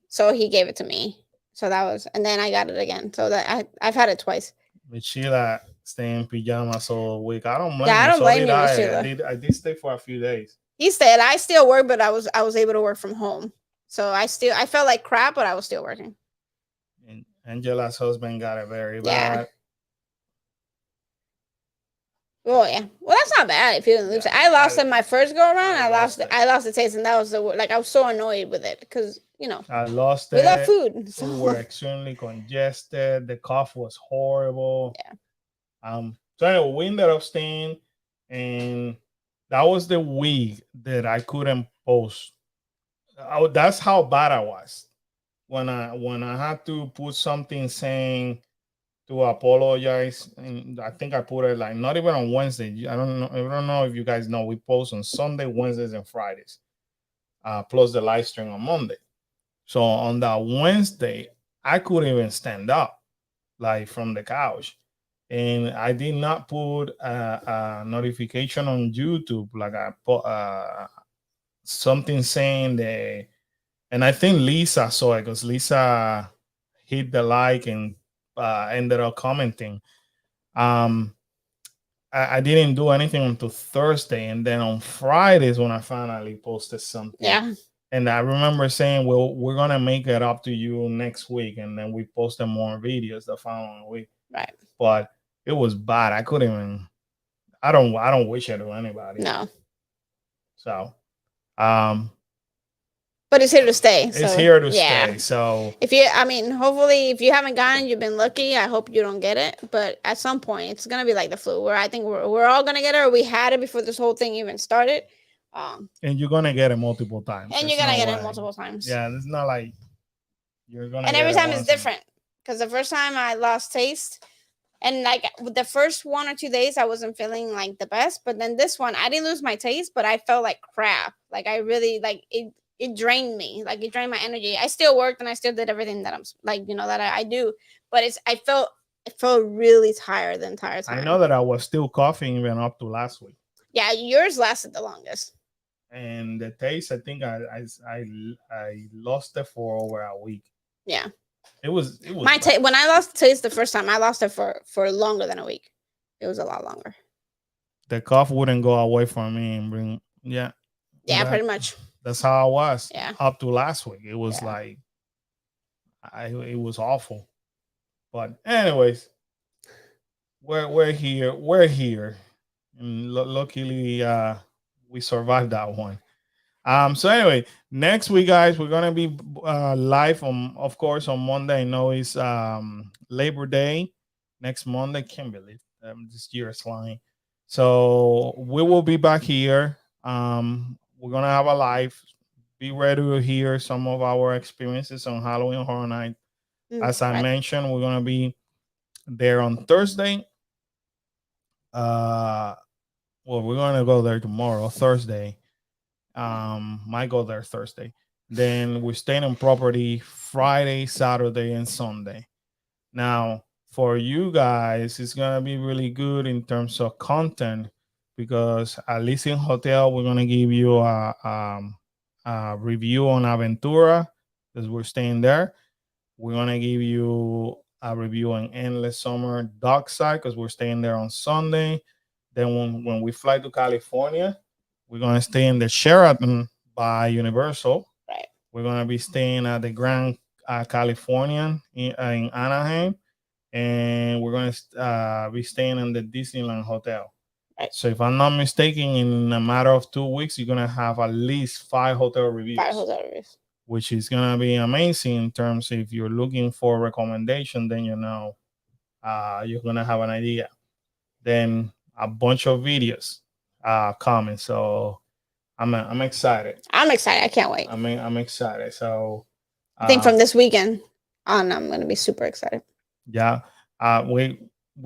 so he gave it to me. So that was, and then I got it again. So that I've had it twice. With Sheila staying in pajamas all week, I don't blame you. I don't blame you, Sheila. I did stay for a few days. He said I still work, but I was able to work from home. So I felt like crap, but I was still working. And Angela's husband got it very Yeah. bad. Oh yeah. Well, that's not bad if you didn't lose it. I lost it my first go around. I lost it. I lost the taste, and that was like I was so annoyed with it because I lost we love it. food. So. We were extremely congested. The cough was horrible. Yeah. So anyway, we ended up staying, and that was the week that I couldn't post. That's how bad I was when I had to put something saying to apologize, and I think I put it like not even on Wednesday. I don't know if you guys know, we post on Sunday, Wednesdays, and Fridays, plus the live stream on Monday. So on that Wednesday, I couldn't even stand up like from the couch, and I did not put a notification on YouTube like I put something saying that, and I think Lisa saw it because Lisa hit the like and ended up commenting. Um, I didn't do anything until Thursday, and then on Fridays when I finally posted something. Yeah. And I remember saying, "Well, we're gonna make it up to you next week," and then we posted more videos the following week. Right. But it was bad. I couldn't even. I don't wish it to anybody. No. So, but it's here to stay. It's here to stay. So hopefully, if you haven't gotten, you've been lucky. I hope you don't get it. But at some point, it's gonna be like the flu, where I think we're all gonna get it, or we had it before this whole thing even started. And you're gonna get it multiple times. And you're gonna get it multiple times. Yeah, it's not like you're gonna. And every time it's different. Because the first time I lost taste, and like the first 1 or 2 days, I wasn't feeling like the best. But then this one, I didn't lose my taste, but I felt like crap. Like I really like it. It drained me. Like it drained my energy. I still worked and I still did everything that I'm like, that I do. But I felt really tired the entire time. I know that I was still coughing even up to last week. Yeah, yours lasted the longest. And the taste, I think I lost it for over a week. Yeah. It was my taste. When I lost the taste the first time, I lost it for longer than a week. It was a lot longer. The cough wouldn't go away from me and bring pretty much. That's how I was. Yeah. Up to last week, it was like it was awful. But anyways, we're here. We're here, and luckily we survived that one. So anyway, next week, guys, we're gonna be live of course, on Monday. I know it's Labor Day next Monday. Can't believe this year is flying. So we will be back here. We're gonna have a live. Be ready to hear some of our experiences on Halloween Horror Night. As I mentioned, we're gonna be there on Thursday. Well, we're gonna go there tomorrow, Thursday. Might go there Thursday. Then we're staying on property Friday, Saturday, and Sunday. Now, for you guys, it's gonna be really good in terms of content because at least in hotel, we're gonna give you a review on Aventura because we're staying there. We're gonna give you a review on Endless Summer Dockside because we're staying there on Sunday. Then when we fly to California, we're gonna stay in the Sheraton by Universal. Right. We're gonna be staying at the Grand Californian in Anaheim, and we're gonna be staying in the Disneyland Hotel. Right. So if I'm not mistaken, in a matter of 2 weeks, you're gonna have at least 5 hotel reviews. 5 hotel reviews. Which is gonna be amazing in terms of if you're looking for a recommendation, then you're gonna have an idea. Then a bunch of videos coming. So I'm excited. I'm excited. I can't wait. I'm excited. So I think from this weekend on, I'm gonna be super excited. Yeah. We're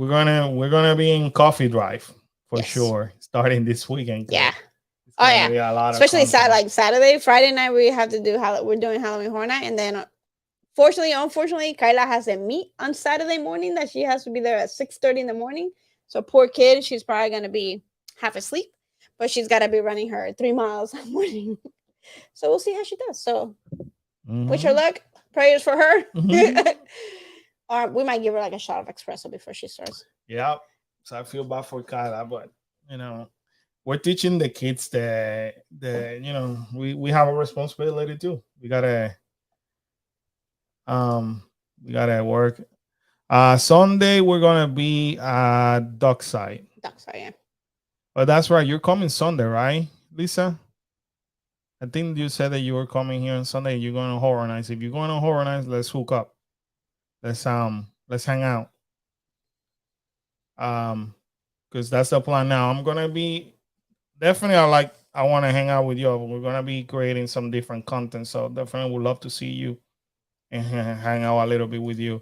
gonna be in Coffee Drive for sure starting this weekend. Yeah. Oh yeah. Especially Saturday, Friday night we have to do we're doing Halloween Horror Night, and then unfortunately, Kyla has a meet on Saturday morning that she has to be there at 6:30 in the morning. So poor kid, she's probably gonna be half asleep, but she's got to be running her 3 miles in the morning. So we'll see how she does. So wish her luck. Prayers for her. Or we might give her like a shot of espresso before she starts. Yeah. So I feel bad for Kyla, but we're teaching the kids that we have a responsibility too. We gotta work. Sunday we're gonna be at Dockside. Dockside, yeah. But that's right. You're coming Sunday, right, Lisa? I think you said that you were coming here on Sunday. You're going to Horror Nights. If you're going to Horror Nights, let's hook up. Let's hang out. Because that's the plan now. I'm gonna be definitely. I want to hang out with you. We're gonna be creating some different content, so definitely would love to see you and hang out a little bit with you.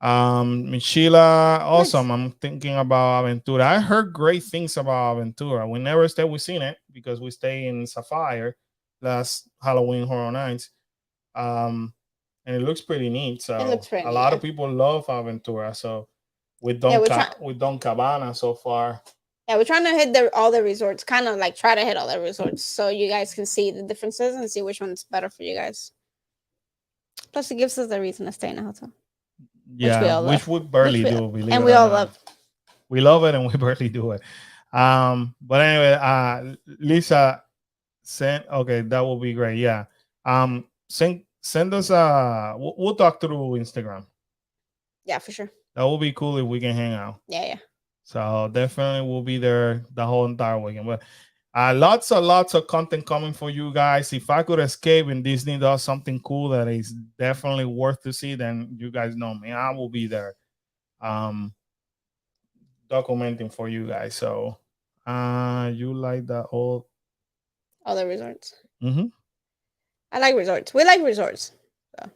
Sheila, awesome. Nice. I'm thinking about Aventura. I heard great things about Aventura. We never stay with seen it because we stay in Sapphire last Halloween Horror Nights. And it looks pretty neat. It So looks pretty a neat, lot yeah. of people love Aventura. So with Yeah, Don Cabana so far. Yeah, we're trying to hit all the resorts, kind of like try to hit all the resorts so you guys can see the differences and see which one's better for you guys. Plus, it gives us a reason to stay in a hotel. Yeah, which we barely do, believe and it we or all not. love. We love it and we barely do it. But anyway, Lisa send okay, that will be great. Yeah. Send us we'll talk through Instagram. Yeah, for sure. That will be cool if we can hang out. Yeah. So definitely we'll be there the whole entire weekend. But lots of content coming for you guys. If I could escape and Disney does something cool that is definitely worth to see, then you guys know me. I will be there. Documenting for you guys. So you like the all the resorts. Mm-hmm. I like resorts. We like resorts. So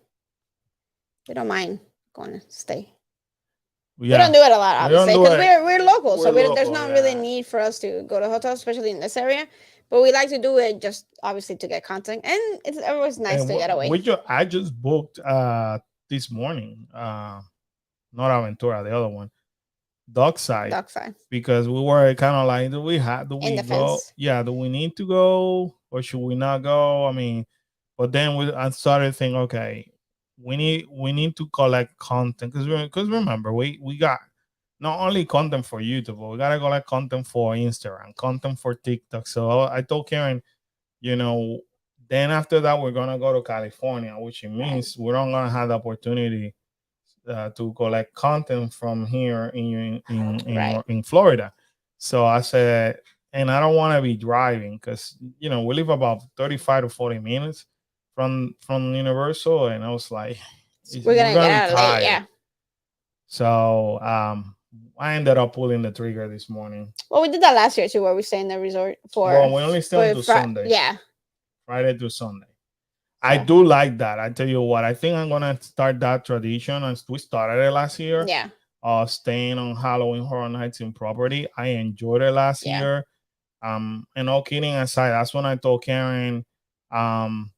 we don't mind going to stay. Yeah. We don't do it a lot, obviously, because we're local, so there's no really need for us to go to hotels, especially in this area. But we like to do it just obviously to get content, and it's always nice to get away. I just booked this morning, not Aventura, the other one, Dockside, because we were kind of like, do we go? Yeah, do we need to go or should we not go? I mean, but then I started thinking, okay, we need to collect content because remember we got not only content for YouTube, but we gotta collect content for Instagram, content for TikTok. So I told Karen, then after that we're gonna go to California, which means we're not gonna have the opportunity to collect content from here in Florida. So I said, and I don't want to be driving because we live about 35 to 40 minutes from Universal, and I was like, we're gonna get out late, yeah. So I ended up pulling the trigger this morning. Well, we did that last year too, where we stay in the resort for. Well, we only stay until Sunday. Yeah, Friday to Sunday. I do like that. I tell you what, I think I'm gonna start that tradition, and we started it last year. Yeah. Staying on Halloween Horror Nights in property. I enjoyed it last year. And all kidding aside, that's when I told Karen. I'm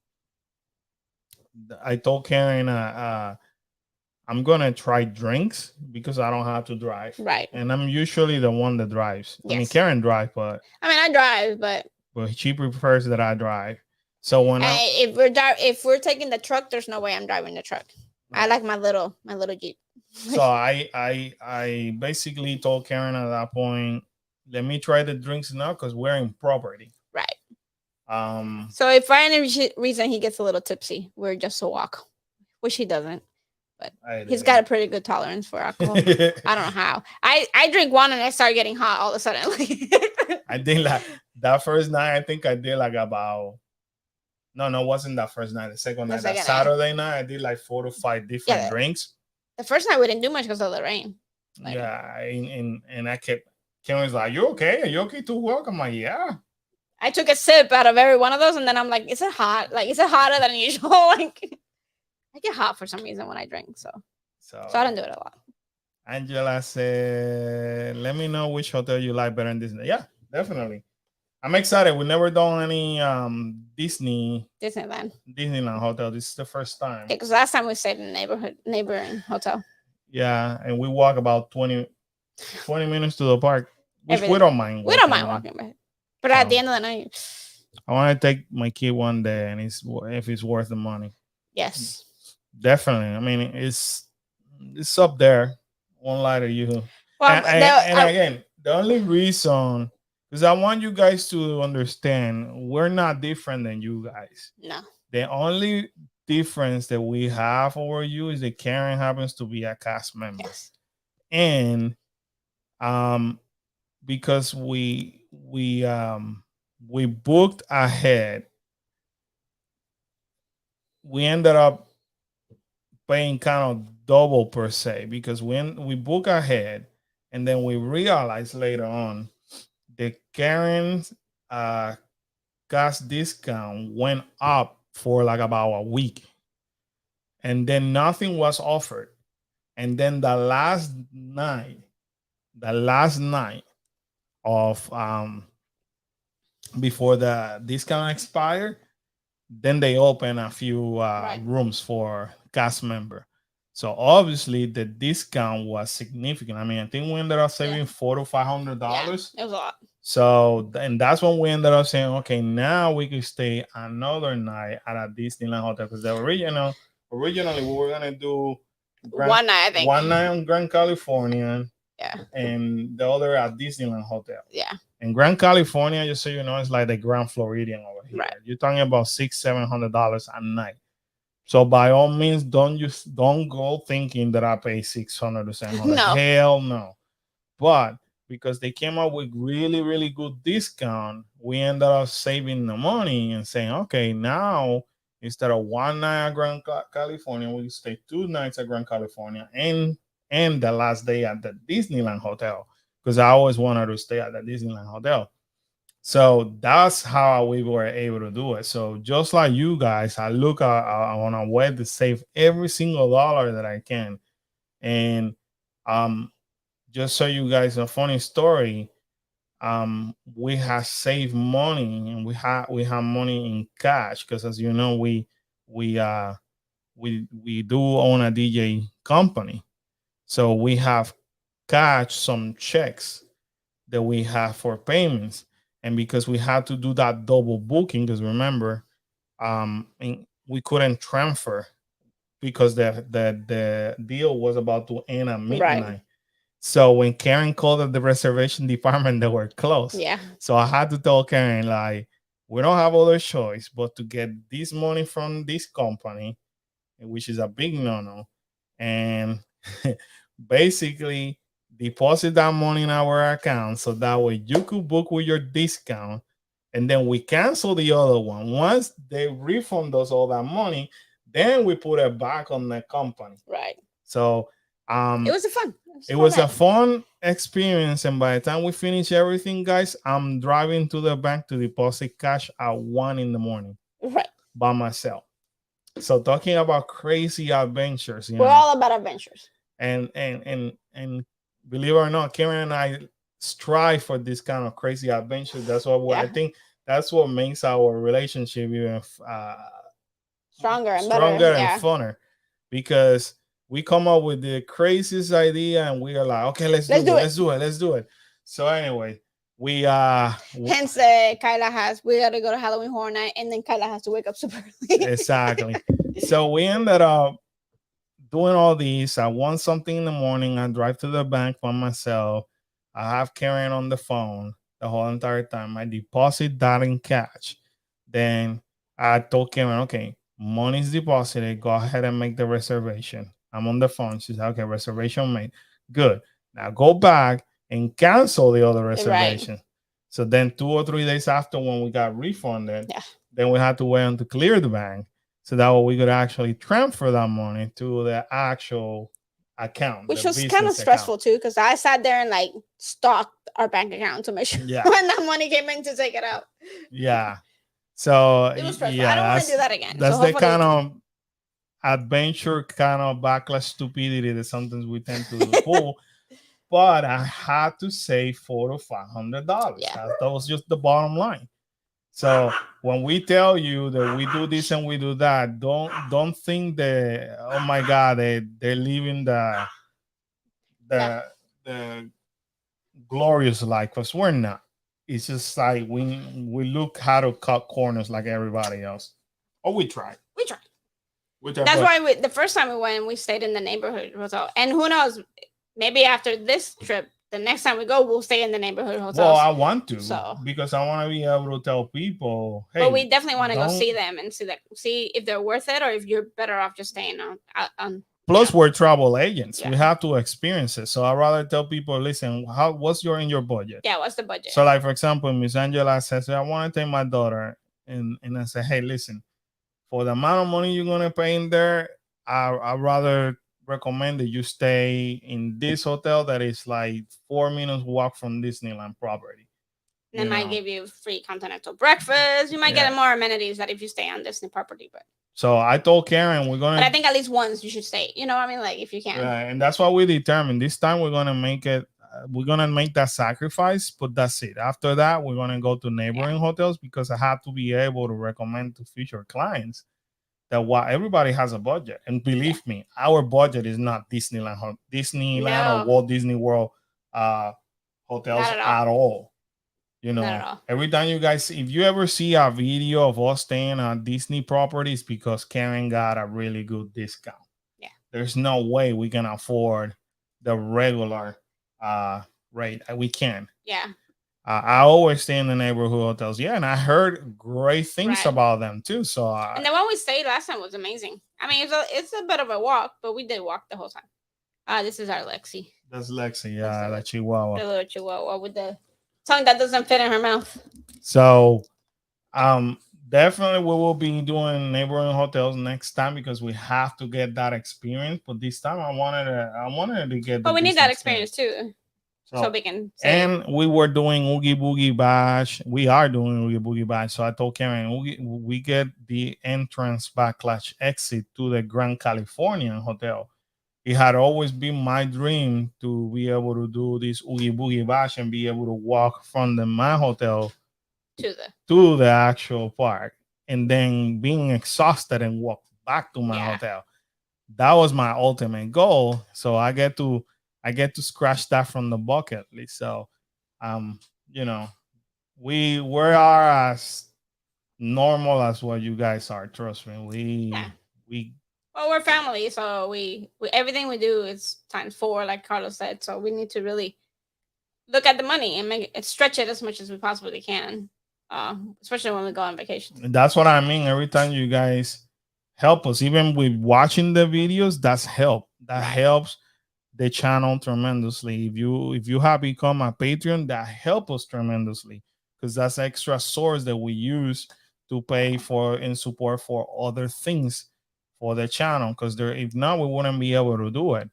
gonna try drinks because I don't have to drive. Right. And I'm usually the one that drives. Yes. I mean, Karen drives, but I drive, but she prefers that I drive. So when if we're taking the truck, there's no way I'm driving the truck. Right. I like my little Jeep. So I basically told Karen at that point, let me try the drinks now because we're in property. Right. So if for any reason he gets a little tipsy, we're just to walk, which he doesn't. But he's got a pretty good tolerance for alcohol. I don't know how. I drink one and I start getting hot all of a sudden. I did like that first night. I think I did like about. No, it wasn't that first night. The second night, that Saturday night, I did like 4 to 5 different drinks. The first night we didn't do much because of the rain. Yeah, and I kept. Karen was like, "You okay? Are you okay to walk?" I'm like, "Yeah." I took a sip out of every one of those, and then I'm like, "Is it hot? Like, is it hotter than usual?" Like, I get hot for some reason when I drink, so I don't do it a lot. Angela said, "Let me know which hotel you like better than Disney." Yeah, definitely. I'm excited. We've never done any Disneyland hotel. This is the first time. Yeah, because last time we stayed in a neighboring hotel. Yeah, and we walk about 20 minutes to the park, which we don't mind. We don't mind walking back. But at the end of the night, I want to take my kid one day, and if it's worth the money. Yes. Definitely. I mean, it's up there. Won't lie to you. Well, again, the only reason, because I want you guys to understand we're not different than you guys. No. The only difference that we have over you is that Karen happens to be a cast member. Yes. And because we booked ahead, we ended up paying kind of double per se, because when we book ahead and then we realize later on the Karen's gas discount went up for like about a week, and then nothing was offered, and then the last night of before the discount expired, then they open a few Right. rooms for cast member. So obviously the discount was significant. I mean, I think we ended up saving $400 to $500. It was a lot. So, and that's when we ended up saying, okay, now we can stay another night at a Disneyland hotel, because the originally we were gonna do One night, I think. one night on Grand California, Yeah. and the other at Disneyland hotel. Yeah. In Grand California, just so you know, it's like the Grand Floridian over here. Right. You're talking about $600-700 a night. So by all means, don't go thinking that I pay $600 to $700. No. Hell no. But because they came up with really, really good discount, we ended up saving the money and saying, okay, now instead of one night at Grand California, we stay 2 nights at Grand California and the last day at the Disneyland hotel, because I always wanted to stay at the Disneyland hotel. So that's how we were able to do it. So just like you guys, I look on a way to save every single dollar that I can. And just so you guys a funny story, we have saved money, and we have money in cash, because as you know, we do own a DJ company. So we have cash some checks that we have for payments. And because we had to do that double booking, because remember, we couldn't transfer because the deal was about to end at midnight. Right. So when Karen called at the reservation department, they were closed. Yeah. So I had to tell Karen, like, we don't have other choice but to get this money from this company, which is a big no-no, and basically deposit that money in our account, so that way you could book with your discount, and then we cancel the other one. Once they refund us all that money, then we put it back on the company. Right. So it was fun. It was a fun experience, and by the time we finish everything, guys, I'm driving to the bank to deposit cash at 1 a.m. Right. by myself. So talking about crazy adventures, we're all about adventures. And believe it or not, Karen and I strive for this kind of crazy adventure. That's what I think. That's what makes our relationship even stronger and funner, because we come up with the craziest idea and we are like, okay, let's do it. So anyway, we hence Kyla we gotta go to Halloween Horror Night, and then Kyla has to wake up super early. Exactly. So we ended up doing all these. I want something in the morning. I drive to the bank by myself. I have Karen on the phone the whole entire time. I deposit that in cash. Then I told Karen, okay, money's deposited. Go ahead and make the reservation. I'm on the phone. She said, okay, reservation made. Good. Now go back and cancel the other reservation. Right. So then 2 or 3 days after, when we got refunded, then we had to wait to clear the bank, so that way we could actually transfer that money to the actual account. Which was kind of stressful too, because I sat there and like stalked our bank account to make sure when that money came in to take it out. Yeah. So it was stressful. I don't want to do that again. That's the kind of adventure, kind of backlash stupidity that sometimes we tend to pull. But I had to save $400 to $500. Yeah. That was just the bottom line. So when we tell you that we do this and we do that, don't think that, oh my God, they're living the glorious life, because we're not. It's just like we look how to cut corners like everybody else. Oh, we try. That's why the first time we went, we stayed in the neighborhood hotel. And who knows, maybe after this trip, the next time we go, we'll stay in the neighborhood hotels. Well, I want to, so because I want to be able to tell people, hey, but we definitely want to go don't- see them and see if they're worth it or if you're better off just staying on Plus, we're travel agents. Yeah. We have to experience it. So I rather tell people, listen, what's in your budget? Yeah, what's the budget? So, like for example, Miss Angela says, I want to take my daughter, and I say, hey, listen, for the amount of money you're gonna pay in there, I rather recommend that you stay in this hotel that is like 4 minutes walk from Disneyland property. And they might give you free continental breakfast. You might get more amenities that if you stay on Disney property. But so I told Karen we're gonna. But I think at least once you should stay. You know what I mean? Like if you can. Right, and that's what we determined. This time we're gonna make it. We're gonna make that sacrifice, but that's it. After that, we're gonna go to neighboring hotels because I have to be able to recommend to future clients that everybody has a budget, and believe me, our budget is not Disneyland or Walt Disney World hotels at all. You know, every time you guys, if you ever see a video of us staying on Disney properties, because Karen got a really good discount. Yeah, there's no way we can afford the regular rate. We can. Yeah. I always stay in the neighborhood hotels. Yeah, and I heard great things about them too. So and the one we stayed last time was amazing. I mean, it's a bit of a walk, but we did walk the whole time. This is our Lexi. That's Lexi, yeah, the Chihuahua. The little Chihuahua with the tongue that doesn't fit in her mouth. So, definitely we will be doing neighboring hotels next time because we have to get that experience. But this time, I wanted to get. But we need that experience too. So we can. And we were doing Oogie Boogie Bash. We are doing Oogie Boogie Bash. So I told Karen, we get the entrance backlash exit to the Grand Californian Hotel. It had always been my dream to be able to do this Oogie Boogie Bash and be able to walk from my hotel to the actual park, and then being exhausted and walk back to my hotel. That was my ultimate goal. So I get to scratch that from the bucket list. So, you know, we are as normal as what you guys are. Trust me. Well, we're family, so we everything we do is times 4, like Carlos said. So we need to really look at the money and make it stretch it as much as we possibly can, especially when we go on vacation. That's what I mean. Every time you guys help us, even with watching the videos, that's help. That helps the channel tremendously. If you have become a Patreon, that help us tremendously because that's extra source that we use to pay for and support for other things for the channel. Because if not, we wouldn't be able to do it.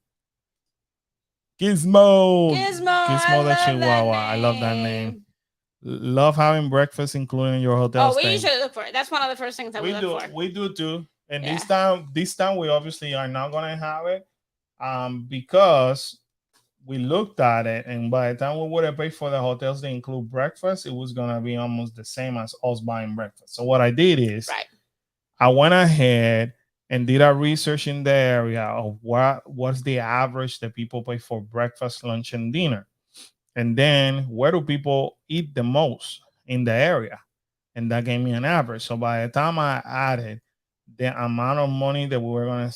Gizmo the Chihuahua. I love that name. Love having breakfast, including your hotel. We usually look for it. That's one of the first things that we look for. We do too. And this time we obviously are not gonna have it. Because we looked at it, and by the time we would have paid for the hotels to include breakfast, it was gonna be almost the same as us buying breakfast. So what I did is I went ahead and did a research in the area of what's the average that people pay for breakfast, lunch, and dinner, and then where do people eat the most in the area, and that gave me an average. So by the time I added the amount of money that we were gonna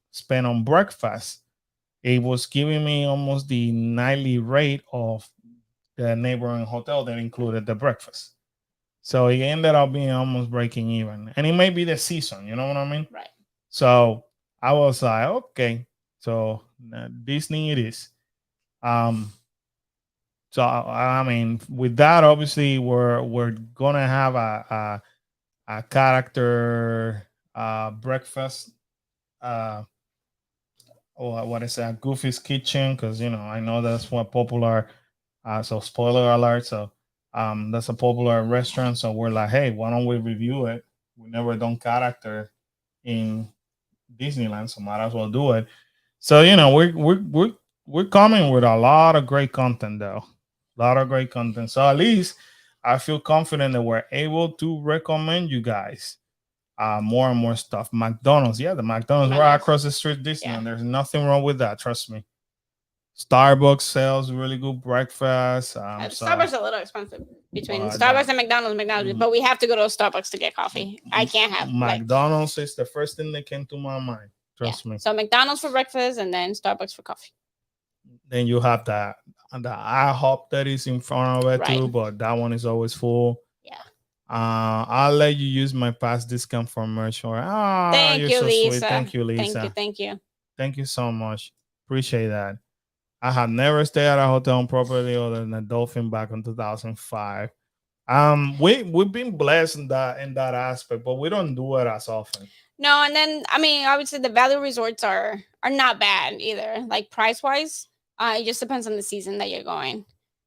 spend on breakfast, it was giving me almost the nightly rate of the neighboring hotel that included the breakfast. So it ended up being almost breaking even. And it may be the season, you know what I mean? Right. So I was like, okay, so Disney it is. So I mean, with that, obviously we're gonna have a character breakfast. What is that? Goofy's Kitchen, because I know that's what popular. So spoiler alert. So that's a popular restaurant. So we're like, hey, why don't we review it? We never done character in Disneyland, so might as well do it. So we're coming with a lot of great content, though. A lot of great content. So at least I feel confident that we're able to recommend you guys more and more stuff. McDonald's, the McDonald's right across the street, Disneyland. There's nothing wrong with that. Trust me. Starbucks sells really good breakfast. Starbucks is a little expensive between Starbucks and McDonald's, but we have to go to Starbucks to get coffee. I can't have McDonald's is the first thing that came to my mind. Trust me. So McDonald's for breakfast and then Starbucks for coffee. Then you have that the IHOP that is in front of it Right. too, but that one is always full. Yeah. I'll let you use my past discount for merch. Or Thank you're you, so sweet. Lisa. Thank you, Thank you. Lisa. Thank you. Thank you so much. Appreciate that. I have never stayed at a hotel on property other than a Dolphin back in 2005. We've been blessed in that aspect, but we don't do it as often. No, and then I mean, obviously the value resorts are not bad either. Like price wise, it just depends on the season that you're going.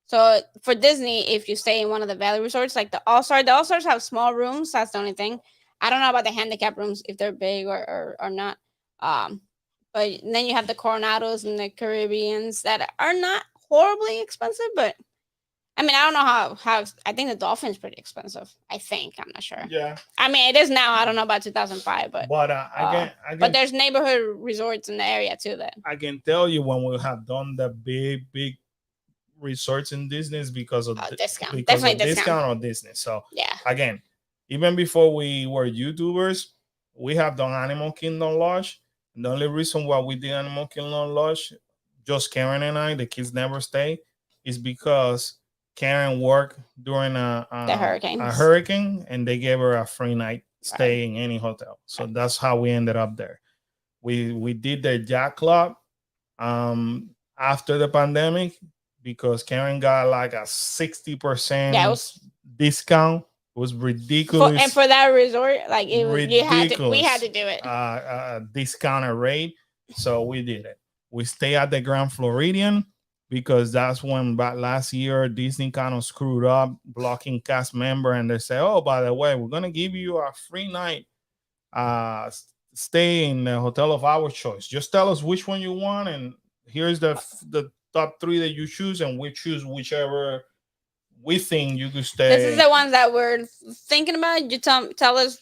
So for Disney, if you stay in one of the value resorts, like the All Stars have small rooms. That's the only thing. I don't know about the handicap rooms if they're big or not. Um, but then you have the Coronados and the Caribbeans that are not horribly expensive, but I mean, I don't know how I think the Dolphin's pretty expensive. I think I'm not sure. Yeah. I mean, it is now. I don't know about 2005, but I but there's neighborhood resorts in the area too. That I can tell you when we have done the big resorts in Disney is because of discount, because definitely of discount on Disney. So yeah, again, even before we were YouTubers, we have done Animal Kingdom Lodge. And the only reason why we did Animal Kingdom Lodge, just Karen and I, the kids never stay, is because Karen worked during the a hurricanes. hurricane, and they gave her a free night stay in any hotel. So that's how we ended up there. We did the Jack Club after the pandemic because Karen got like a 60% Yeah, it was discount. It was ridiculous. and for that resort, like it was, we had to do it. Discounted rate, so we did it. We stay at the Grand Floridian because that's when back last year Disney kind of screwed up blocking cast member, and they say, "Oh, by the way, we're gonna give you a free night stay in the hotel of our choice. Just tell us which one you want, and here's the top 3 that you choose, and we choose whichever we think you could stay." This is the ones that we're thinking about. You tell us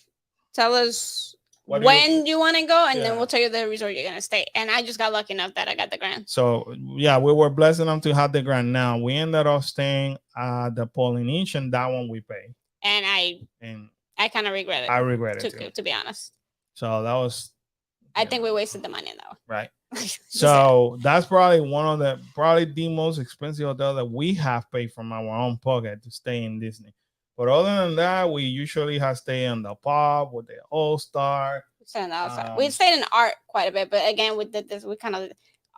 when you want to go, and then we'll tell you the resort you're gonna stay. And I just got lucky enough that I got the Grand. So yeah, we were blessed enough to have the Grand. Now we ended up staying at the Polynesian. That one we pay, and I kind of regret it. I regret it too, to be honest. So that was. I think we wasted the money though. Right. So that's probably the most expensive hotel that we have paid from our own pocket to stay in Disney. But other than that, we usually have stayed in the pub with the All Star. We stayed in Art quite a bit, but again, we did this. We kind of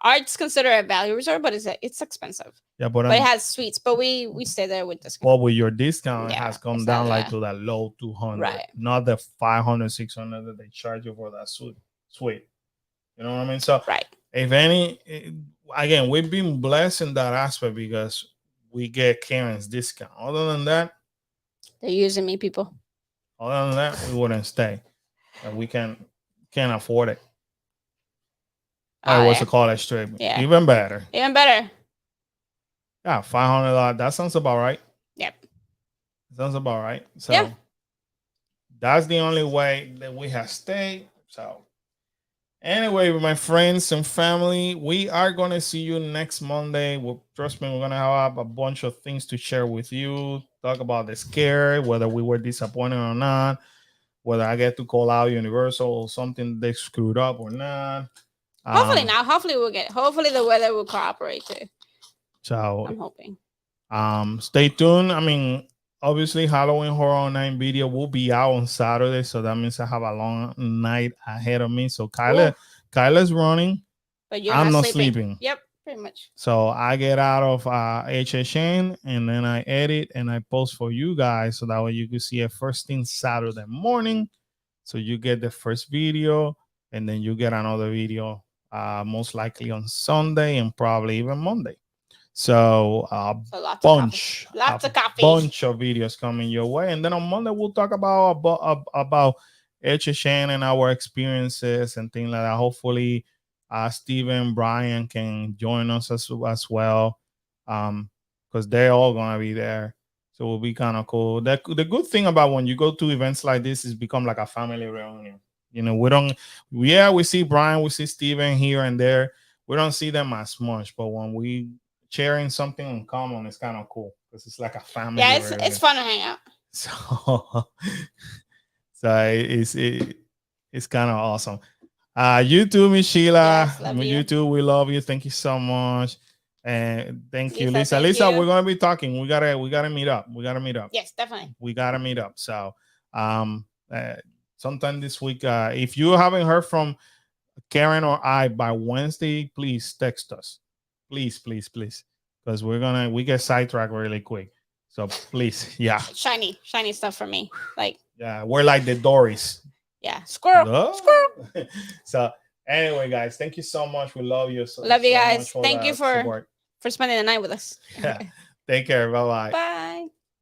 Art's considered a value resort, but it's expensive. Yeah, but it has suites. But we stay there with discount. Well, with your discount, it has come down like to that low 200, right? Not the 500, 600 that they charge you for that suite. You know what I mean? So, right. If any, again, we've been blessed in that aspect because we get Karen's discount. Other than that, they're using me, people. Other than that, we wouldn't stay. And we can't afford it. What's a college trip? Yeah. Even better. Even better. Yeah, $500. That sounds about right. Yep. Sounds about right. So that's the only way that we have stayed. So anyway, with my friends and family, we are going to see you next Monday. Trust me, we're going to have a bunch of things to share with you. Talk about the scare, whether we were disappointed or not, whether I get to call out Universal or something they screwed up or not. Hopefully not. Hopefully the weather will cooperate too. So I'm hoping. Stay tuned. I mean, obviously Halloween Horror Night video will be out on Saturday, so that means I have a long night ahead of me. So Kyla's running, but I'm not sleeping. Yep, pretty much. So I get out of HHN and then I edit and I post for you guys, so that way you can see it first thing Saturday morning. So you get the first video, and then you get another video most likely on Sunday and probably even Monday. So lots of coffee. Bunch of videos coming your way, and then on Monday we'll talk about HHN and our experiences and things like that. Hopefully, Steven, Brian can join us as well, because they're all gonna be there. So it will be kind of cool. The good thing about when you go to events like this is become like a family reunion. You know, we see Brian, we see Steven here and there. We don't see them as much, but when we sharing something in common, it's kind of cool because it's like a family. Yeah, it's fun to hang out. So it's kind of awesome. You too, Miss Sheila. Yes, love you. You too. We love you. Thank you so much. And thank you, Lisa, Lisa. thank Lisa, you. we're gonna be talking. We gotta meet up. We gotta meet up. Yes, definitely. We gotta meet up. So sometime this week. If you haven't heard from Karen or I by Wednesday, please text us. Please. Because we get sidetracked really quick. So please, yeah. Shiny stuff for me. Like, yeah, we're like the Doris. Yeah, squirrel. So anyway, guys, thank you so much. We love you. Love you so guys. much for Thank you for support. spending the night with us. Yeah. Take care. Bye-bye. Bye.